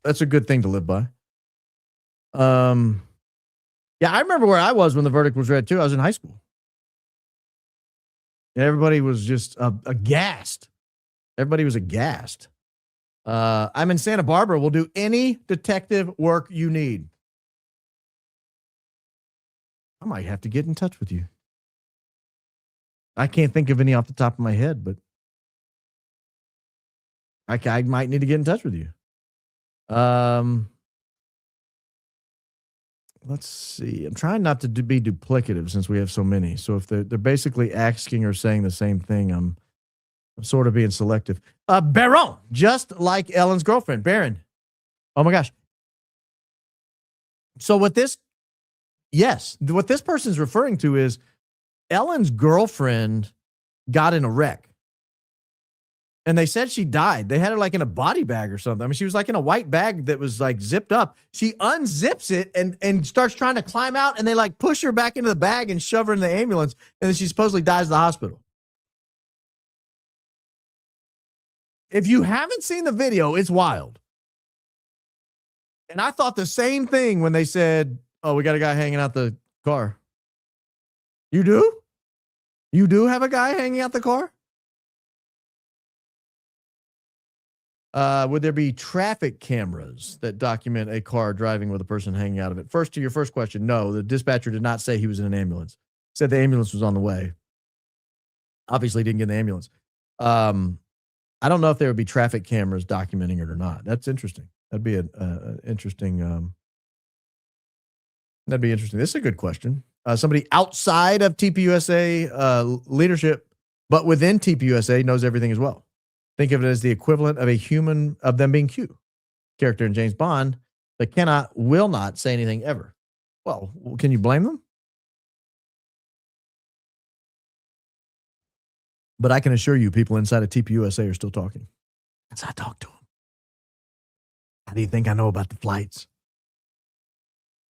[SPEAKER 1] That's a good thing to live by. Yeah, I remember where I was when the verdict was read too. I was in high school. And everybody was just aghast. Everybody was aghast. I'm in Santa Barbara. We'll do any detective work you need. I might have to get in touch with you. I can't think of any off the top of my head, but I might need to get in touch with you. Let's see. I'm trying not to be duplicative since we have so many. So if they're basically asking or saying the same thing, I'm sort of being selective. Baron, just like Ellen's girlfriend, Baron. Oh my gosh. So what this person's referring to is Ellen's girlfriend got in a wreck. And they said she died. They had her like in a body bag or something. I mean, she was like in a white bag that was like zipped up. She unzips it and starts trying to climb out, and they like push her back into the bag and shove her in the ambulance. And then she supposedly dies in the hospital. If you haven't seen the video, it's wild. And I thought the same thing when they said, oh, we got a guy hanging out the car. You do? You do have a guy hanging out the car? Would there be traffic cameras that document a car driving with a person hanging out of it? First, to your first question, no. The dispatcher did not say he was in an ambulance. Said the ambulance was on the way. Obviously didn't get in the ambulance. I don't know if there would be traffic cameras documenting it or not. That's interesting. That'd be an interesting. That'd be interesting. This is a good question. Somebody outside of TPUSA leadership, but within TPUSA knows everything as well. Think of it as the equivalent of a human, of them being Q. Character in James Bond that will not say anything ever. Well, can you blame them? But I can assure you people inside of TPUSA are still talking. As I talk to them. How do you think I know about the flights?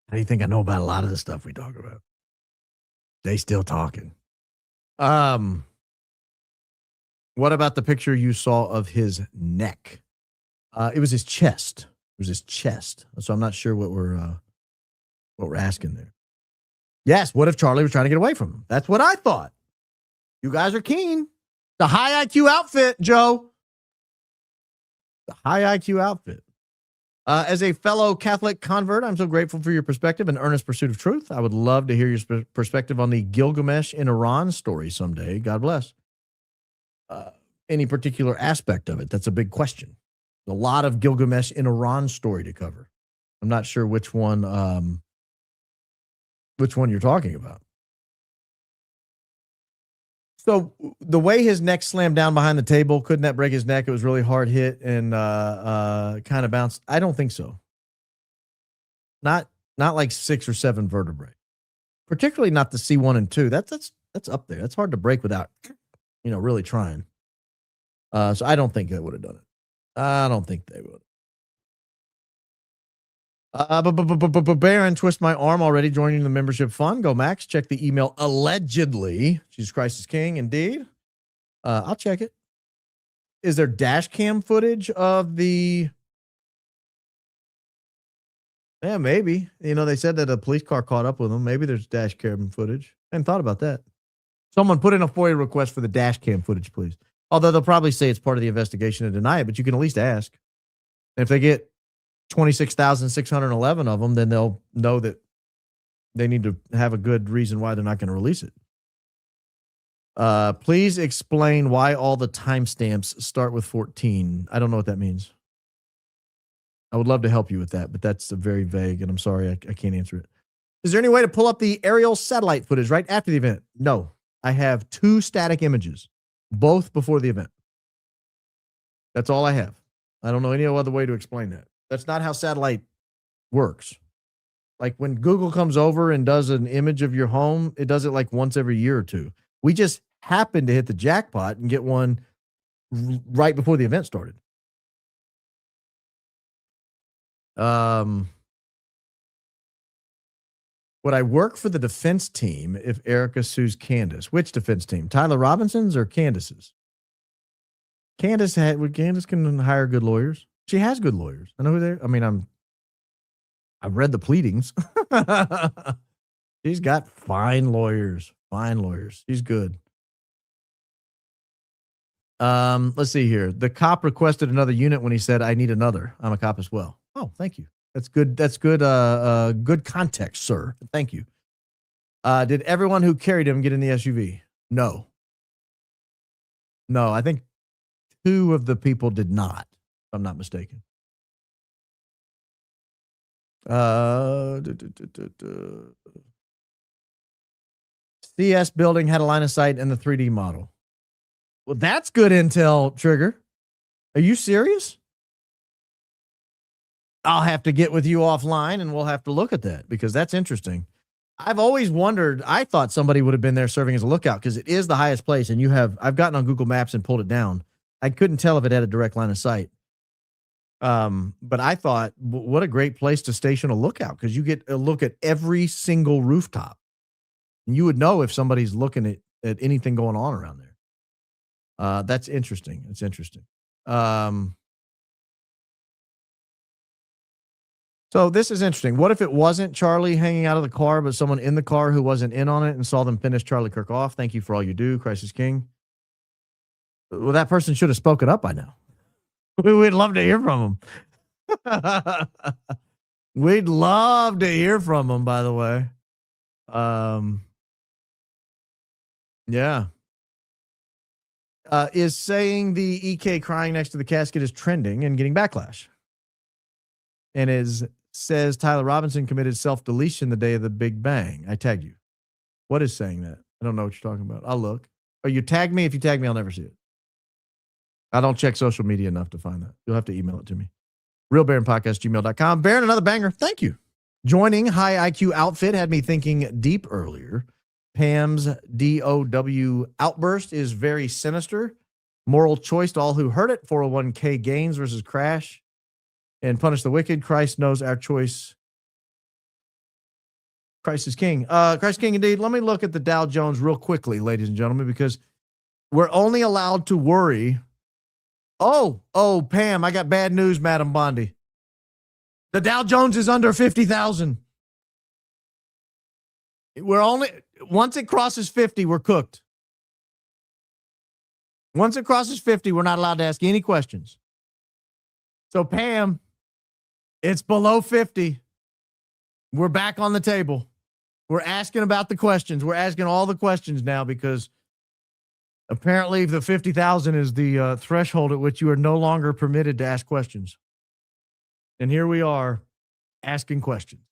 [SPEAKER 1] How do you think I know about a lot of the stuff we talk about? They still talking. What about the picture you saw of his neck? It was his chest. It was his chest. So I'm not sure what we're asking there. Yes, what if Charlie was trying to get away from him? That's what I thought. You guys are keen. The high IQ outfit, Joe. The high IQ outfit. As a fellow Catholic convert, I'm so grateful for your perspective and earnest pursuit of truth. I would love to hear your perspective on the Gilgamesh in Iran story someday. God bless. any particular aspect of it. That's a big question. A lot of Gilgamesh in Iran story to cover. I'm not sure which one you're talking about. So the way his neck slammed down behind the table, couldn't that break his neck? It was really hard hit and kind of bounced. I don't think so. Not like 6 or 7 vertebrae. Particularly not the C1 and 2. That's up there. That's hard to break without, really trying. So I don't think they would have done it. I don't think they would. Baron, twist my arm already joining the membership fund. Go Max. Check the email allegedly. Jesus Christ is King, indeed. I'll check it. Is there dash cam footage of the... Yeah, maybe. They said that a police car caught up with them. Maybe there's dash cam footage. I hadn't thought about that. Someone put in a FOIA request for the dash cam footage, please. Although they'll probably say it's part of the investigation and deny it, but you can at least ask. And if they get 26,611 of them, then they'll know that they need to have a good reason why they're not going to release it. Please explain why all the timestamps start with 14. I don't know what that means. I would love to help you with that, but that's very vague, and I'm sorry I can't answer it. Is there any way to pull up the aerial satellite footage right after the event? No. I have 2 static images, both before the event. That's all I have. I don't know any other way to explain that. That's not how satellite works. Like when Google comes over and does an image of your home, it does it like once every year or two. We just happened to hit the jackpot and get one right before the event started. Would I work for the defense team if Erika sues Candace? Which defense team? Tyler Robinson's or Candace's? Candace can hire good lawyers. She has good lawyers. I know who they are. I mean, I've read the pleadings. She's got fine lawyers. Fine lawyers. She's good. Let's see here. The cop requested another unit when he said, I need another. I'm a cop as well. Oh, thank you. That's good. That's good. Good context, sir. Thank you. Did everyone who carried him get in the SUV? No. No, I think 2 of the people did not, if I'm not mistaken. CS building had a line of sight in the 3D model. Well, that's good intel, Trigger. Are you serious? I'll have to get with you offline and we'll have to look at that because that's interesting. I've always wondered, I thought somebody would have been there serving as a lookout because it is the highest place and I've gotten on Google Maps and pulled it down. I couldn't tell if it had a direct line of sight. But I thought, what a great place to station a lookout because you get a look at every single rooftop. And you would know if somebody's looking at anything going on around there. That's interesting. It's interesting. So this is interesting. What if it wasn't Charlie hanging out of the car, but someone in the car who wasn't in on it and saw them finish Charlie Kirk off? Thank you for all you do, Christ is King. Well, that person should have spoken up by now. We'd love to hear from him. We'd love to hear from him, by the way. Yeah. Is saying the EK crying next to the casket is trending and getting backlash. And says Tyler Robinson committed self-deletion the day of the Big Bang. I tagged you. What is saying that? I don't know what you're talking about. I'll look. Oh, you tag me? If you tag me, I'll never see it. I don't check social media enough to find that. You'll have to email it to me. RealBaronPodcast@gmail.com. Baron, another banger. Thank you. Joining High IQ Outfit had me thinking deep earlier. Pam's DOW outburst is very sinister. Moral choice to all who heard it. 401k gains versus crash. And punish the wicked. Christ knows our choice. Christ is King. Christ is King indeed. Let me look at the Dow Jones real quickly, ladies and gentlemen, because we're only allowed to worry. Oh, Pam, I got bad news, Madam Bondi. The Dow Jones is under 50,000. Once it crosses 50, we're cooked. Once it crosses 50, we're not allowed to ask any questions. So, Pam, it's below 50. We're back on the table. We're asking about the questions. We're asking all the questions now because Apparently, the 50,000 is the threshold at which you are no longer permitted to ask questions. And here we are asking questions.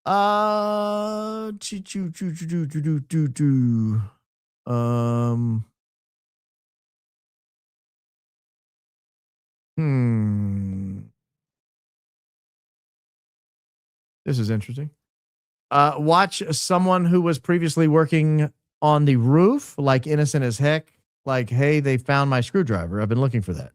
[SPEAKER 1] Um, This is interesting. Watch someone who was previously working on the roof, like innocent as heck. Like, hey, they found my screwdriver. I've been looking for that.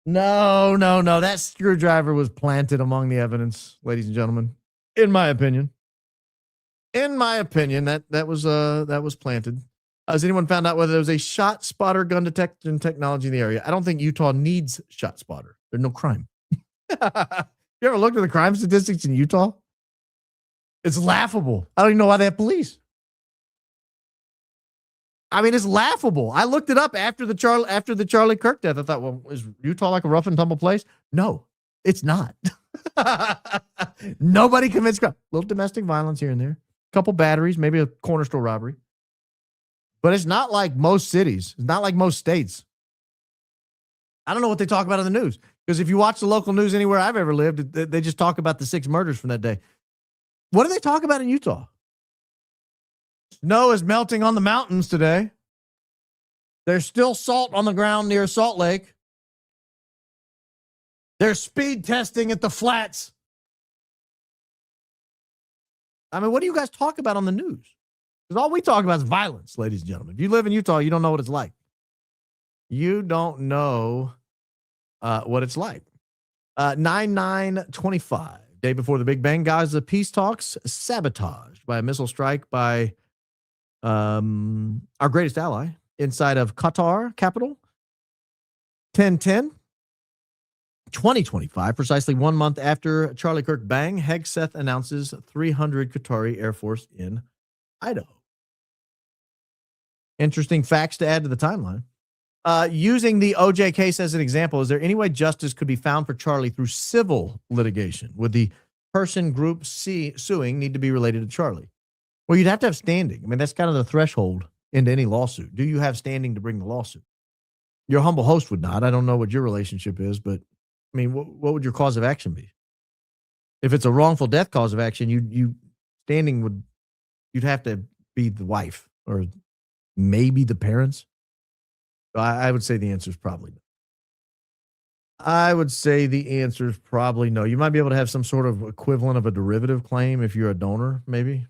[SPEAKER 1] No. That screwdriver was planted among the evidence, ladies and gentlemen. In my opinion, that was planted. Has anyone found out whether there was a shot spotter gun detection technology in the area? I don't think Utah needs shot spotter. There's no crime. You ever looked at the crime statistics in Utah? It's laughable. I don't even know why they have police. I mean, it's laughable. I looked it up after the Charlie Kirk death. I thought, well, is Utah like a rough and tumble place? No, it's not. Nobody commits crime. Little domestic violence here and there. A couple batteries, maybe a corner store robbery. But it's not like most cities. It's not like most states. I don't know what they talk about in the news. Because if you watch the local news anywhere I've ever lived, they just talk about the 6 murders from that day. What do they talk about in Utah? Snow is melting on the mountains today. There's still salt on the ground near Salt Lake. There's speed testing at the flats. I mean, what do you guys talk about on the news? Because all we talk about is violence, ladies and gentlemen. If you live in Utah, you don't know what it's like. You don't know what it's like. 9/9/25, day before the Big Bang, Gaza peace talks sabotaged by a missile strike by our greatest ally inside of Qatar capital. 10/10/2025, precisely 1 month after Charlie Kirk bang, Hegseth announces 300 Qatari Air Force in Idaho. Interesting facts to add to the timeline. Using the OJ case as an example, is there any way justice could be found for Charlie through civil litigation? Would the person group suing need to be related to Charlie? Well, you'd have to have standing. I mean, that's kind of the threshold into any lawsuit. Do you have standing to bring the lawsuit? Your humble host would not. I don't know what your relationship is, but I mean, what would your cause of action be? If it's a wrongful death cause of action, you'd have to be the wife or maybe the parents. I would say the answer is probably no. No. You might be able to have some sort of equivalent of a derivative claim if you're a donor, maybe.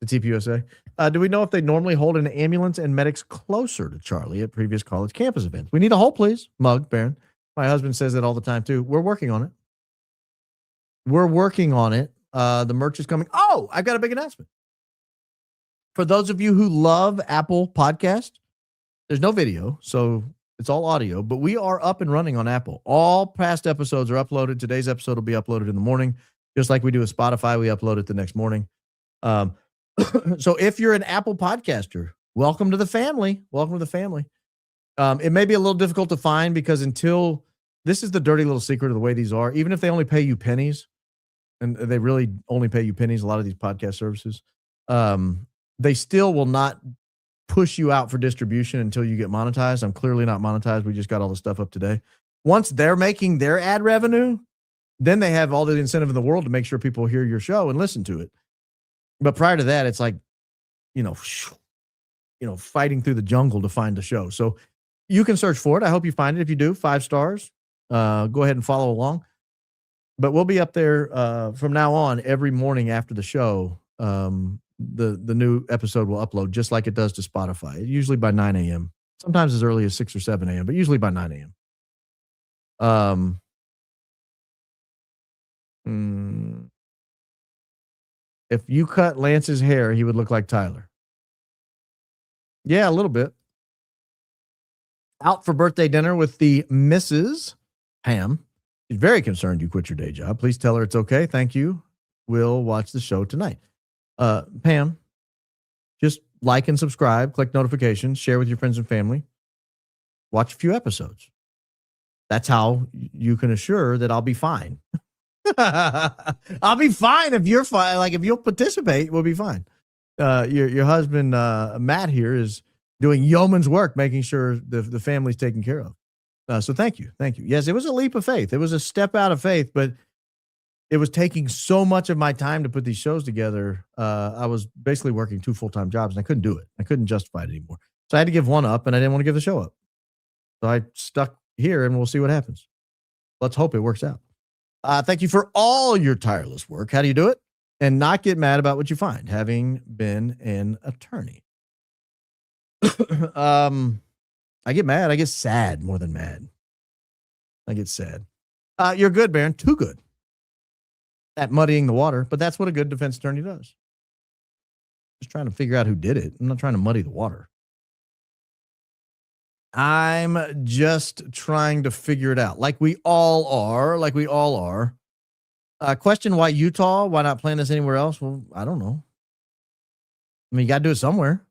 [SPEAKER 1] The TPUSA. Do we know if they normally hold an ambulance and medics closer to Charlie at previous college campus events? We need a hole, please. Mug, Baron. My husband says that all the time, too. We're working on it. The merch is coming. Oh, I've got a big announcement. For those of you who love Apple Podcast, there's no video, so it's all audio, but we are up and running on Apple. All past episodes are uploaded. Today's episode will be uploaded in the morning. Just like we do with Spotify, we upload it the next morning. So if you're an Apple podcaster, welcome to the family. It may be a little difficult to find because this is the dirty little secret of the way these are. Even if they only pay you pennies, and they really only pay you pennies, a lot of these podcast services, they still will not push you out for distribution until you get monetized. I'm clearly not monetized. We just got all the stuff up today. Once they're making their ad revenue, then they have all the incentive in the world to make sure people hear your show and listen to it. But prior to that, it's like, fighting through the jungle to find the show. So you can search for it. I hope you find it. If you do, 5 stars. Go ahead and follow along. But we'll be up there from now on every morning after the show. The new episode will upload just like it does to Spotify, usually by 9 a.m. Sometimes as early as 6 or 7 a.m., but usually by 9 a.m. If you cut Lance's hair, he would look like Tyler. Yeah, a little bit. Out for birthday dinner with the Mrs. Pam. She's very concerned you quit your day job. Please tell her it's okay. Thank you. We'll watch the show tonight. Pam, just like and subscribe, click notifications, share with your friends and family. Watch a few episodes. That's how you can assure that I'll be fine. I'll be fine if you're fine. Like if you'll participate, we'll be fine. Your husband Matt here is doing yeoman's work, making sure the family's taken care of. So thank you. Yes, it was a leap of faith. It was a step out of faith, but it was taking so much of my time to put these shows together. I was basically working 2 full-time jobs, and I couldn't do it. I couldn't justify it anymore. So I had to give one up, and I didn't want to give the show up. So I stuck here, and we'll see what happens. Let's hope it works out. Thank you for all your tireless work. How do you do it? And not get mad about what you find, having been an attorney. I get mad. I get sad more than mad. I get sad. You're good, Baron. Too good at muddying the water, but that's what a good defense attorney does. Just trying to figure out who did it. I'm not trying to muddy the water. I'm just trying to figure it out. Like we all are. Question why Utah? Why not plan this anywhere else? Well, I don't know. I mean, you got to do it somewhere.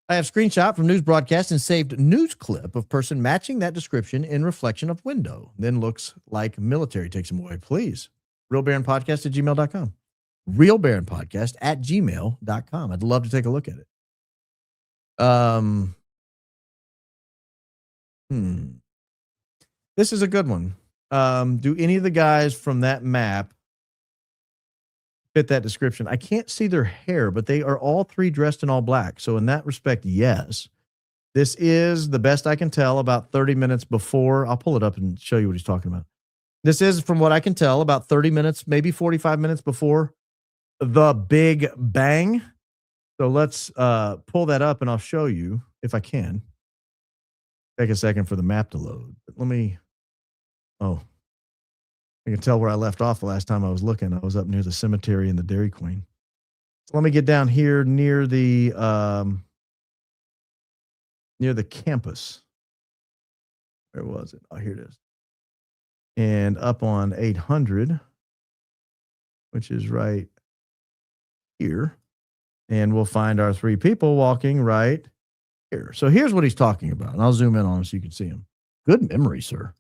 [SPEAKER 1] I have screenshot from news broadcast and saved news clip of person matching that description in reflection of window. Then looks like military takes him away. Please. RealBaronPodcast@gmail.com. RealBaronPodcast@gmail.com. I'd love to take a look at it. This is a good one. Do any of the guys from that map fit that description? I can't see their hair, but they are all 3 dressed in all black. So in that respect, yes. This is the best I can tell about 30 minutes before. I'll pull it up and show you what he's talking about. This is, from what I can tell, about 30 minutes, maybe 45 minutes before the Big Bang. So let's pull that up and I'll show you if I can. Take a second for the map to load. But let me, I can tell where I left off the last time I was looking. I was up near the cemetery and the Dairy Queen. So let me get down here near the campus. Where was it? Oh, here it is. And up on 800, which is right here. And we'll find our 3 people walking right here. So here's what he's talking about. And I'll zoom in on him so you can see him. Good memory, sir.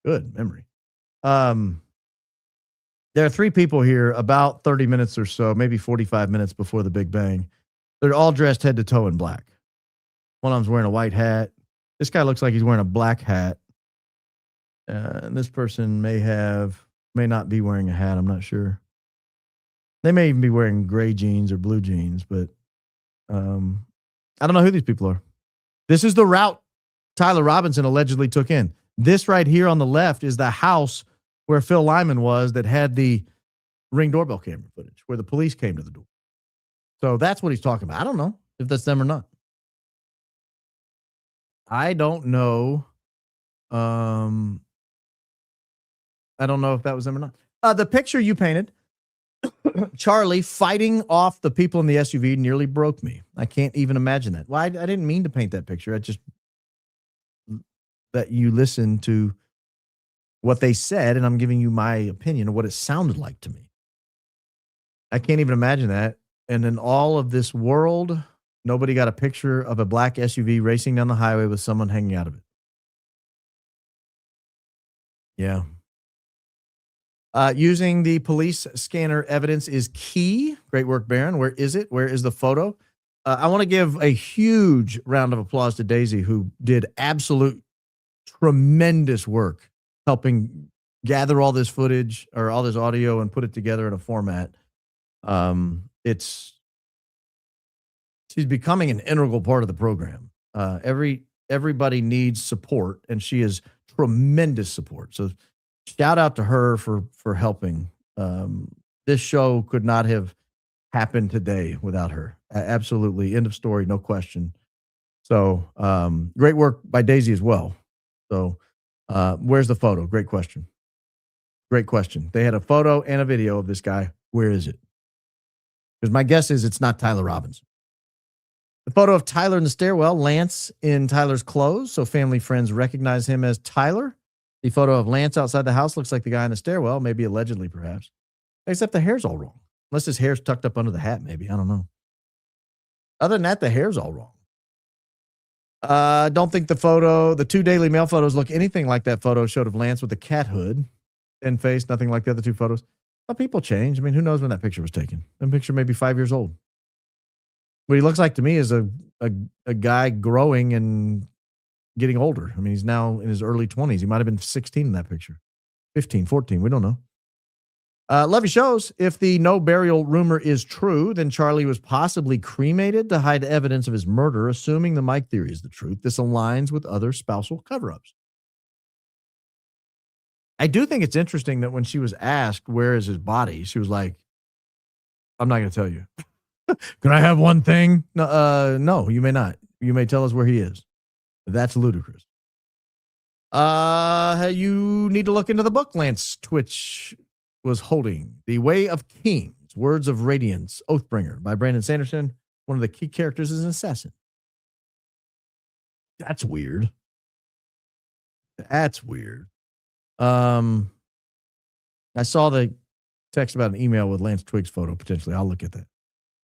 [SPEAKER 1] Good memory. There are 3 people here about 30 minutes or so, maybe 45 minutes before the Big Bang. They're all dressed head to toe in black. One of them's wearing a white hat. This guy looks like he's wearing a black hat. And this person may not be wearing a hat. I'm not sure. They may even be wearing gray jeans or blue jeans, but I don't know who these people are. This is the route Tyler Robinson allegedly took in. This right here on the left is the house where Phil Lyman was that had the Ring doorbell camera footage, where the police came to the door. So that's what he's talking about. I don't know if that's them or not. I don't know. I don't know if that was them or not. The picture you painted, Charlie fighting off the people in the SUV, nearly broke me. I can't even imagine that. Well, I didn't mean to paint that picture. I just that you listen to what they said, and I'm giving you my opinion of what it sounded like to me. I can't even imagine that. And in all of this world, nobody got a picture of a black SUV racing down the highway with someone hanging out of it. Yeah. Using the police scanner evidence is key. Great work, Baron. Where is it? Where is the photo? I want to give a huge round of applause to Daisy, who did absolute tremendous work helping gather all this footage or all this audio and put it together in a format. She's becoming an integral part of the program. Everybody needs support, and she is tremendous support. So shout out to her for helping. This show could not have happened today without her. Absolutely. End of story. No question. So great work by Daisy as well. So where's the photo? Great question. Great question. They had a photo and a video of this guy. Where is it? Because my guess is it's not Tyler Robinson. The photo of Tyler in the stairwell, Lance in Tyler's clothes, so family friends recognize him as Tyler. The photo of Lance outside the house looks like the guy in the stairwell, maybe allegedly, perhaps. Except the hair's all wrong. Unless his hair's tucked up under the hat, maybe. I don't know. Other than that, the hair's all wrong. Don't think the 2 Daily Mail photos look anything like that photo showed of Lance with the cat hood and face, nothing like the other 2 photos. But people change. I mean, who knows when that picture was taken? That picture may be 5 years old. What he looks like to me is a guy growing and getting older. I mean, he's now in his early 20s. He might have been 16 in that picture. 15, 14. We don't know. Levy shows if the no burial rumor is true, then Charlie was possibly cremated to hide evidence of his murder, assuming the Mike theory is the truth. This aligns with other spousal cover-ups. I do think it's interesting that when she was asked, where is his body? She was like, I'm not going to tell you. Can I have one thing? No, you may not. You may tell us where he is. That's ludicrous. You need to look into the book Lance Twitch was holding. The Way of Kings, Words of Radiance, Oathbringer by Brandon Sanderson. One of the key characters is an assassin. That's weird. That's weird. I saw the text about an email with Lance Twiggs' photo, potentially. I'll look at that.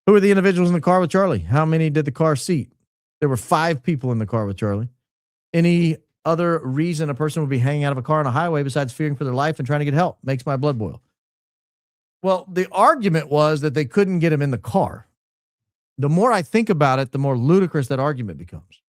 [SPEAKER 1] Who are the individuals in the car with Charlie? How many did the car seat? There were 5 people in the car with Charlie. Any other reason a person would be hanging out of a car on a highway besides fearing for their life and trying to get help? Makes my blood boil. Well, the argument was that they couldn't get him in the car. The more I think about it, the more ludicrous that argument becomes.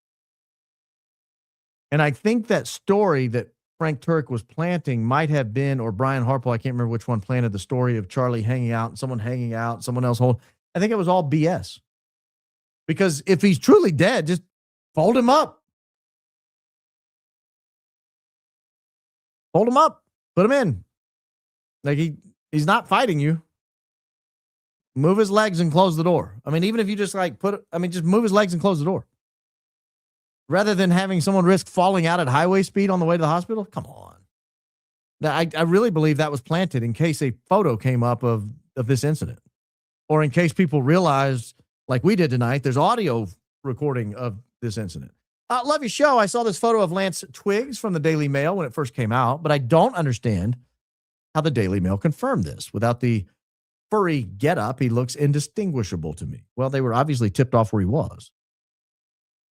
[SPEAKER 1] And I think that story that Frank Turk was planting might have been, or Brian Harple, I can't remember which one planted the story of Charlie hanging out and someone hanging out, someone else holding. I think it was all BS. Because if he's truly dead, just fold him up. Fold him up. Put him in. Like he's not fighting you. Move his legs and close the door. I mean, even if you just just move his legs and close the door. Rather than having someone risk falling out at highway speed on the way to the hospital. Come on. Now, I really believe that was planted in case a photo came up of this incident. Or in case people realized, like we did tonight, there's audio recording of this incident. Love your show. I saw this photo of Lance Twiggs from the Daily Mail when it first came out, but I don't understand how the Daily Mail confirmed this. Without the furry getup, he looks indistinguishable to me. Well, they were obviously tipped off where he was.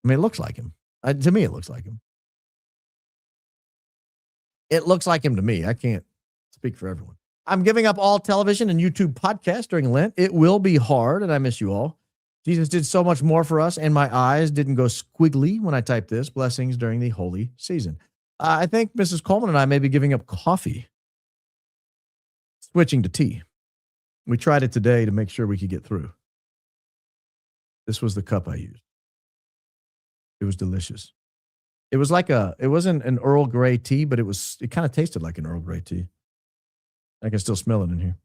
[SPEAKER 1] I mean, it looks like him. To me, it looks like him. It looks like him to me. I can't speak for everyone. I'm giving up all television and YouTube podcasts during Lent. It will be hard, and I miss you all. Jesus did so much more for us, and my eyes didn't go squiggly when I typed this. Blessings during the holy season. I think Mrs. Coleman and I may be giving up coffee, switching to tea. We tried it today to make sure we could get through. This was the cup I used. It was delicious. It was like it wasn't an Earl Grey tea, but it kind of tasted like an Earl Grey tea. I can still smell it in here.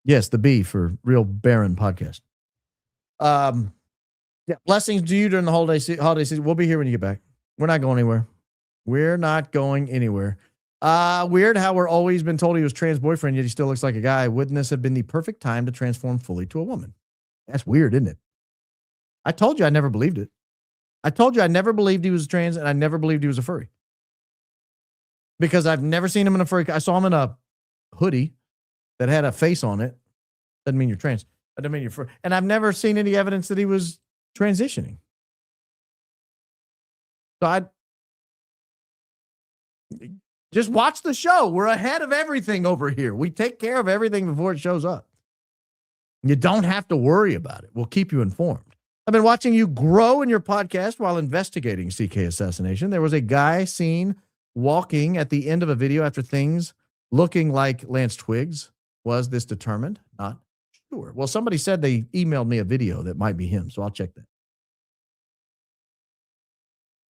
[SPEAKER 1] Yes, the B for Real Baron Podcast. Yeah, blessings to you during the holiday season. We'll be here when you get back. We're not going anywhere. We're not going anywhere. Weird how we're always been told he was trans boyfriend, yet he still looks like a guy. Wouldn't this have been the perfect time to transform fully to a woman? That's weird, isn't it? I told you I never believed it. I told you I never believed he was trans, and I never believed he was a furry. Because I've never seen him in a furry. I saw him in a hoodie that had a face on it. Doesn't mean you're trans. That doesn't mean you're furry. And I've never seen any evidence that he was transitioning. So just watch the show. We're ahead of everything over here. We take care of everything before it shows up. You don't have to worry about it. We'll keep you informed. I've been watching you grow in your podcast while investigating CK assassination. There was a guy seen walking at the end of a video after things looking like Lance Twiggs. Was this determined? Not sure. Well, somebody said they emailed me a video that might be him, so I'll check that.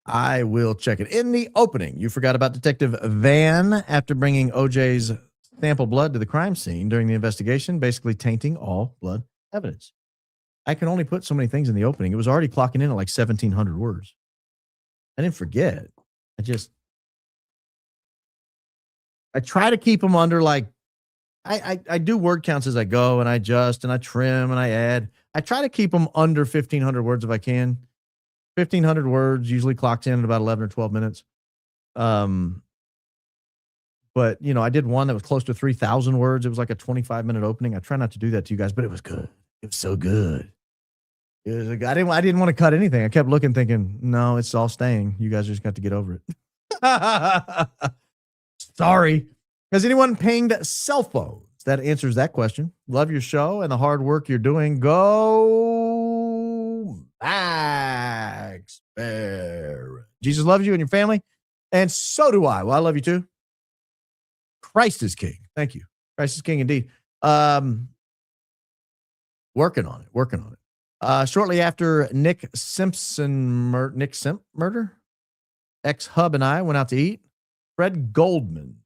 [SPEAKER 1] I will check it. In the opening, you forgot about Detective Van after bringing OJ's sample blood to the crime scene during the investigation, basically tainting all blood evidence. I can only put so many things in the opening. It was already clocking in at like 1,700 words. I didn't forget. I try to keep them under like, I do word counts as I go, and I adjust and I trim and I add. I try to keep them under 1,500 words if I can. 1,500 words usually clocks in at about 11 or 12 minutes. But, I did one that was close to 3,000 words. It was like a 25-minute opening. I try not to do that to you guys, but it was good. It was so good. It was I didn't want to cut anything. I kept looking, thinking, no, it's all staying. You guys just got to get over it. Sorry. Has anyone pinged cell phones? That answers that question. Love your show and the hard work you're doing. Go Max Bear. Jesus loves you and your family, and so do I. Well, I love you too. Christ is king. Thank you. Christ is king indeed. Working on it. Shortly after Nick Simpson murder, ex-hub and I went out to eat. Fred Goldman,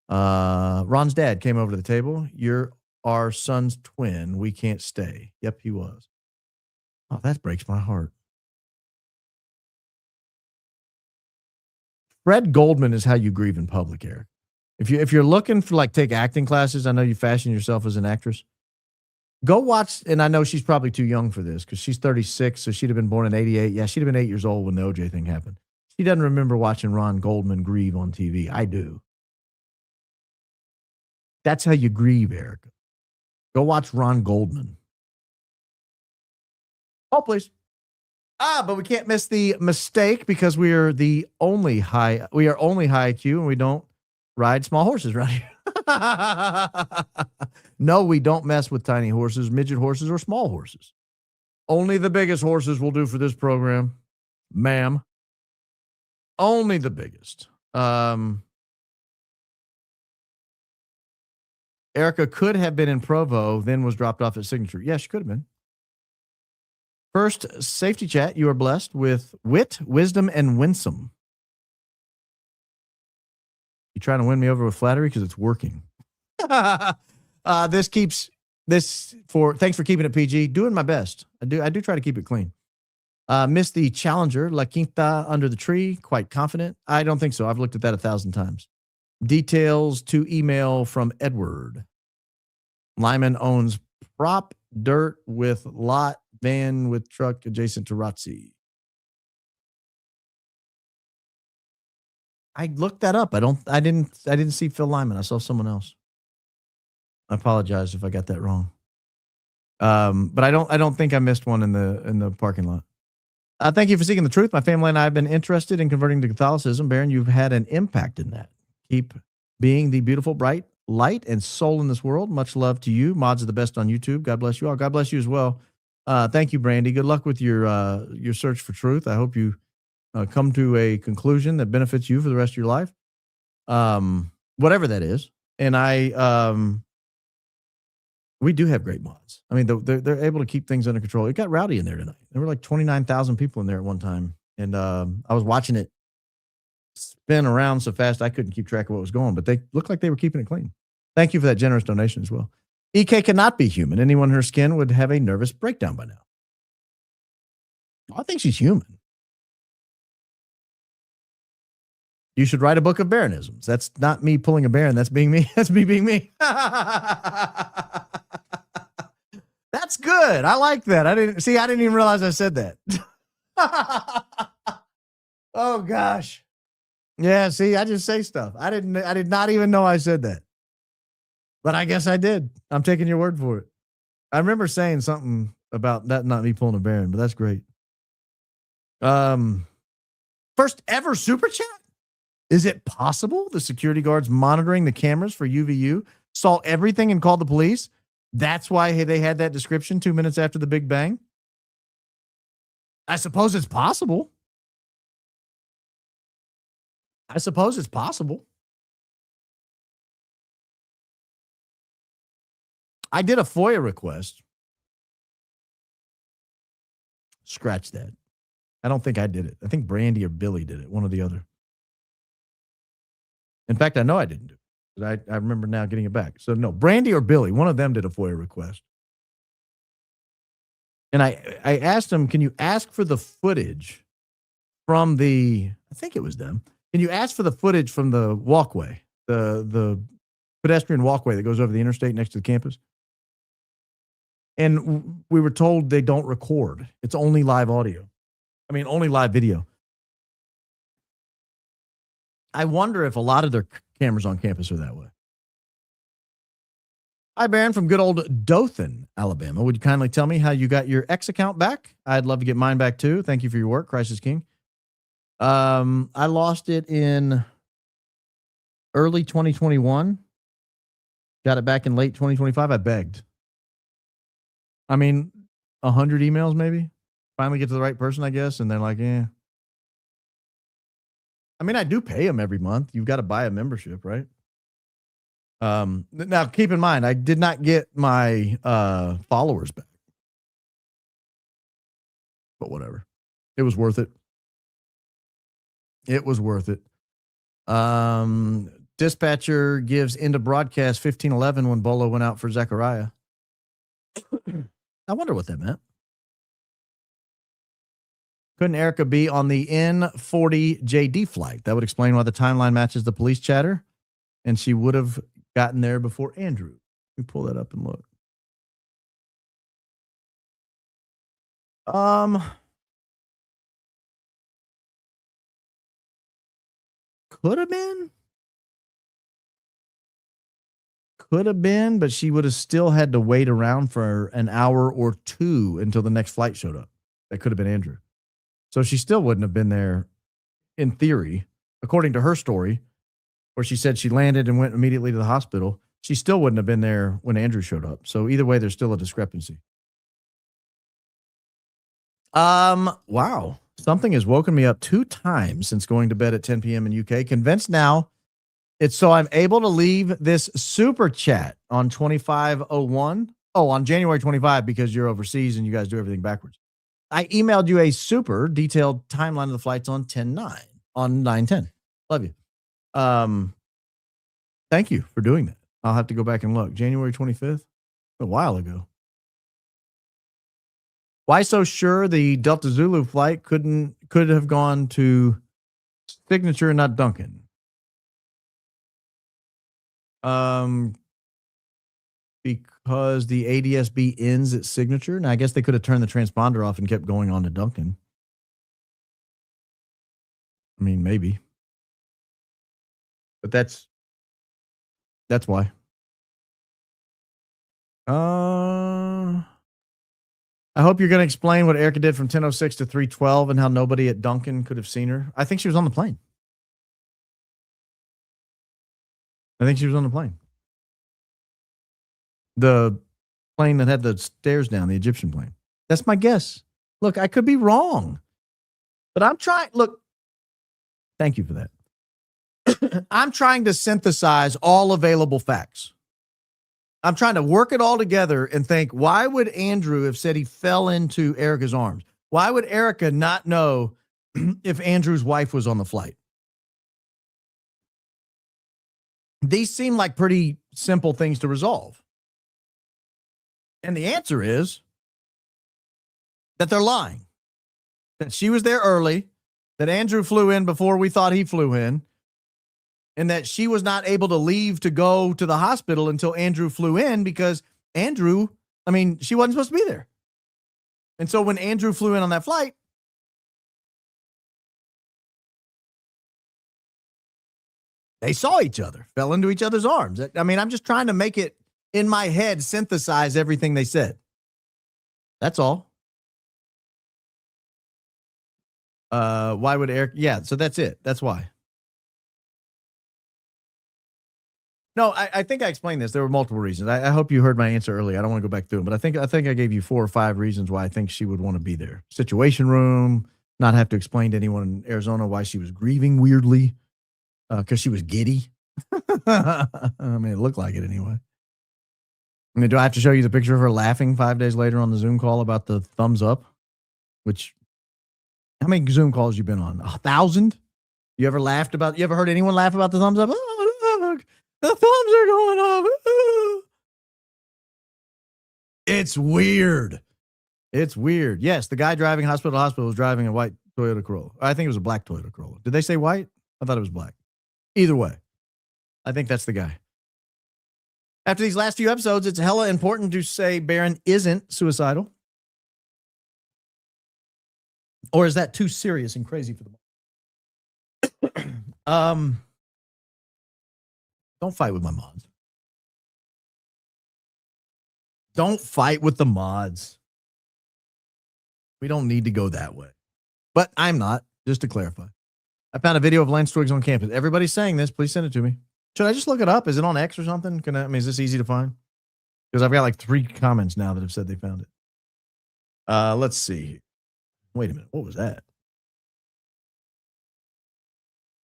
[SPEAKER 1] Ron's dad, came over to the table. You're our son's twin. We can't stay. Yep, he was. Oh, that breaks my heart. Fred Goldman is how you grieve in public, Eric. If you're looking for like take acting classes, I know you fashion yourself as an actress. Go watch, and I know she's probably too young for this because she's 36, so she'd have been born in 88. Yeah, she'd have been 8 years old when the OJ thing happened. She doesn't remember watching Ron Goldman grieve on TV. I do. That's how you grieve, Erika. Go watch Ron Goldman. Oh, please. But we can't miss the mistake because we are only high IQ and we don't ride small horses around here. No, we don't mess with tiny horses, midget horses, or small horses. Only the biggest horses will do for this program, ma'am. Only the biggest. Erika could have been in Provo, then was dropped off at Signature. Yeah, she could have been. First, safety chat. You are blessed with wit, wisdom, and winsome. You trying to win me over with flattery because it's working. Thanks for keeping it PG. Doing my best. I do try to keep it clean. Missed the Challenger, La Quinta under the tree. Quite confident. I don't think so. I've looked at that 1,000 times. Details to email from Edward. Lyman owns prop dirt with lot van with truck adjacent to Rotzi. I looked that up. I didn't see Phil Lyman. I saw someone else. I apologize if I got that wrong. But I don't think I missed one in the parking lot. Thank you for seeking the truth. My family and I have been interested in converting to Catholicism. Baron, you've had an impact in that. Keep being the beautiful, bright light and soul in this world. Much love to you. Mods are the best on YouTube. God bless you all. God bless you as well. Thank you, Brandy. Good luck with your search for truth. I hope you come to a conclusion that benefits you for the rest of your life, whatever that is. And we do have great mods. I mean, they're able to keep things under control. It got rowdy in there tonight. There were like 29,000 people in there at one time, and I was watching it spin around so fast I couldn't keep track of what was going. But they looked like they were keeping it clean. Thank you for that generous donation as well. EK cannot be human. Anyone in her skin would have a nervous breakdown by now. I think she's human. You should write a book of Baronisms. That's not me pulling a Baron. That's being me. That's me being me. That's good. I like that. I didn't even realize I said that. Oh gosh. Yeah, see, I just say stuff. I did not even know I said that. But I guess I did. I'm taking your word for it. I remember saying something about that not me pulling a Baron, but that's great. First ever super chat? Is it possible the security guards monitoring the cameras for UVU saw everything and called the police? That's why they had that description 2 minutes after the Big Bang? I suppose it's possible. I did a FOIA request. Scratch that. I don't think I did it. I think Brandy or Billy did it, one or the other. In fact, I know I didn't do it. But I remember now getting it back. So no, Brandy or Billy, one of them did a FOIA request. And I asked them, can you ask for the footage from I think it was them. Can you ask for the footage from the walkway, the pedestrian walkway that goes over the interstate next to the campus? And we were told they don't record. It's only live audio. I mean, only live video. I wonder if a lot of their cameras on campus are that way. Hi, Baron from good old Dothan, Alabama. Would you kindly tell me how you got your X account back? I'd love to get mine back too. Thank you for your work, Christ is King. I lost it in early 2021. Got it back in late 2025. I begged. I mean, 100 emails maybe. Finally get to the right person, I guess. And they're like, eh. I mean, I do pay them every month. You've got to buy a membership, right? Now, keep in mind, I did not get my followers back. But whatever. It was worth it. It was worth it. Dispatcher gives into broadcast 1511 when BOLO went out for Zechariah. I wonder what that meant. Couldn't Erika be on the N40 JD flight? That would explain why the timeline matches the police chatter, and she would have gotten there before Andrew. Let me pull that up and look. Could have been. Could have been, but she would have still had to wait around for an hour or two until the next flight showed up. That could have been Andrew. So she still wouldn't have been there, in theory, according to her story, where she said she landed and went immediately to the hospital. She still wouldn't have been there when Andrew showed up. So either way, there's still a discrepancy. Wow. Something has woken me up 2 times since going to bed at 10 p.m. in UK. Convinced now it's so I'm able to leave this super chat on 2501. Oh, on January 25, because you're overseas and you guys do everything backwards. I emailed you a super detailed timeline of the flights on 10/9, on 9/10. Love you. Thank you for doing that. I'll have to go back and look. January 25th, a while ago. Why so sure the Delta Zulu flight could have gone to Signature and not Duncan? Because the ADSB ends at Signature. Now, I guess they could have turned the transponder off and kept going on to Duncan. I mean, maybe. But that's why. I hope you're going to explain what Erika did from 10:06 to 3:12 and how nobody at Duncan could have seen her. I think she was on the plane. The plane that had the stairs down, the Egyptian plane. That's my guess. Look, I could be wrong, but I'm trying. Look, thank you for that. I'm trying to synthesize all available facts. I'm trying to work it all together and think, why would Andrew have said he fell into Erika's arms? Why would Erika not know if Andrew's wife was on the flight? These seem like pretty simple things to resolve. And the answer is that they're lying. That she was there early, that Andrew flew in before we thought he flew in, and that she was not able to leave to go to the hospital until Andrew flew in because she wasn't supposed to be there. And so when Andrew flew in on that flight, they saw each other, fell into each other's arms. I mean, I'm just trying to make it in my head synthesize everything they said. That's all. Why would Eric? Yeah, so that's it. That's why. No, I think I explained this. There were multiple reasons. I hope you heard my answer earlier. I don't want to go back through them, but I think I gave you 4 or 5 reasons why I think she would want to be there. Situation room, not have to explain to anyone in Arizona why she was grieving weirdly, because she was giddy. I mean, it looked like it anyway. I mean, do I have to show you the picture of her laughing 5 days later on the Zoom call about the thumbs up? How many Zoom calls you been on? 1,000? You ever heard anyone laugh about the thumbs up? Oh, look, the thumbs are going up. It's weird. It's weird. Yes, the guy driving hospital to hospital was driving a white Toyota Corolla. I think it was a black Toyota Corolla. Did they say white? I thought it was black. Either way, I think that's the guy. After these last few episodes, it's hella important to say Barron isn't suicidal. Or is that too serious and crazy for the moment? Don't fight with my mods. Don't fight with the mods. We don't need to go that way. But I'm not, just to clarify. I found a video of Lance Twiggs on campus. Everybody's saying this. Please send it to me. Should I just look it up? Is it on X or something? Is this easy to find? Because I've got like 3 comments now that have said they found it. Let's see. Wait a minute. What was that?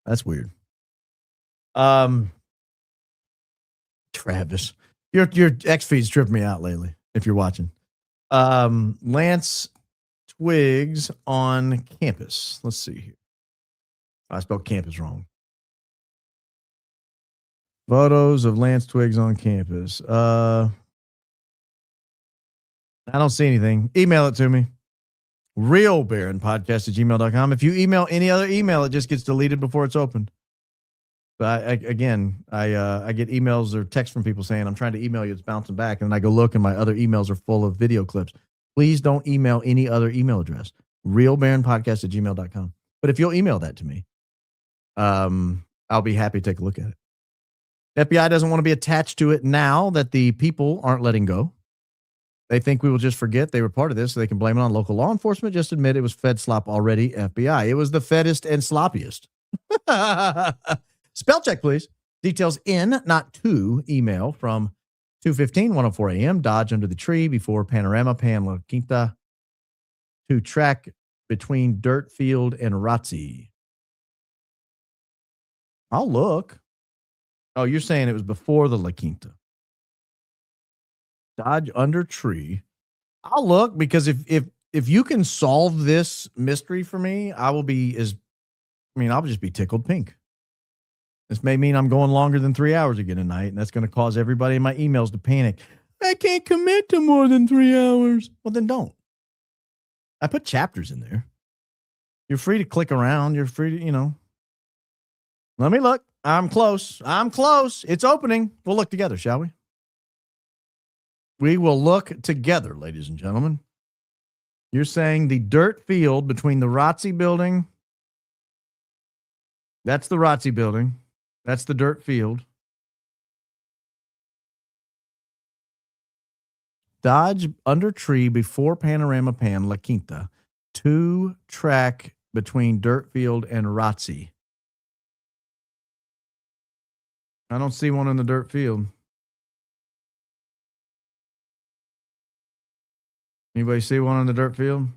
[SPEAKER 1] That's weird. Travis, your X feed's tripping me out lately. If you're watching, Lance Twiggs on campus. Let's see here. I spelled campus wrong. Photos of Lance Twiggs on campus. I don't see anything. Email it to me. realbaronpodcast@gmail.com. If you email any other email, it just gets deleted before it's opened. But I get emails or texts from people saying, I'm trying to email you, it's bouncing back. And then I go look and my other emails are full of video clips. Please don't email any other email address. realbaronpodcast@gmail.com. But if you'll email that to me, I'll be happy to take a look at it. FBI doesn't want to be attached to it now that the people aren't letting go. They think we will just forget they were part of this so they can blame it on local law enforcement. Just admit it was Fed slop already, FBI. It was the Fedest and sloppiest. Spell check, please. Details in, not to, email from 2:15, 1:04 a.m. Dodge under the tree before Panorama Pan La Quinta to track between Dirt Field and Razzi. I'll look. Oh, you're saying it was before the La Quinta. Dodge under tree. I'll look because if you can solve this mystery for me, I'll just be tickled pink. This may mean I'm going longer than 3 hours again tonight, and that's going to cause everybody in my emails to panic. I can't commit to more than 3 hours. Well, then don't. I put chapters in there. You're free to click around. You're free to, Let me look. I'm close. It's opening. We'll look together, shall we? We will look together, ladies and gentlemen. You're saying the dirt field between the Razzi building. That's the Razzi building. That's the dirt field. Dodge under tree before Panorama Pan La Quinta. 2 track between dirt field and Razzi. I don't see one in the dirt field. Anybody see one in the dirt field?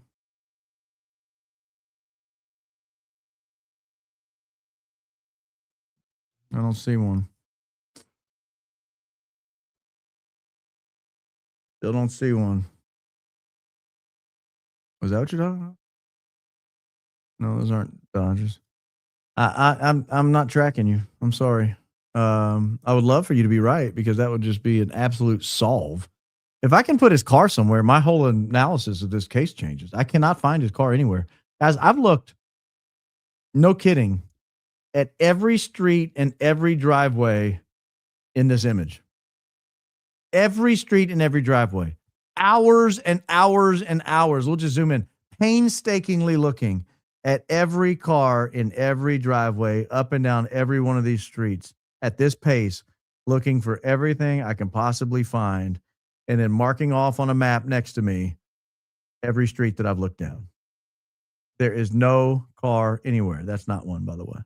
[SPEAKER 1] I don't see one. Still don't see one. Was that what you're talking about? No, those aren't Dodgers. I'm not tracking you. I'm sorry. I would love for you to be right because that would just be an absolute solve. If I can put his car somewhere, my whole analysis of this case changes. I cannot find his car anywhere. Guys, I've looked, no kidding, at every street and every driveway in this image. Every street and every driveway. Hours and hours and hours. We'll just zoom in. Painstakingly looking at every car in every driveway, up and down every one of these streets at this pace, looking for everything I can possibly find, and then marking off on a map next to me every street that I've looked down. There is no car anywhere. That's not one, by the way.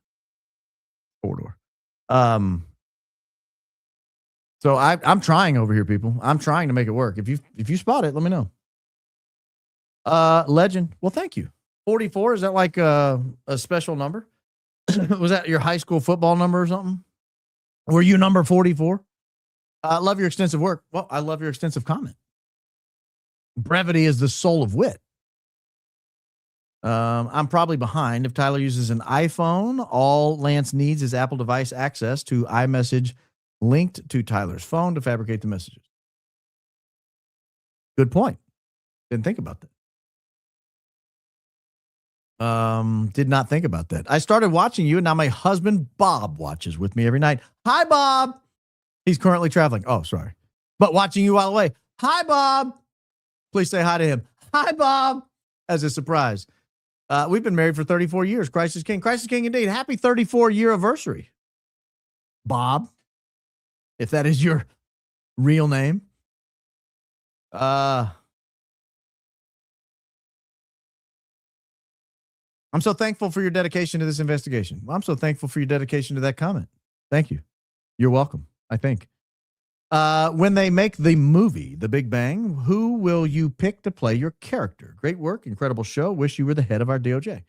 [SPEAKER 1] 4-door. So I'm trying over here, people. I'm trying to make it work. If you spot it, let me know. Legend. Well, thank you. 44. Is that like a special number? Was that your high school football number or something? Were you number 44? I love your extensive work. Well, I love your extensive comment. Brevity is the soul of wit. I'm probably behind. If Tyler uses an iPhone, all Lance needs is Apple device access to iMessage linked to Tyler's phone to fabricate the messages. Good point. Didn't think about that. Did not think about that. I started watching you, and now my husband, Bob, watches with me every night. Hi, Bob. He's currently traveling. Oh, sorry. But watching you all the way. Hi, Bob. Please say hi to him. Hi, Bob. As a surprise. We've been married for 34 years. Christ is King. Christ is King indeed. Happy 34-year anniversary, Bob, if that is your real name. I'm so thankful for your dedication to this investigation. I'm so thankful for your dedication to that comment. Thank you. You're welcome, I think. When they make the movie, The Big Bang, who will you pick to play your character? Great work, incredible show. Wish you were the head of our DOJ.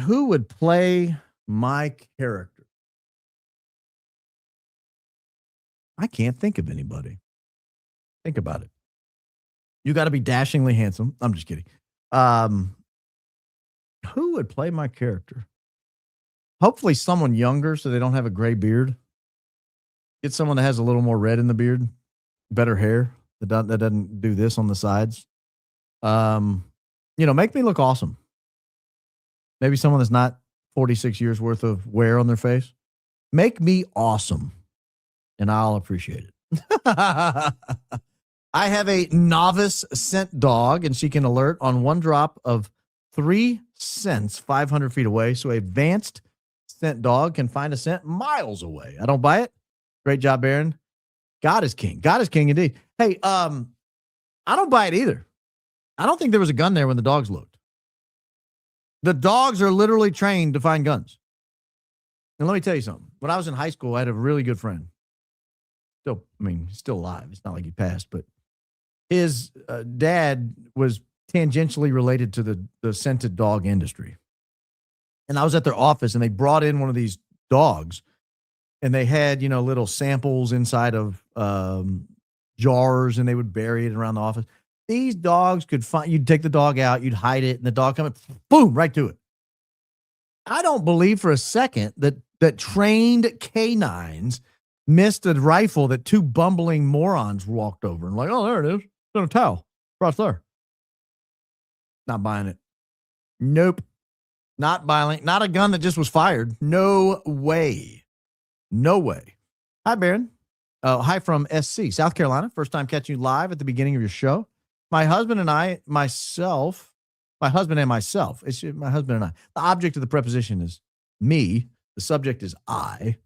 [SPEAKER 1] Who would play my character? I can't think of anybody. Think about it. You got to be dashingly handsome. I'm just kidding. Who would play my character? Hopefully someone younger so they don't have a gray beard. Get someone that has a little more red in the beard, better hair, that doesn't do this on the sides. Make me look awesome. Maybe someone that's not 46 years worth of wear on their face. Make me awesome, and I'll appreciate it. I have a novice scent dog, and she can alert on one drop of 3 scents 500 feet away. So a advanced scent dog can find a scent miles away. I don't buy it. Great job, Aaron. God is king. God is king indeed. Hey, I don't buy it either. I don't think there was a gun there when the dogs looked. The dogs are literally trained to find guns. And let me tell you something. When I was in high school, I had a really good friend. He's still alive. It's not like he passed, but his dad was tangentially related to the scented dog industry. And I was at their office, and they brought in one of these dogs. And they had, little samples inside of jars, and they would bury it around the office. These dogs could find, you'd take the dog out, you'd hide it, and the dog come, boom, right to it. I don't believe for a second that trained canines missed a rifle that 2 bumbling morons walked over and like, oh, there it is. It's in a towel. Right there. Not buying it. Nope. Not buying. Not a gun that just was fired. No way. No way. Hi, Baron. Hi from SC, South Carolina. First time catching you live at the beginning of your show. My husband and myself. It's my husband and I. The object of the preposition is me. The subject is I.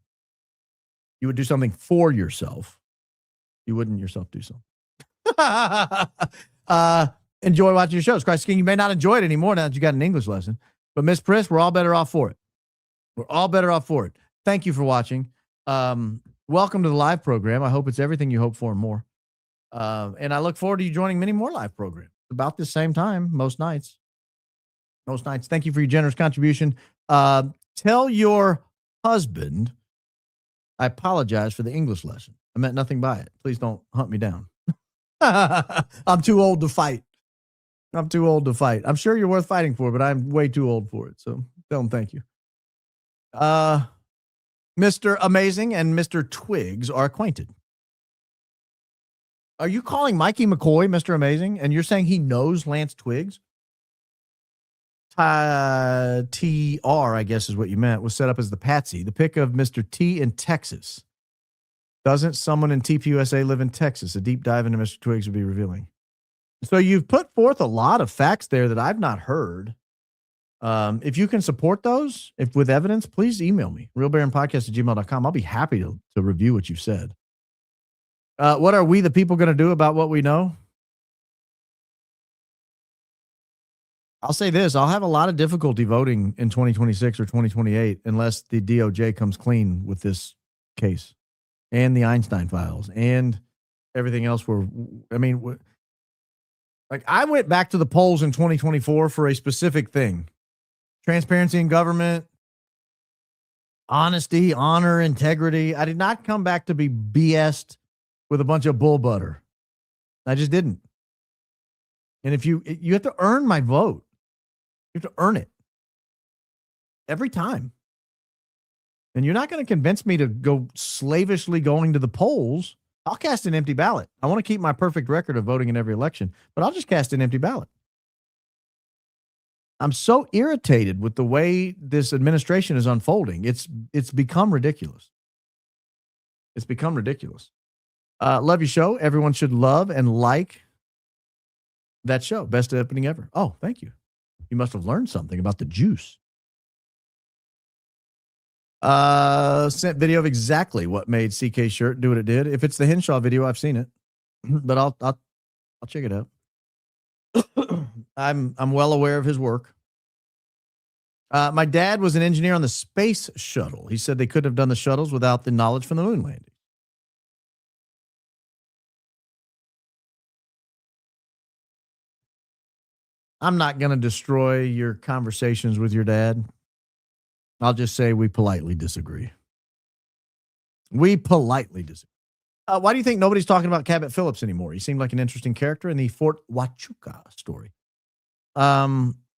[SPEAKER 1] You would do something for yourself. You wouldn't yourself do something. Enjoy watching your shows. Christ King, you may not enjoy it anymore now that you got an English lesson. But Miss Priss, we're all better off for it. We're all better off for it. Thank you for watching. Welcome to the live program. I hope it's everything you hope for and more. And I look forward to you joining many more live programs about the same time, most nights. Most nights. Thank you for your generous contribution. Tell your husband I apologize for the English lesson. I meant nothing by it. Please don't hunt me down. I'm too old to fight. I'm too old to fight. I'm sure you're worth fighting for, but I'm way too old for it. So tell him thank you. Mr. Amazing and Mr. Twiggs are acquainted. Are you calling Mikey McCoy Mr. Amazing, and you're saying he knows Lance Twiggs? TR, I guess is what you meant, was set up as the patsy. The pick of Mr. T in Texas. Doesn't someone in TPUSA live in Texas? A deep dive into Mr. Twiggs would be revealing. So you've put forth a lot of facts there that I've not heard. If you can support those, if with evidence, please email me, realbaronpodcast@gmail.com. I'll be happy to review what you said. What are we, the people, going to do about what we know? I'll say this. I'll have a lot of difficulty voting in 2026 or 2028 unless the DOJ comes clean with this case and the Einstein files and everything else. I went back to the polls in 2024 for a specific thing. Transparency in government, honesty, honor, integrity. I did not come back to be BS'd with a bunch of bull butter. I just didn't. And if you have to earn my vote. You have to earn it every time. And you're not going to convince me to go slavishly going to the polls. I'll cast an empty ballot. I want to keep my perfect record of voting in every election, but I'll just cast an empty ballot. I'm so irritated with the way this administration is unfolding. It's become ridiculous. It's become ridiculous. Love your show. Everyone should love and like that show. Best opening ever. Oh, thank you. You must have learned something about the juice. Sent video of exactly what made CK's shirt do what it did. If it's the Henshaw video, I've seen it, but I'll check it out. I'm well aware of his work. My dad was an engineer on the space shuttle. He said they couldn't have done the shuttles without the knowledge from the moon landing. I'm not going to destroy your conversations with your dad. I'll just say we politely disagree. We politely disagree. Why do you think nobody's talking about Cabot Phillips anymore? He seemed like an interesting character in the Fort Huachuca story.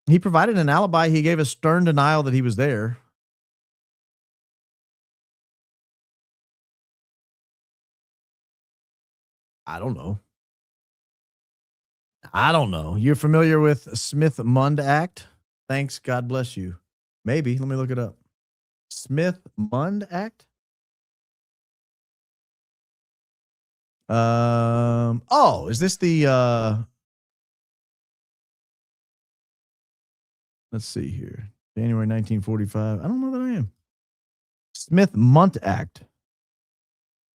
[SPEAKER 1] He provided an alibi. He gave a stern denial that he was there. I don't know. You're familiar with Smith-Mund Act? Thanks. God bless you. Maybe. Let me look it up. Smith-Mund Act? Is this the let's see here. January 1945. I don't know that I am. Smith-Mund Act.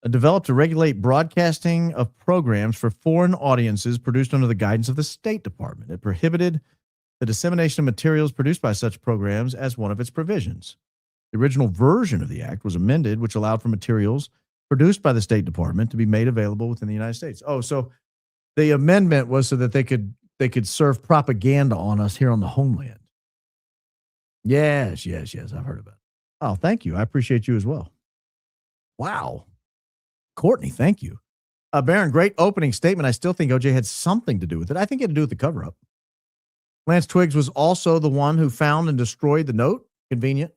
[SPEAKER 1] Developed to regulate broadcasting of programs for foreign audiences produced under the guidance of the State Department. It prohibited the dissemination of materials produced by such programs as one of its provisions. The original version of the act was amended, which allowed for materials produced by the State Department to be made available within the United States. Oh, so the amendment was so that they could serve propaganda on us here on the homeland. Yes. I've heard about it. Oh, thank you. I appreciate you as well. Wow. Courtney, thank you. Baron, great opening statement. I still think OJ had something to do with it. I think it had to do with the cover-up. Lance Twiggs was also the one who found and destroyed the note. Convenient.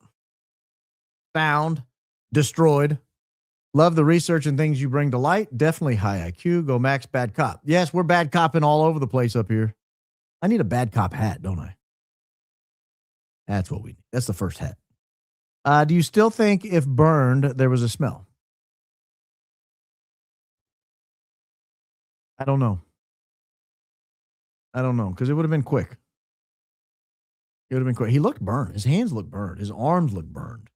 [SPEAKER 1] Found, destroyed. Love the research and things you bring to light. Definitely high IQ. Go Max, bad cop. Yes, we're bad copping all over the place up here. I need a bad cop hat, don't I? That's what we need. That's the first hat. Do you still think if burned, there was a smell? I don't know. Because it would have been quick. It would have been quick. He looked burned. His hands looked burned. His arms looked burned.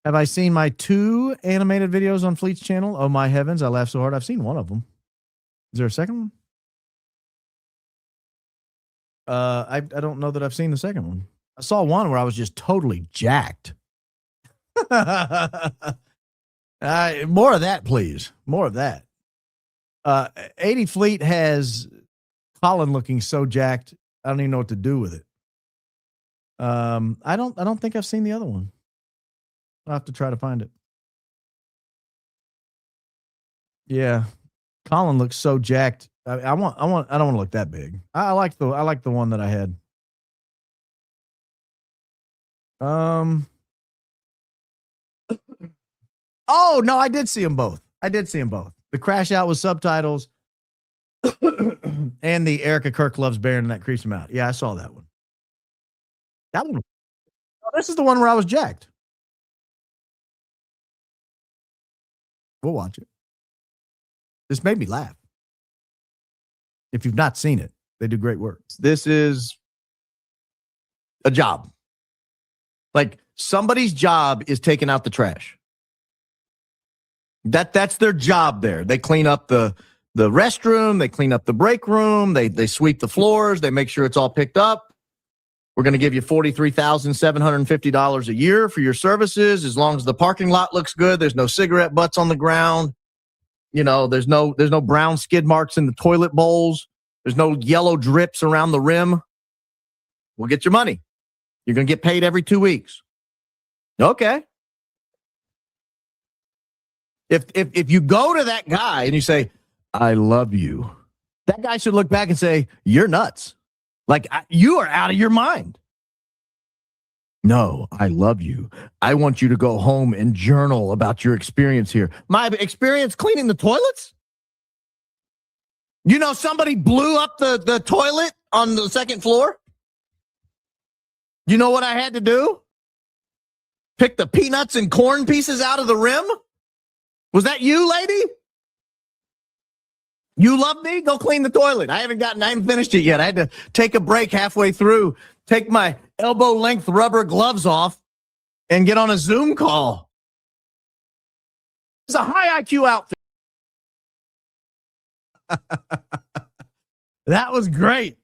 [SPEAKER 1] Have I seen my 2 animated videos on Fleet's channel? Oh, my heavens. I laughed so hard. I've seen one of them. Is there a second one? I don't know that I've seen the second one. I saw one where I was just totally jacked. More of that, please. More of that. 80 Fleet has Colin looking so jacked. I don't even know what to do with it. I don't think I've seen the other one. I'll have to try to find it. Yeah. Colin looks so jacked. I don't want to look that big. I like the one that I had. Oh, no, I did see them both. The Crash Out with subtitles and the Erika Kirk loves Baron and that creeps him out. Yeah, I saw that one. That one. This is the one where I was jacked. We'll watch it. This made me laugh. If you've not seen it, they do great work. This is a job. Like somebody's job is taking out the trash. That's their job there. They clean up the restroom, they clean up the break room, they sweep the floors, they make sure it's all picked up. We're going to give you $43,750 a year for your services as long as the parking lot looks good. There's no cigarette butts on the ground. You know, there's no brown skid marks in the toilet bowls. There's no yellow drips around the rim. We'll get your money. You're going to get paid every 2 weeks. Okay. If you go to that guy and you say, I love you, that guy should look back and say, you're nuts. Like, you are out of your mind. No, I love you. I want you to go home and journal about your experience here. My experience cleaning the toilets? You know, somebody blew up the toilet on the second floor? You know what I had to do? Pick the peanuts and corn pieces out of the rim? Was that you, lady? You love me? Go clean the toilet. I haven't finished it yet. I had to take a break halfway through, take my elbow length rubber gloves off, and get on a Zoom call. It's a high IQ outfit. That was great.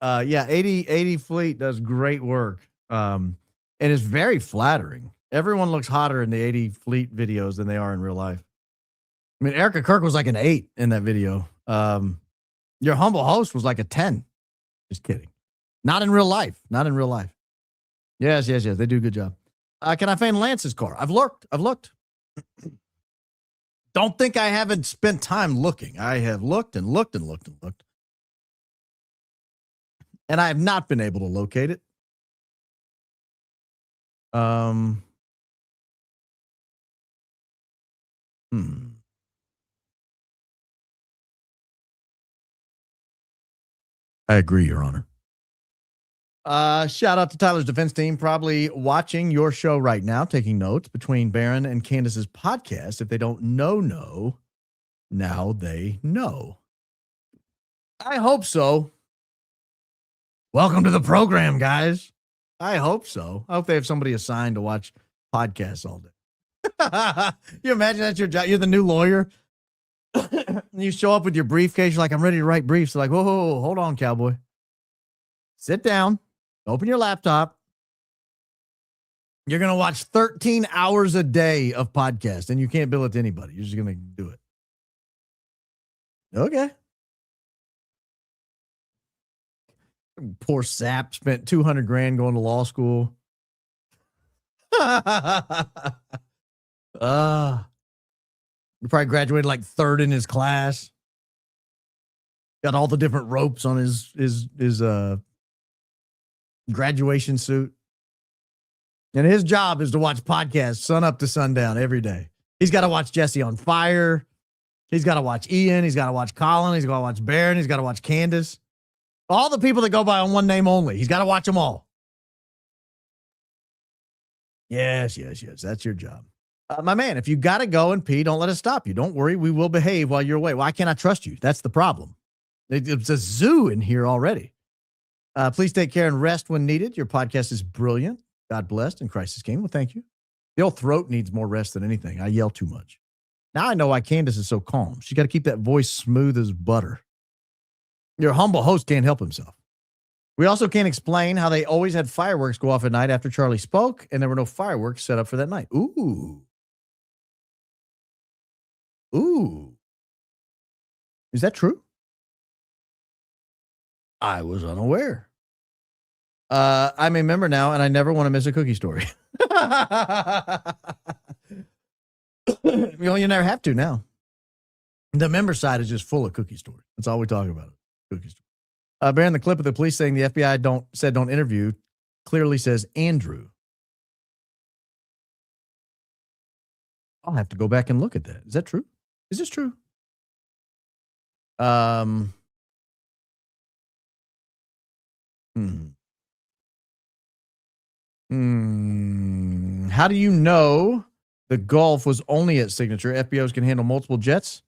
[SPEAKER 1] Yeah, 80 Fleet does great work. And it's very flattering. Everyone looks hotter in the 80 Fleet videos than they are in real life. I mean, Erika Kirk was like an 8 in that video. Your humble host was like a 10. Just kidding. Not in real life. Not in real life. Yes. They do a good job. Can I find Lance's car? I've looked. Don't think I haven't spent time looking. I have looked and looked and looked and looked. And I have not been able to locate it. I agree, Your Honor. Shout out to Tyler's defense team, probably watching your show right now, taking notes between Baron and Candace's podcast. If they don't know, now they know. I hope so. Welcome to the program, guys. I hope so. I hope they have somebody assigned to watch podcasts all day. You imagine that's your job? You're the new lawyer. You show up with your briefcase. You're like, I'm ready to write briefs. They're like, whoa, hold on, cowboy. Sit down. Open your laptop. You're going to watch 13 hours a day of podcast, and you can't bill it to anybody. You're just going to do it. Okay. Poor Sept spent $200,000 going to law school. He probably graduated like third in his class. Got all the different ropes on his graduation suit. And his job is to watch podcasts sun up to sundown every day. He's got to watch Jesse on Fire. He's got to watch Ian. He's got to watch Colin. He's got to watch Baron. He's got to watch Candace. All the people that go by on one name only. He's got to watch them all. Yes. That's your job. My man, if you got to go and pee, don't let us stop you. Don't worry. We will behave while you're away. Why can't I trust you? That's the problem. It's a zoo in here already. Please take care and rest when needed. Your podcast is brilliant. God blessed and Christ is King. Well, thank you. The old throat needs more rest than anything. I yell too much. Now I know why Candace is so calm. She's got to keep that voice smooth as butter. Your humble host can't help himself. We also can't explain how they always had fireworks go off at night after Charlie spoke, and there were no fireworks set up for that night. Ooh. Is that true? I was unaware. I'm a member now, and I never want to miss a cookie story. You never have to now. The member side is just full of cookie stories. That's all we talk about. Cookie stories. Baron, the clip of the police saying the FBI don't interview clearly says Andrew. I'll have to go back and look at that. Is that true? Is this true? How do you know the Gulf was only at signature? FBOs can handle multiple jets.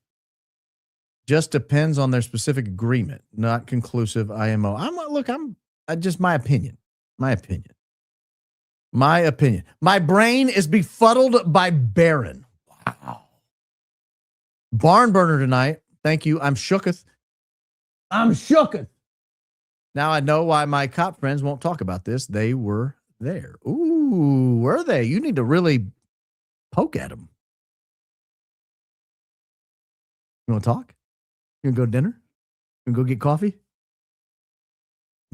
[SPEAKER 1] Just depends on their specific agreement, not conclusive IMO. Just my opinion. My brain is befuddled by Baron. Wow. Barn burner tonight. Thank you. I'm shooketh. Now I know why my cop friends won't talk about this. They were there. Ooh, were they? You need to really poke at them. You want to talk? You want to go to dinner? You want to go get coffee?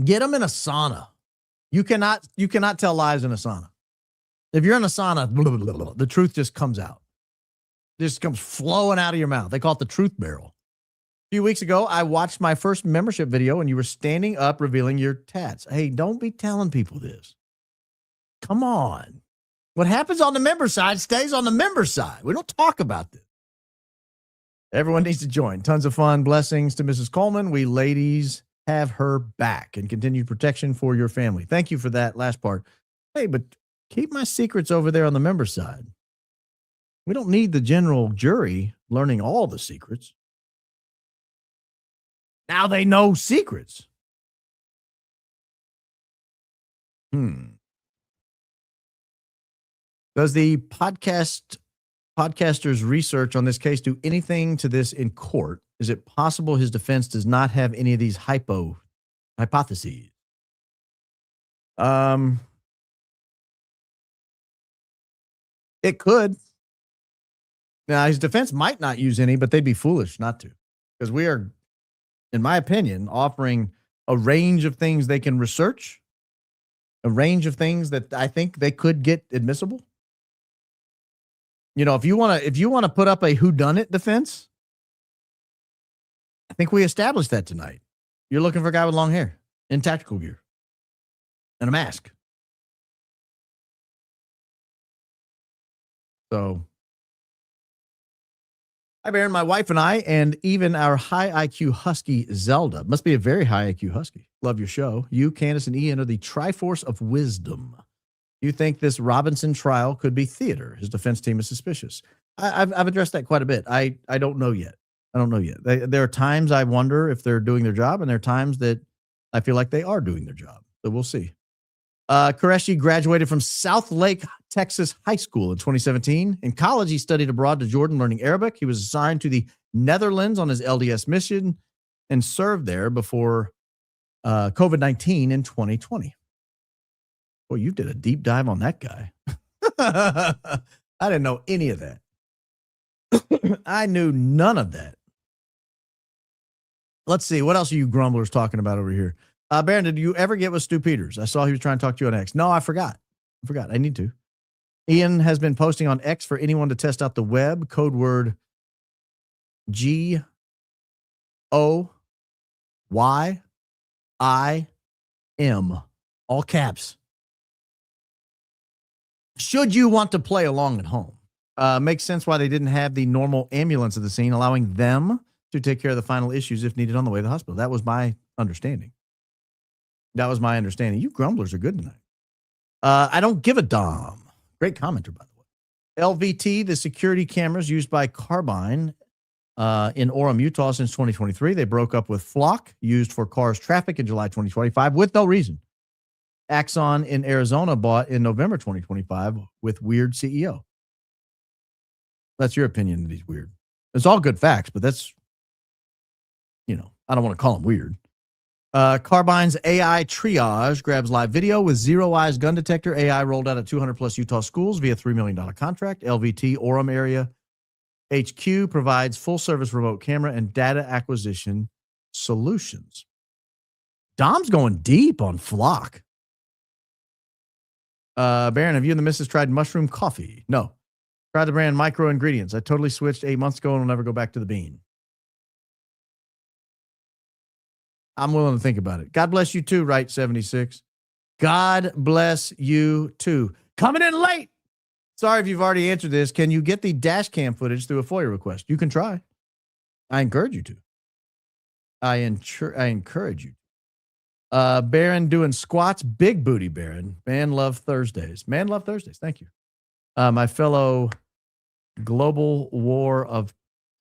[SPEAKER 1] Get them in a sauna. You cannot tell lies in a sauna. If you're in a sauna, blah, blah, blah, blah, the truth just comes out. Just comes flowing out of your mouth. They call it the truth barrel. A few weeks ago, I watched my first membership video and you were standing up revealing your tats. Hey, don't be telling people this. Come on. What happens on the member side stays on the member side. We don't talk about this. Everyone needs to join. Tons of fun. Blessings to Mrs. Coleman. We ladies have her back and continued protection for your family. Thank you for that last part. Hey, but keep my secrets over there on the member side. We don't need the general jury learning all the secrets. Now they know secrets. Does the podcaster's research on this case do anything to this in court? Is it possible his defense does not have any of these hypo Hypotheses. It could. Now, his defense might not use any, but they'd be foolish not to. Because we are, in my opinion, offering a range of things they can research, a range of things that I think they could get admissible. You know, if you want to put up a whodunit defense, I think we established that tonight. You're looking for a guy with long hair in tactical gear and a mask. So, hi, Baron. My wife and I, and even our high IQ husky Zelda, must be a very high IQ husky. Love your show. You, Candace, and Ian are the Triforce of Wisdom. You think this Robinson trial could be theater? His defense team is suspicious. I've addressed that quite a bit. I don't know yet. I don't know yet. There are times I wonder if they're doing their job, and there are times that I feel like they are doing their job. So we'll see. Qureshi graduated from South Lake, Texas High School in 2017. In college, he studied abroad to Jordan learning Arabic. He was assigned to the Netherlands on his LDS mission and served there before COVID-19 in 2020. Boy, you did a deep dive on that guy. I didn't know any of that. I knew none of that. Let's see. What else are you grumblers talking about over here? Baron, did you ever get with Stu Peters? I saw he was trying to talk to you on X. No, I forgot. I need to. Ian has been posting on X for anyone to test out the web. Code word GOYIM. All caps. Should you want to play along at home? Makes sense why they didn't have the normal ambulance at the scene, allowing them to take care of the final issues if needed on the way to the hospital. That was my understanding. You grumblers are good tonight. I don't give a damn. Great commenter, by the way. LVT, the security cameras used by Carbine in Orem, Utah since 2023. They broke up with Flock, used for cars traffic in July 2025 with no reason. Axon in Arizona bought in November 2025 with weird CEO. That's your opinion that he's weird. It's all good facts, but that's, I don't want to call him weird. Carbine's AI triage grabs live video with Zero Eyes gun detector. AI rolled out at 200 plus Utah schools via $3 million contract. LVT Orem area HQ provides full service remote camera and data acquisition solutions. Dom's going deep on Flock. Baron, have you and the missus tried mushroom coffee? No. Tried the brand Micro Ingredients. I totally switched 8 months ago and will never go back to the bean. I'm willing to think about it. God bless you too, right, 76. God bless you too. Coming in late. Sorry if you've already answered this. Can you get the dash cam footage through a FOIA request? You can try. I encourage you to. I encourage you. Baron doing squats. Big booty, Baron. Man love Thursdays. Thank you. My fellow global war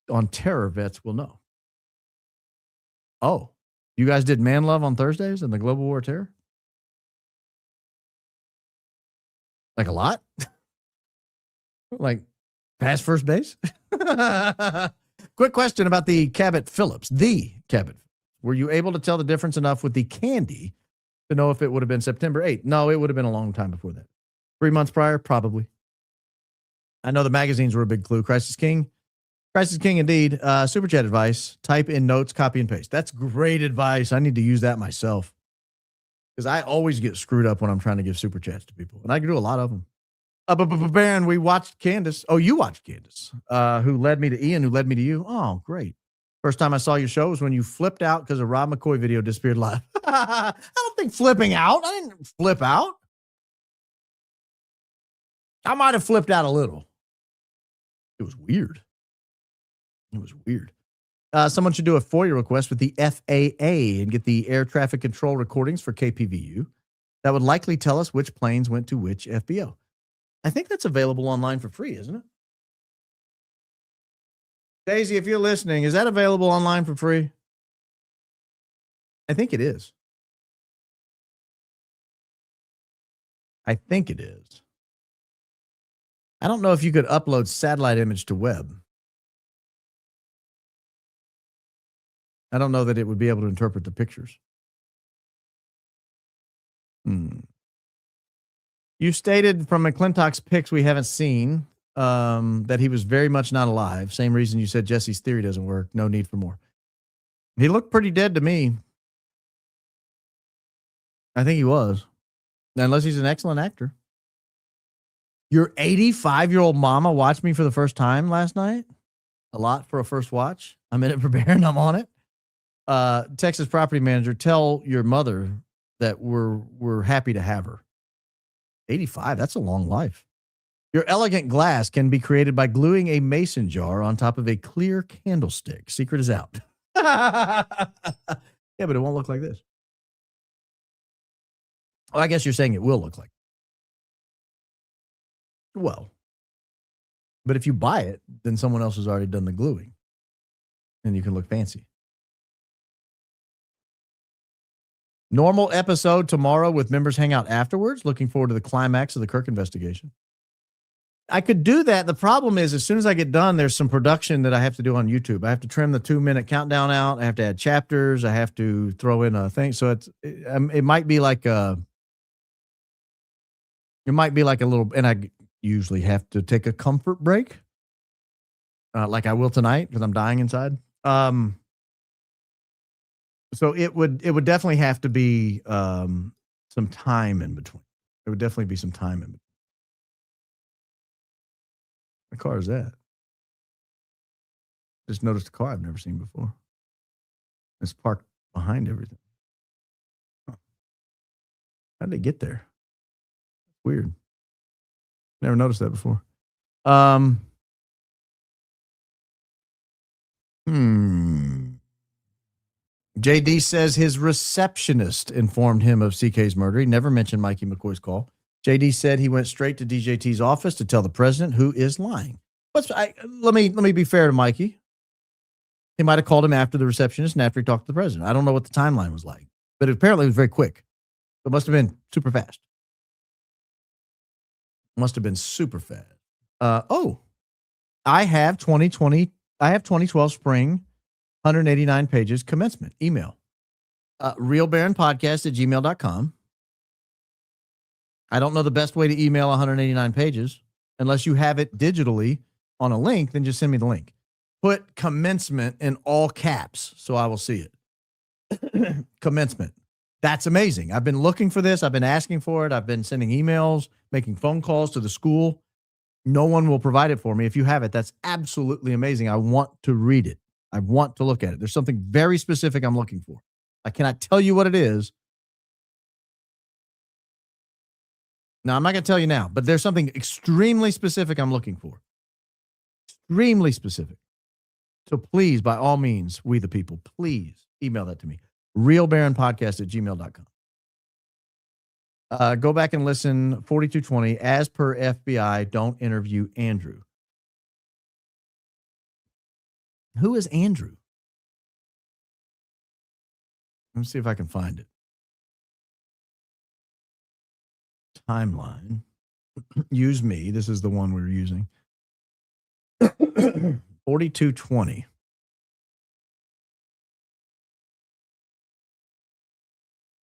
[SPEAKER 1] on terror vets will know. Oh. You guys did man love on Thursdays in the Global War of Terror? Like a lot? Like past first base? Quick question about the Cabot Phillips. The Cabot. Were you able to tell the difference enough with the candy to know if it would have been September 8th? No, it would have been a long time before that. 3 months prior? Probably. I know the magazines were a big clue. Crisis King indeed. Super chat advice. Type in notes, copy and paste. That's great advice. I need to use that myself. Because I always get screwed up when I'm trying to give super chats to people. And I can do a lot of them. Baron, we watched Candace. Oh, you watched Candace. Who led me to Ian, who led me to you. Oh, great. First time I saw your show was when you flipped out because a Rob McCoy video disappeared live. I don't think flipping out. I didn't flip out. I might have flipped out a little. It was weird. Someone should do a FOIA request with the FAA and get the air traffic control recordings for KPVU. That would likely tell us which planes went to which FBO. I think that's available online for free, isn't it? Daisy, if you're listening, is that available online for free? I think it is. I don't know if you could upload satellite image to web. I don't know that it would be able to interpret the pictures. You stated from McClintock's pics we haven't seen that he was very much not alive. Same reason you said Jesse's theory doesn't work. No need for more. He looked pretty dead to me. I think he was. Unless he's an excellent actor. Your 85-year-old mama watched me for the first time last night. A lot for a first watch. I'm in it preparing. I'm on it. Texas property manager, tell your mother that we're happy to have her. 85, that's a long life. Your elegant glass can be created by gluing a mason jar on top of a clear candlestick. Secret is out. Yeah, but it won't look like this. Well, I guess you're saying it will look like. Well, but if you buy it, then someone else has already done the gluing. And you can look fancy. Normal episode tomorrow with members hang out afterwards. Looking forward to the climax of the Kirk investigation. I could do that. The problem is, as soon as I get done, there's some production that I have to do on YouTube. I have to trim the 2-minute countdown out. I have to add chapters. I have to throw in a thing. So it might be like a little, and I usually have to take a comfort break, like I will tonight because I'm dying inside. So it would definitely have to be some time in between. It would definitely be some time in between. What car is that? Just noticed a car I've never seen before. It's parked behind everything. Huh. How did they get there? Weird. Never noticed that before. JD says his receptionist informed him of CK's murder. He never mentioned Mikey McCoy's call. JD said he went straight to DJT's office to tell the president who is lying. Let me be fair to Mikey. He might have called him after the receptionist and after he talked to the president. I don't know what the timeline was like, but apparently it was very quick. It must have been super fast. Must have been super fast. I have 2012 spring, 189 pages commencement. Email. realbaronpodcast@gmail.com. I don't know the best way to email 189 pages. Unless you have it digitally on a link, then just send me the link. Put commencement in all caps so I will see it. Commencement. That's amazing. I've been looking for this. I've been asking for it. I've been sending emails, making phone calls to the school. No one will provide it for me. If you have it, that's absolutely amazing. I want to read it. I want to look at it. There's something very specific I'm looking for. I cannot tell you what it is. Now, I'm not going to tell you now, but there's something extremely specific I'm looking for. Extremely specific. So please, by all means, we the people, please email that to me. realbaronpodcast@gmail.com. Go back and listen. 4220, as per FBI, don't interview Andrew. Who is Andrew? Let me see if I can find it. Timeline. Use me. This is the one we're using. 4220.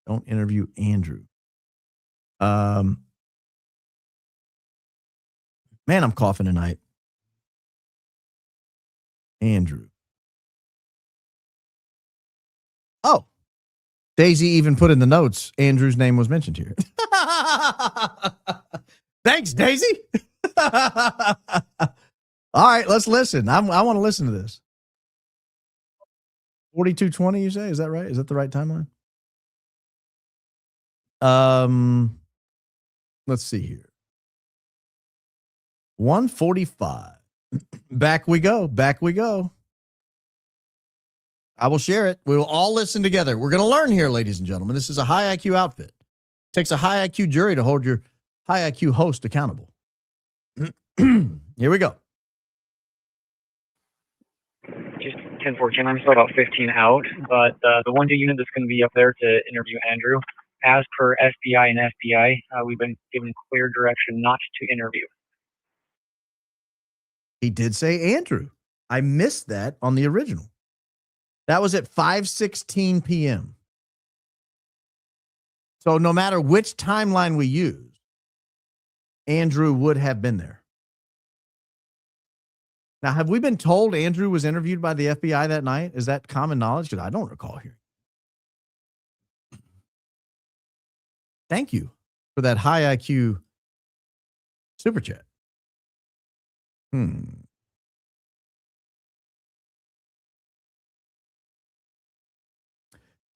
[SPEAKER 1] Don't interview Andrew. Man, I'm coughing tonight. Andrew. Oh, Daisy even put in the notes, Andrew's name was mentioned here. Thanks, Daisy. All right, let's listen. I want to listen to this. 4220, you say? Is that right? Is that the right timeline? Let's see here. 145. Back we go. Back we go. I will share it. We will all listen together. We're going to learn here, ladies and gentlemen. This is a high IQ outfit. It takes a high IQ jury to hold your high IQ host accountable. Here we go.
[SPEAKER 13] Just 1014. I'm still about 15 out, but the 1-2 unit that's going to be up there to interview Andrew, as per FBI and FBI, we've been given clear direction not to interview.
[SPEAKER 1] He did say Andrew. I missed that on the original. That was at 5:16 p.m. So no matter which timeline we use, Andrew would have been there. Now, have we been told Andrew was interviewed by the FBI that night? Is that common knowledge? Because I don't recall hearing. Thank you for that high IQ super chat.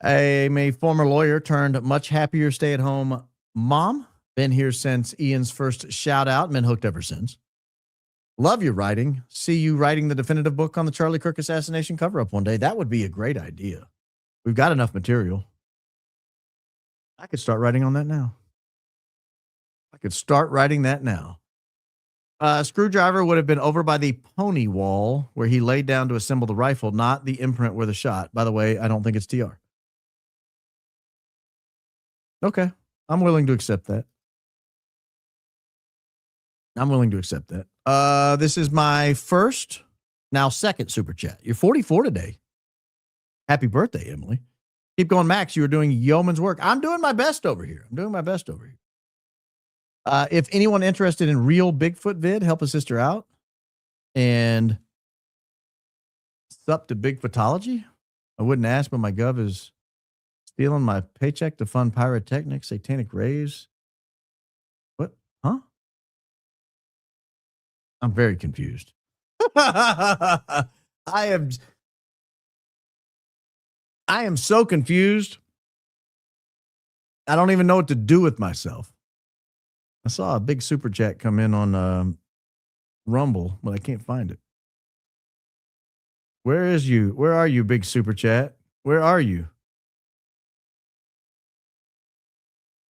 [SPEAKER 1] A former lawyer turned much happier stay-at-home mom. Been here since Ian's first shout out. Been hooked ever since. Love your writing. See you writing the definitive book on the Charlie Kirk assassination cover-up one day. That would be a great idea. We've got enough material. I could start writing on that now. Screwdriver would have been over by the pony wall where he laid down to assemble the rifle, not the imprint where the shot. By the way, I don't think it's TR. Okay. I'm willing to accept that. This is my first, now second super chat. You're 44 today. Happy birthday, Emily. Keep going, Max. You are doing yeoman's work. I'm doing my best over here. If anyone interested in real Bigfoot vid, help a sister out. And Sept to Bigfootology. I wouldn't ask, but my gov is stealing my paycheck to fund pyrotechnics, satanic rays. What? Huh? I'm very confused. I am so confused. I don't even know what to do with myself. I saw a big super chat come in on Rumble, but I can't find it. Where are you, big super chat? Where are you?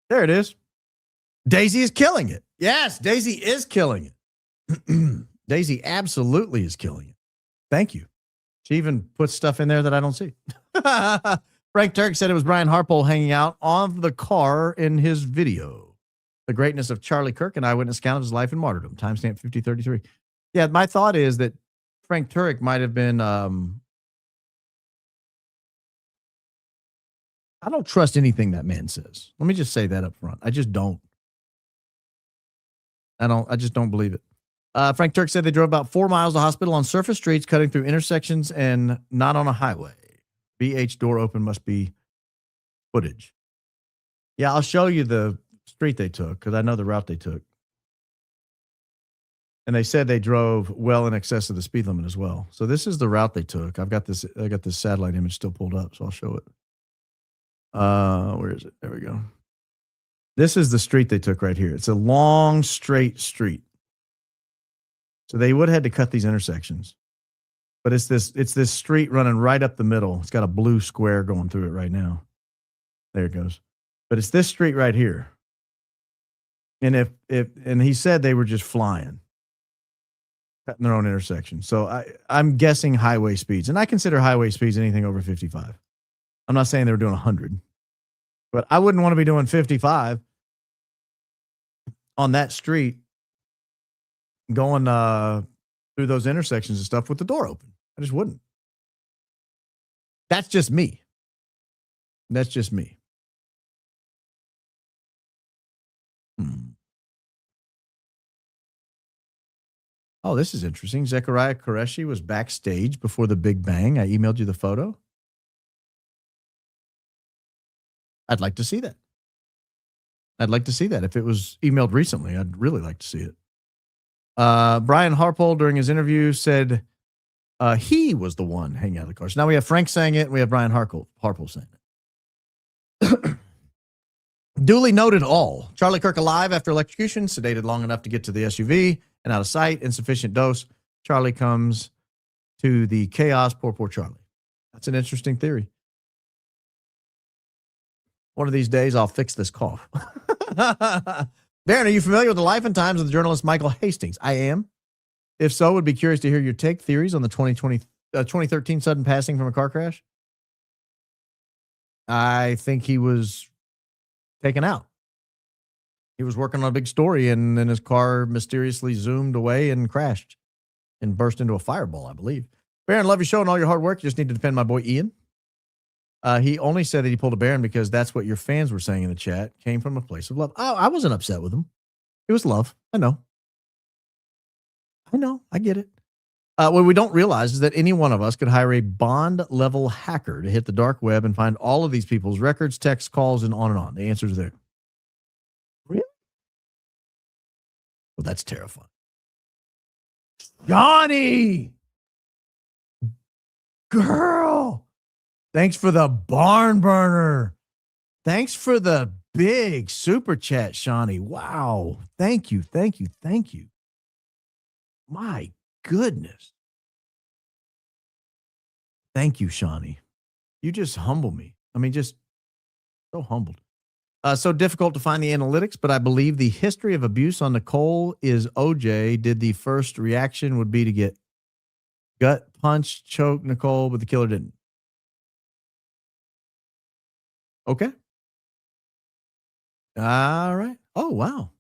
[SPEAKER 1] There it is. Daisy is killing it. Yes, Daisy is killing it. Daisy absolutely is killing it. Thank you. She even puts stuff in there that I don't see. Frank Turk said it was Brian Harpole hanging out on the car in his video. The greatness of Charlie Kirk, an eyewitness account of his life and martyrdom. Timestamp 5033. Yeah, my thought is that Frank Turek might have been. I don't trust anything that man says. Let me just say that up front. I just don't. I just don't believe it. Frank Turk said they drove about 4 miles to hospital on surface streets, cutting through intersections and not on a highway. BH door open must be footage. Yeah, I'll show you the street they took because I know the route they took. And they said they drove well in excess of the speed limit as well. So this is the route they took. I got this satellite image still pulled up, so I'll show it. Where is it? There we go. This is the street they took right here. It's a long, straight street. So they would have had to cut these intersections. But it's this street running right up the middle. It's got a blue square going through it right now. There it goes. But it's this street right here. And and he said they were just flying, cutting their own intersection. So I'm guessing highway speeds. And I consider highway speeds anything over 55. I'm not saying they were doing 100. But I wouldn't want to be doing 55 on that street going through those intersections and stuff with the door open. I just wouldn't. That's just me. Oh, this is interesting. Zechariah Qureshi was backstage before the Big Bang. I emailed you the photo. I'd like to see that. If it was emailed recently, I'd really like to see it. Brian Harpole, during his interview, said he was the one hanging out of the car. So now we have Frank saying it, and we have Brian Harpole saying it. Duly noted all. Charlie Kirk alive after electrocution, sedated long enough to get to the SUV and out of sight, insufficient dose. Charlie comes to the chaos. Poor Charlie. That's an interesting theory. One of these days, I'll fix this cough. Darren, are you familiar with the life and times of the journalist Michael Hastings? I am. If so, would be curious to hear your take theories on the 2013 sudden passing from a car crash. I think he was taken out. He was working on a big story, and then his car mysteriously zoomed away and crashed and burst into a fireball, I believe. Baron, love your show and all your hard work. You just need to defend my boy Ian. He only said that he pulled a Baron because that's what your fans were saying in the chat. Came from a place of love. I wasn't upset with him. It was love. I know. I get it. What we don't realize is that any one of us could hire a Bond-level hacker to hit the dark web and find all of these people's records, texts, calls, and on and on. The answer is there. Really? Well, that's terrifying. Johnny! Girl! Thanks for the barn burner. Thanks for the big super chat, Shawnee. Wow. Thank you. My goodness. Thank you, Shawnee. You just humble me. I mean, just so humbled. So difficult to find the analytics, but I believe the history of abuse on Nicole is OJ. Did the first reaction would be to get gut punch, choke Nicole, but the killer didn't. Okay. All right. Oh, wow.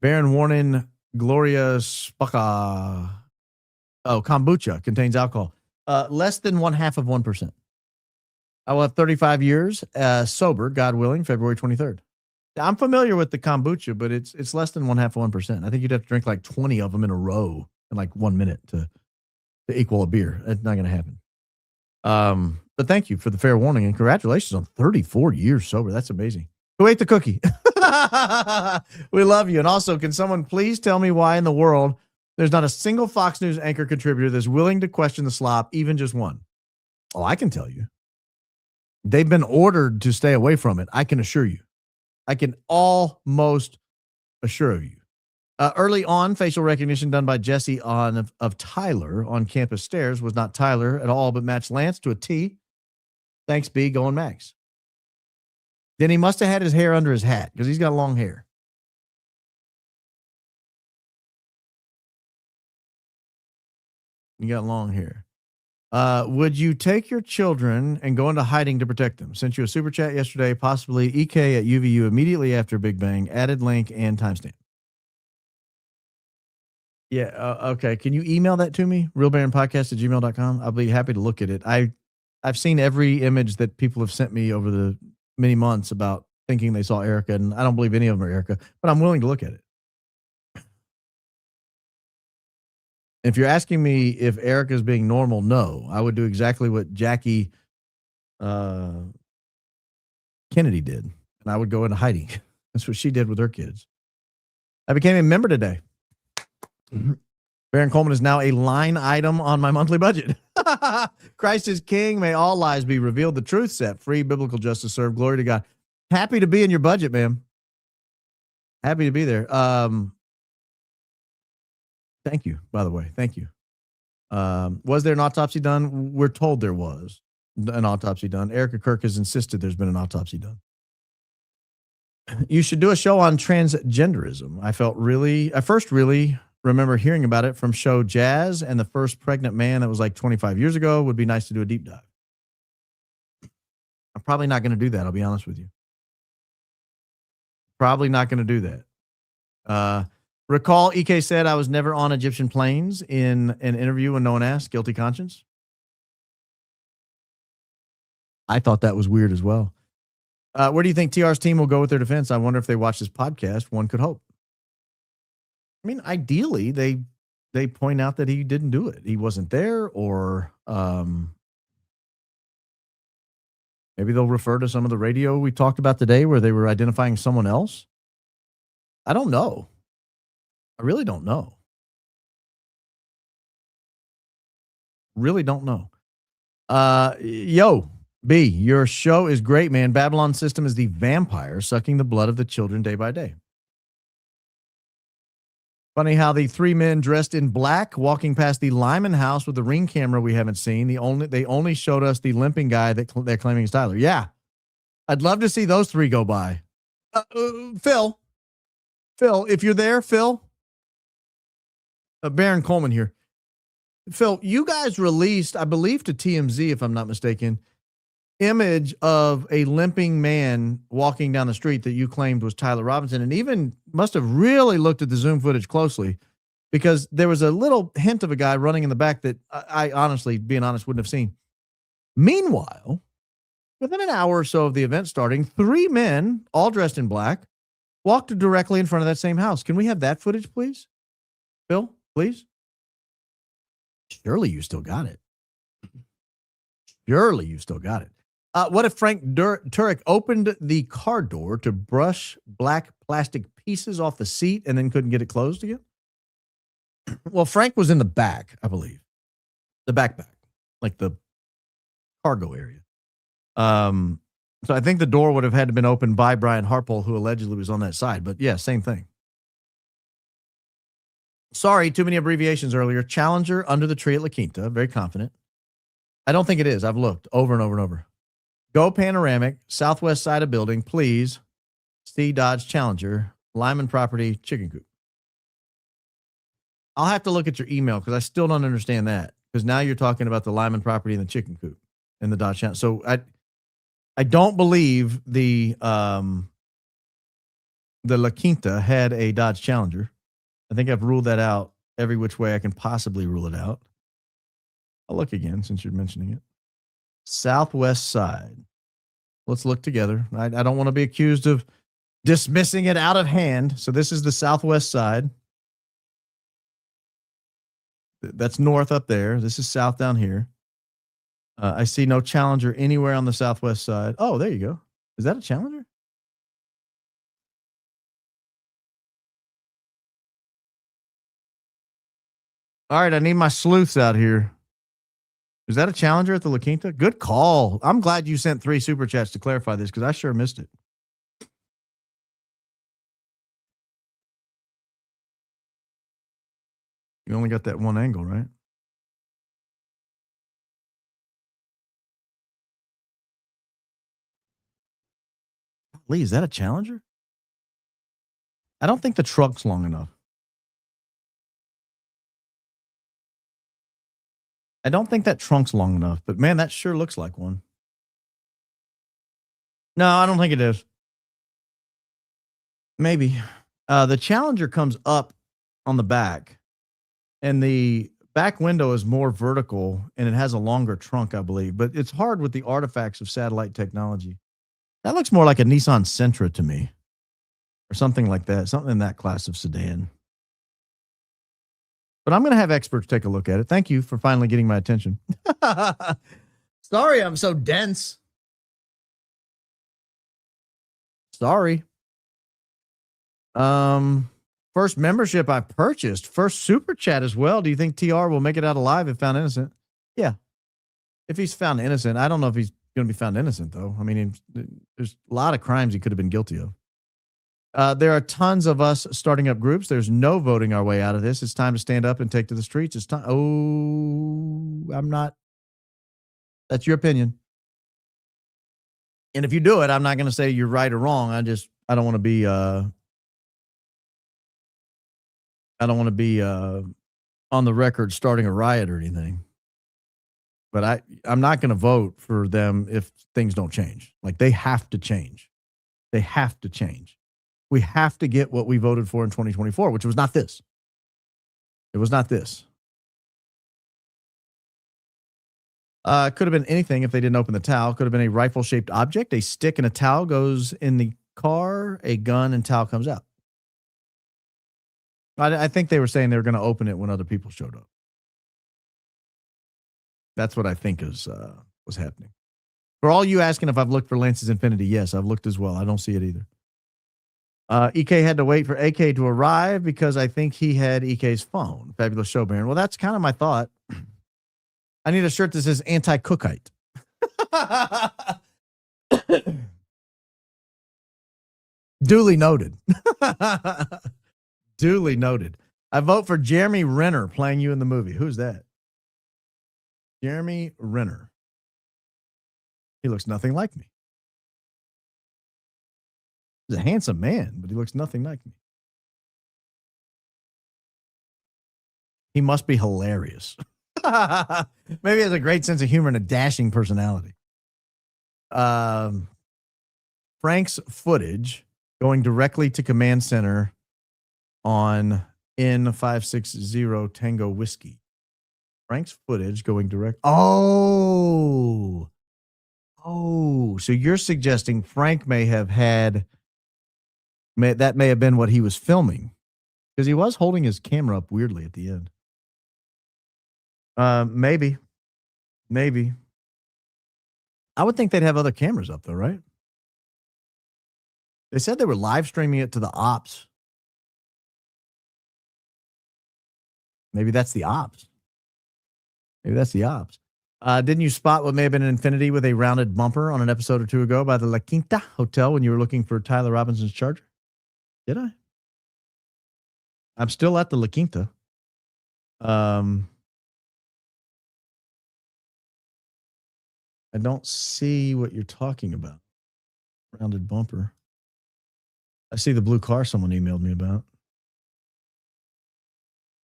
[SPEAKER 1] Baron warning Gloria Spaka. Oh, kombucha contains alcohol. Less than 0.5%. I will have 35 years sober, God willing, February 23rd. I'm familiar with the kombucha, but it's less than 0.5%. I think you'd have to drink like 20 of them in a row in like 1 minute to equal a beer. It's not going to happen. But thank you for the fair warning and congratulations on 34 years sober. That's amazing. Who ate the cookie? We love you. And also, can someone please tell me why in the world there's not a single Fox News anchor contributor that's willing to question the slop, even just one? Oh, I can tell you. They've been ordered to stay away from it. I can assure you. I can almost assure you. Early on, facial recognition done by Jesse of Tyler on campus stairs was not Tyler at all, but matched Lance to a T. Thanks, B. Going Max. Then he must have had his hair under his hat because he's got long hair. You got long hair. Would you take your children and go into hiding to protect them? Sent you a super chat yesterday, possibly EK at UVU immediately after Big Bang. Added link and timestamp. Yeah. Okay. Can you email that to me? realbaronpodcast@gmail.com. I'll be happy to look at it. I've seen every image that people have sent me over the many months about thinking they saw Erika, and I don't believe any of them are Erika, but I'm willing to look at it. If you're asking me if Erika is being normal, no. I would do exactly what Jackie Kennedy did, and I would go into hiding. That's what she did with her kids. I became a member today. Baron Coleman is now a line item on my monthly budget. Christ is king. May all lies be revealed. The truth set free. Biblical justice served. Glory to God. Happy to be in your budget, man. Happy to be there. Thank you, by the way. Thank you. Was there an autopsy done? We're told there was an autopsy done. Erika Kirk has insisted there's been an autopsy done. You should do a show on transgenderism. I first really remember hearing about it from show Jazz, and the first pregnant man that was like 25 years ago. Would be nice to do a deep dive. I'm probably not going to do that. I'll be honest with you. Probably not going to do that. Recall EK said I was never on Egyptian planes in an interview when no one asked. Guilty conscience. I thought that was weird as well. Where do you think TR's team will go with their defense? I wonder if they watch this podcast. One could hope. I mean, ideally, they point out that he didn't do it. He wasn't there, or maybe they'll refer to some of the radio we talked about today where they were identifying someone else. I don't know. I really don't know. Really don't know. Yo, B, your show is great, man. Babylon System is the vampire sucking the blood of the children day by day. Funny how the three men dressed in black walking past the Lyman house with the ring camera we haven't seen. They only showed us the limping guy that they're claiming is Tyler. Yeah. I'd love to see those three go by. Phil, if you're there, Phil. Baron Coleman here. Phil, you guys released, I believe to TMZ, if I'm not mistaken, image of a limping man walking down the street that you claimed was Tyler Robinson, and even must have really looked at the Zoom footage closely, because there was a little hint of a guy running in the back that I honestly, being honest, wouldn't have seen. Meanwhile, Within an hour or so of the event starting, 3 men, all dressed in black, walked directly in front of that same house. Can we have that footage, please? Bill, please? Surely you still got it. Surely you still got it. What if Frank Turek opened the car door to brush black plastic pieces off the seat and then couldn't get it closed again? Well, Frank was in the back, I believe. The back, like the cargo area. So I think the door would have had to been opened by Brian Harpole, who allegedly was on that side. But yeah, same thing. Sorry, too many abbreviations earlier. Challenger under the tree at La Quinta. Very confident. I don't think it is. I've looked over and over and over. Go panoramic, southwest side of building, please. See Dodge Challenger, Lyman property, chicken coop. I'll have to look at your email because I still don't understand that. Because now you're talking about the Lyman property and the chicken coop and the Dodge Challenger. So I don't believe the La Quinta had a Dodge Challenger. I think I've ruled that out every which way I can possibly rule it out. I'll look again since you're mentioning it. Southwest side. Let's look together. I don't want to be accused of dismissing it out of hand. So this is the southwest side. That's north up there. This is south down here. I see no Challenger anywhere on the southwest side. Oh, there you go. Is that a Challenger? All right, I need my sleuths out here. Is that a Challenger at the La Quinta? Good call. I'm glad you sent 3 super chats to clarify this because I sure missed it. You only got that one angle, right? Lee, is that a Challenger? I don't think the trunk's long enough. I don't think that trunk's long enough, but man, that sure looks like one. No, I don't think it is. Maybe. The Challenger comes up on the back, and the back window is more vertical, and it has a longer trunk, I believe. But it's hard with the artifacts of satellite technology. That looks more like a Nissan Sentra to me, or something like that, something in that class of sedan. But I'm going to have experts take a look at it. Thank you for finally getting my attention. Sorry, I'm so dense. Sorry. First membership I purchased. First super chat as well. Do you think TR will make it out alive if found innocent? Yeah. If he's found innocent. I don't know if he's going to be found innocent, though. I mean, there's a lot of crimes he could have been guilty of. There are tons of us starting up groups. There's no voting our way out of this. It's time to stand up and take to the streets. It's time. Oh, I'm not. That's your opinion. And if you do it, I'm not going to say you're right or wrong. I don't want to be, on the record starting a riot or anything. But I'm not going to vote for them if things don't change. Like, they have to change. They have to change. We have to get what we voted for in 2024, which was not this. It was not this. It could have been anything if they didn't open the towel. Could have been a rifle-shaped object. A stick and a towel goes in the car. A gun and towel comes out. I think they were saying they were going to open it when other people showed up. That's what I think was happening. For all you asking if I've looked for Lance's Infinity, yes, I've looked as well. I don't see it either. EK had to wait for AK to arrive because I think he had EK's phone. Fabulous show, Baron. Well, that's kind of my thought. I need a shirt that says anti-cookite. Duly noted. Duly noted. I vote for Jeremy Renner playing you in the movie. Who's that? Jeremy Renner. He looks nothing like me. He's a handsome man, but he looks nothing like me. He must be hilarious. Maybe he has a great sense of humor and a dashing personality. Frank's footage going directly to command center on N560 Tango Whiskey. Frank's footage going direct. Oh, Oh, so you're suggesting Frank may have been what he was filming, because he was holding his camera up weirdly at the end. Maybe. I would think they'd have other cameras up though, right? They said they were live streaming it to the ops. Maybe that's the ops. Didn't you spot what may have been an Infinity with a rounded bumper on an episode or two ago by the La Quinta Hotel when you were looking for Tyler Robinson's Charger? Did I? I'm still at the La Quinta. I don't see what you're talking about. Rounded bumper. I see the blue car someone emailed me about.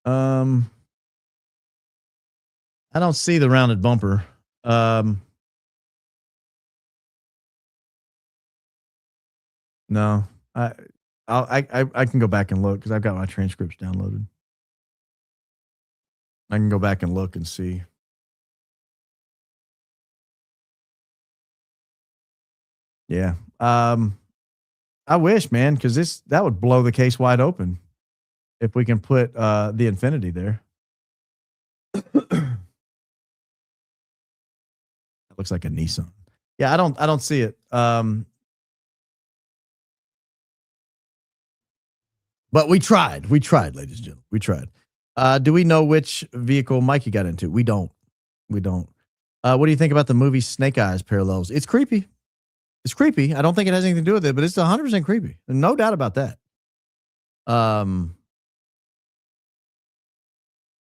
[SPEAKER 1] I don't see the rounded bumper. No, I can go back and look because I've got my transcripts downloaded. I can go back and look and see. Yeah. I wish, man, because that would blow the case wide open if we can put the Infinity there. That looks like a Nissan. Yeah, I don't see it. But we tried, ladies and gentlemen. We tried. Do we know which vehicle Mikey got into? We don't. What do you think about the movie Snake Eyes parallels? It's creepy. I don't think it has anything to do with it, but it's 100% creepy. No doubt about that.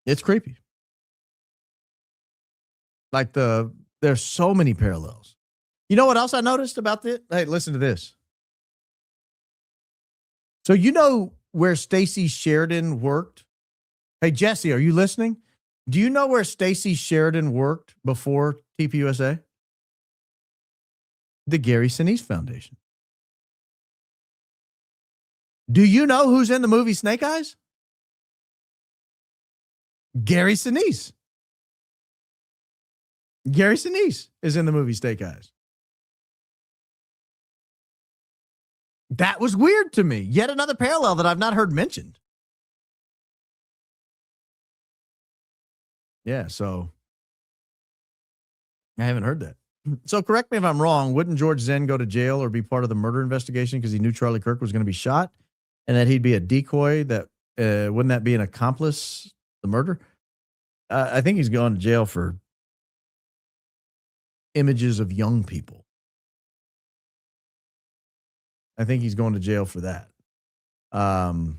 [SPEAKER 1] It's creepy. Like there's so many parallels. You know what else I noticed about it? Hey, listen to this. So you know where Stacey Sheridan worked? Hey, Jesse, are you listening? Do you know where Stacey Sheridan worked before TPUSA? The Gary Sinise Foundation. Do you know who's in the movie Snake Eyes? Gary Sinise. Gary Sinise is in the movie Snake Eyes. That was weird to me. Yet another parallel that I've not heard mentioned. Yeah, so I haven't heard that. So correct me if I'm wrong. Wouldn't George Zen go to jail or be part of the murder investigation because he knew Charlie Kirk was going to be shot and that he'd be a decoy? That wouldn't that be an accomplice, the murder? I think he's going to jail for images of young people. I think he's going to jail for that. So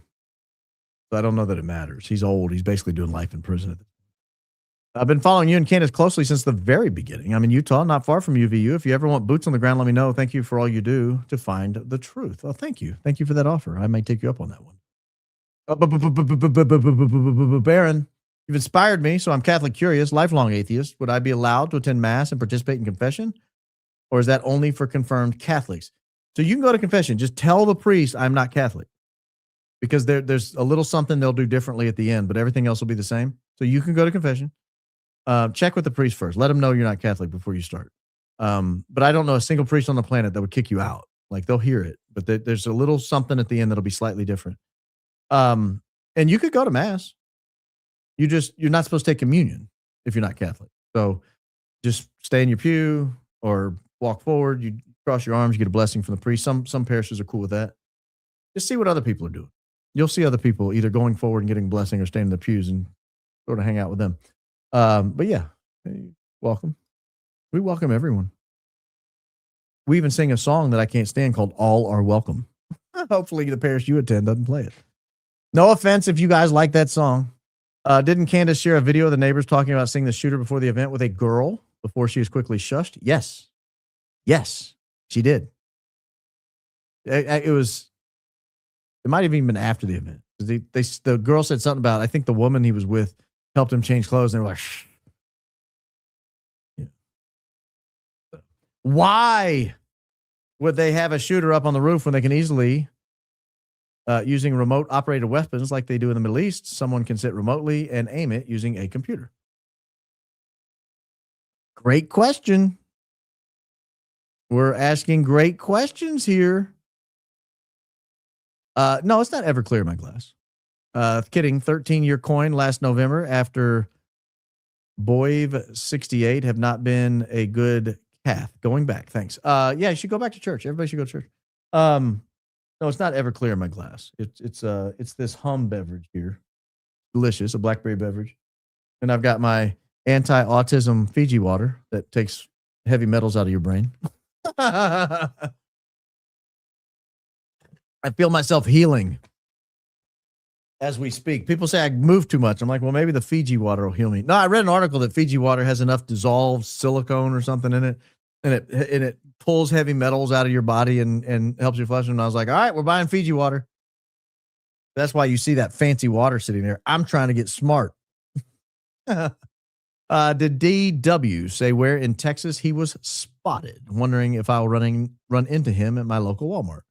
[SPEAKER 1] I don't know that it matters. He's old. He's basically doing life in prison. I've been following you and Candace closely since the very beginning. I'm in Utah, not far from UVU. If you ever want boots on the ground, let me know. Thank you for all you do to find the truth. Well, thank you. Thank you for that offer. I might take you up on that one. Baron, you've inspired me, so I'm Catholic curious, lifelong atheist. Would I be allowed to attend Mass and participate in confession? Or is that only for confirmed Catholics? So you can go to confession. Just tell the priest I'm not Catholic. Because there's a little something they'll do differently at the end, but everything else will be the same. So you can go to confession. Check with the priest first. Let them know you're not Catholic before you start. But I don't know a single priest on the planet that would kick you out. Like they'll hear it, but there's a little something at the end that'll be slightly different. And you could go to Mass. You're not supposed to take communion if you're not Catholic. So just stay in your pew or walk forward. You cross your arms, you get a blessing from the priest. Some parishes are cool with that. Just see what other people are doing. You'll see other people either going forward and getting a blessing or staying in the pews and sort of hang out with them. But yeah, welcome. We welcome everyone. We even sing a song that I can't stand called All Are Welcome. Hopefully the parish you attend doesn't play it. No offense if you guys like that song. Didn't Candace share a video of the neighbors talking about seeing the shooter before the event with a girl before she was quickly shushed? Yes, she did. It might have even been after the event. The girl said something about, I think the woman he was with helped him change clothes, and they were like, shh. Yeah. Why would they have a shooter up on the roof when they can easily, using remote operated weapons like they do in the Middle East, someone can sit remotely and aim it using a computer? Great question. We're asking great questions here. No, it's not Everclear, my glass. Kidding. 13-year coin last November after Boive 68 have not been a good calf. Going back. Thanks. Yeah, you should go back to church. Everybody should go to church. No, it's not Everclear, my glass. It's this hum beverage here. Delicious, a blackberry beverage. And I've got my anti-autism Fiji water that takes heavy metals out of your brain. I feel myself healing as we speak. People say I move too much. I'm like, well, maybe the Fiji water will heal me. No, I read an article that Fiji water has enough dissolved silicone or something in it, and it pulls heavy metals out of your body and helps you flush them. And I was like, all right, we're buying Fiji water. That's why you see that fancy water sitting there. I'm trying to get smart. Did DW say where in Texas he was spotted? Wondering if I'll run into him at my local Walmart.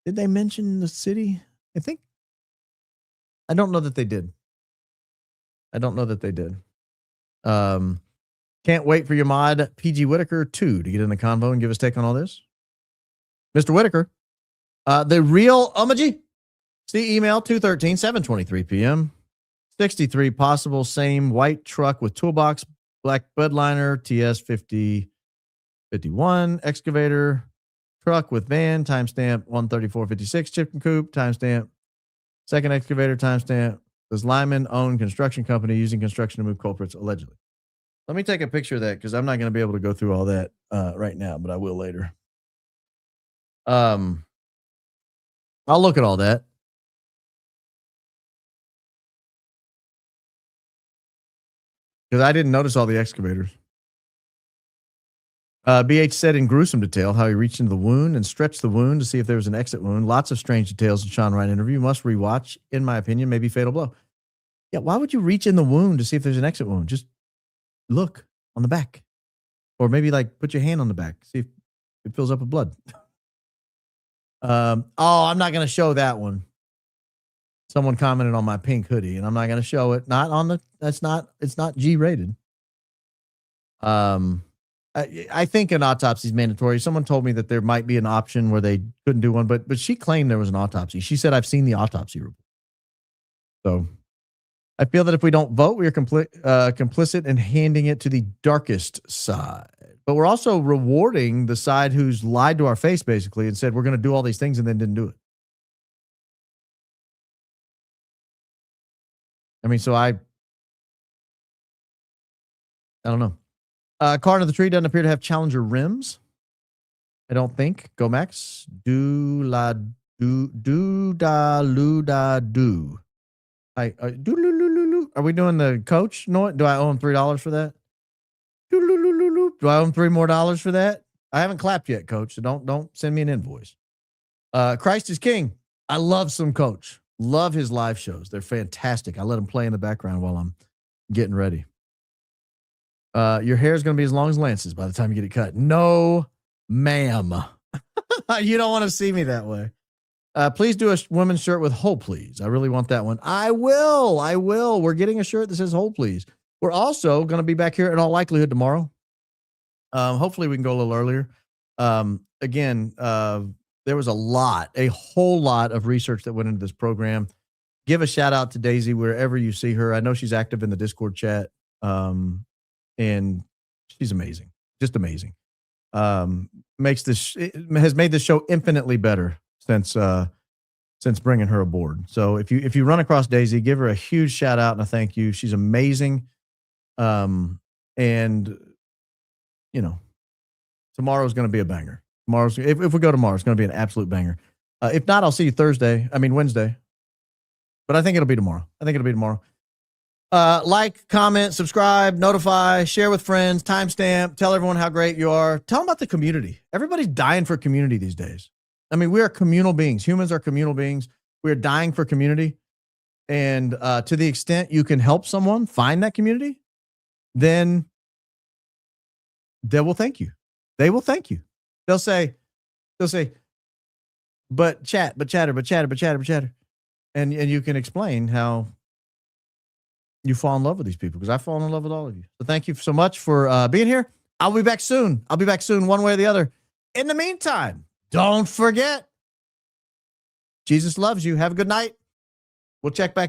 [SPEAKER 1] Did they mention the city? I don't know that they did. Can't wait for your mod PG Whitaker 2 to get in the convo and give us take on all this. Mr. Whitaker, the real Umaji. See email 213-723 p.m. 63 possible same white truck with toolbox, black bedliner, TS 5051 excavator, truck with van, timestamp 13456, chip and coop, timestamp, second excavator, timestamp, does Lyman own construction company using construction to move culprits allegedly? Let me take a picture of that because I'm not going to be able to go through all that right now, but I will later. I'll look at all that. Because I didn't notice all the excavators. BH said in gruesome detail how he reached into the wound and stretched the wound to see if there was an exit wound. Lots of strange details in Sean Ryan interview. Must rewatch, in my opinion, maybe fatal blow. Yeah, why would you reach in the wound to see if there's an exit wound? Just look on the back. Or maybe like put your hand on the back. See if it fills up with blood. I'm not going to show that one. Someone commented on my pink hoodie, and I'm not going to show it. It's not G-rated. I think an autopsy is mandatory. Someone told me that there might be an option where they couldn't do one, but she claimed there was an autopsy. She said, I've seen the autopsy report. So I feel that if we don't vote, we are complicit in handing it to the darkest side. But we're also rewarding the side who's lied to our face, basically, and said, we're going to do all these things and then didn't do it. I mean, so I don't know. Car under the tree doesn't appear to have Challenger rims. I don't think. Go Max. Do da lu da do. Are we doing the coach? No, do I owe him $3 for that? Do I owe him $3 more for that? I haven't clapped yet, coach. So don't send me an invoice. Christ is King. I love some coach. Love his live shows. They're fantastic. I let him play in the background while I'm getting ready. Your hair is going to be as long as Lance's by the time you get it cut. No, ma'am. You don't want to see me that way. Please do a women's shirt with hole, please. I really want that one. I will. We're getting a shirt that says hole, please. We're also going to be back here in all likelihood tomorrow. Hopefully we can go a little earlier. Again, there was a whole lot of research that went into this program. Give a shout out to Daisy wherever you see her. I know she's active in the Discord chat. And she's amazing, just amazing. Has made this show infinitely better since bringing her aboard. So if you run across Daisy, give her a huge shout out and a thank you. She's amazing. And you know, tomorrow's going to be a banger. If we go tomorrow, it's going to be an absolute banger. If not, I'll see you Wednesday. But I think it'll be tomorrow. Like, comment, subscribe, notify, share with friends, timestamp, tell everyone how great you are. Tell them about the community. Everybody's dying for community these days. I mean, we are communal beings. Humans are communal beings. We are dying for community. And to the extent you can help someone find that community, then they will thank you. They'll say, but chatter. And you can explain how you fall in love with these people, because I fall in love with all of you. So thank you so much for being here. I'll be back soon. I'll be back soon, one way or the other. In the meantime, don't forget, Jesus loves you. Have a good night. We'll check back.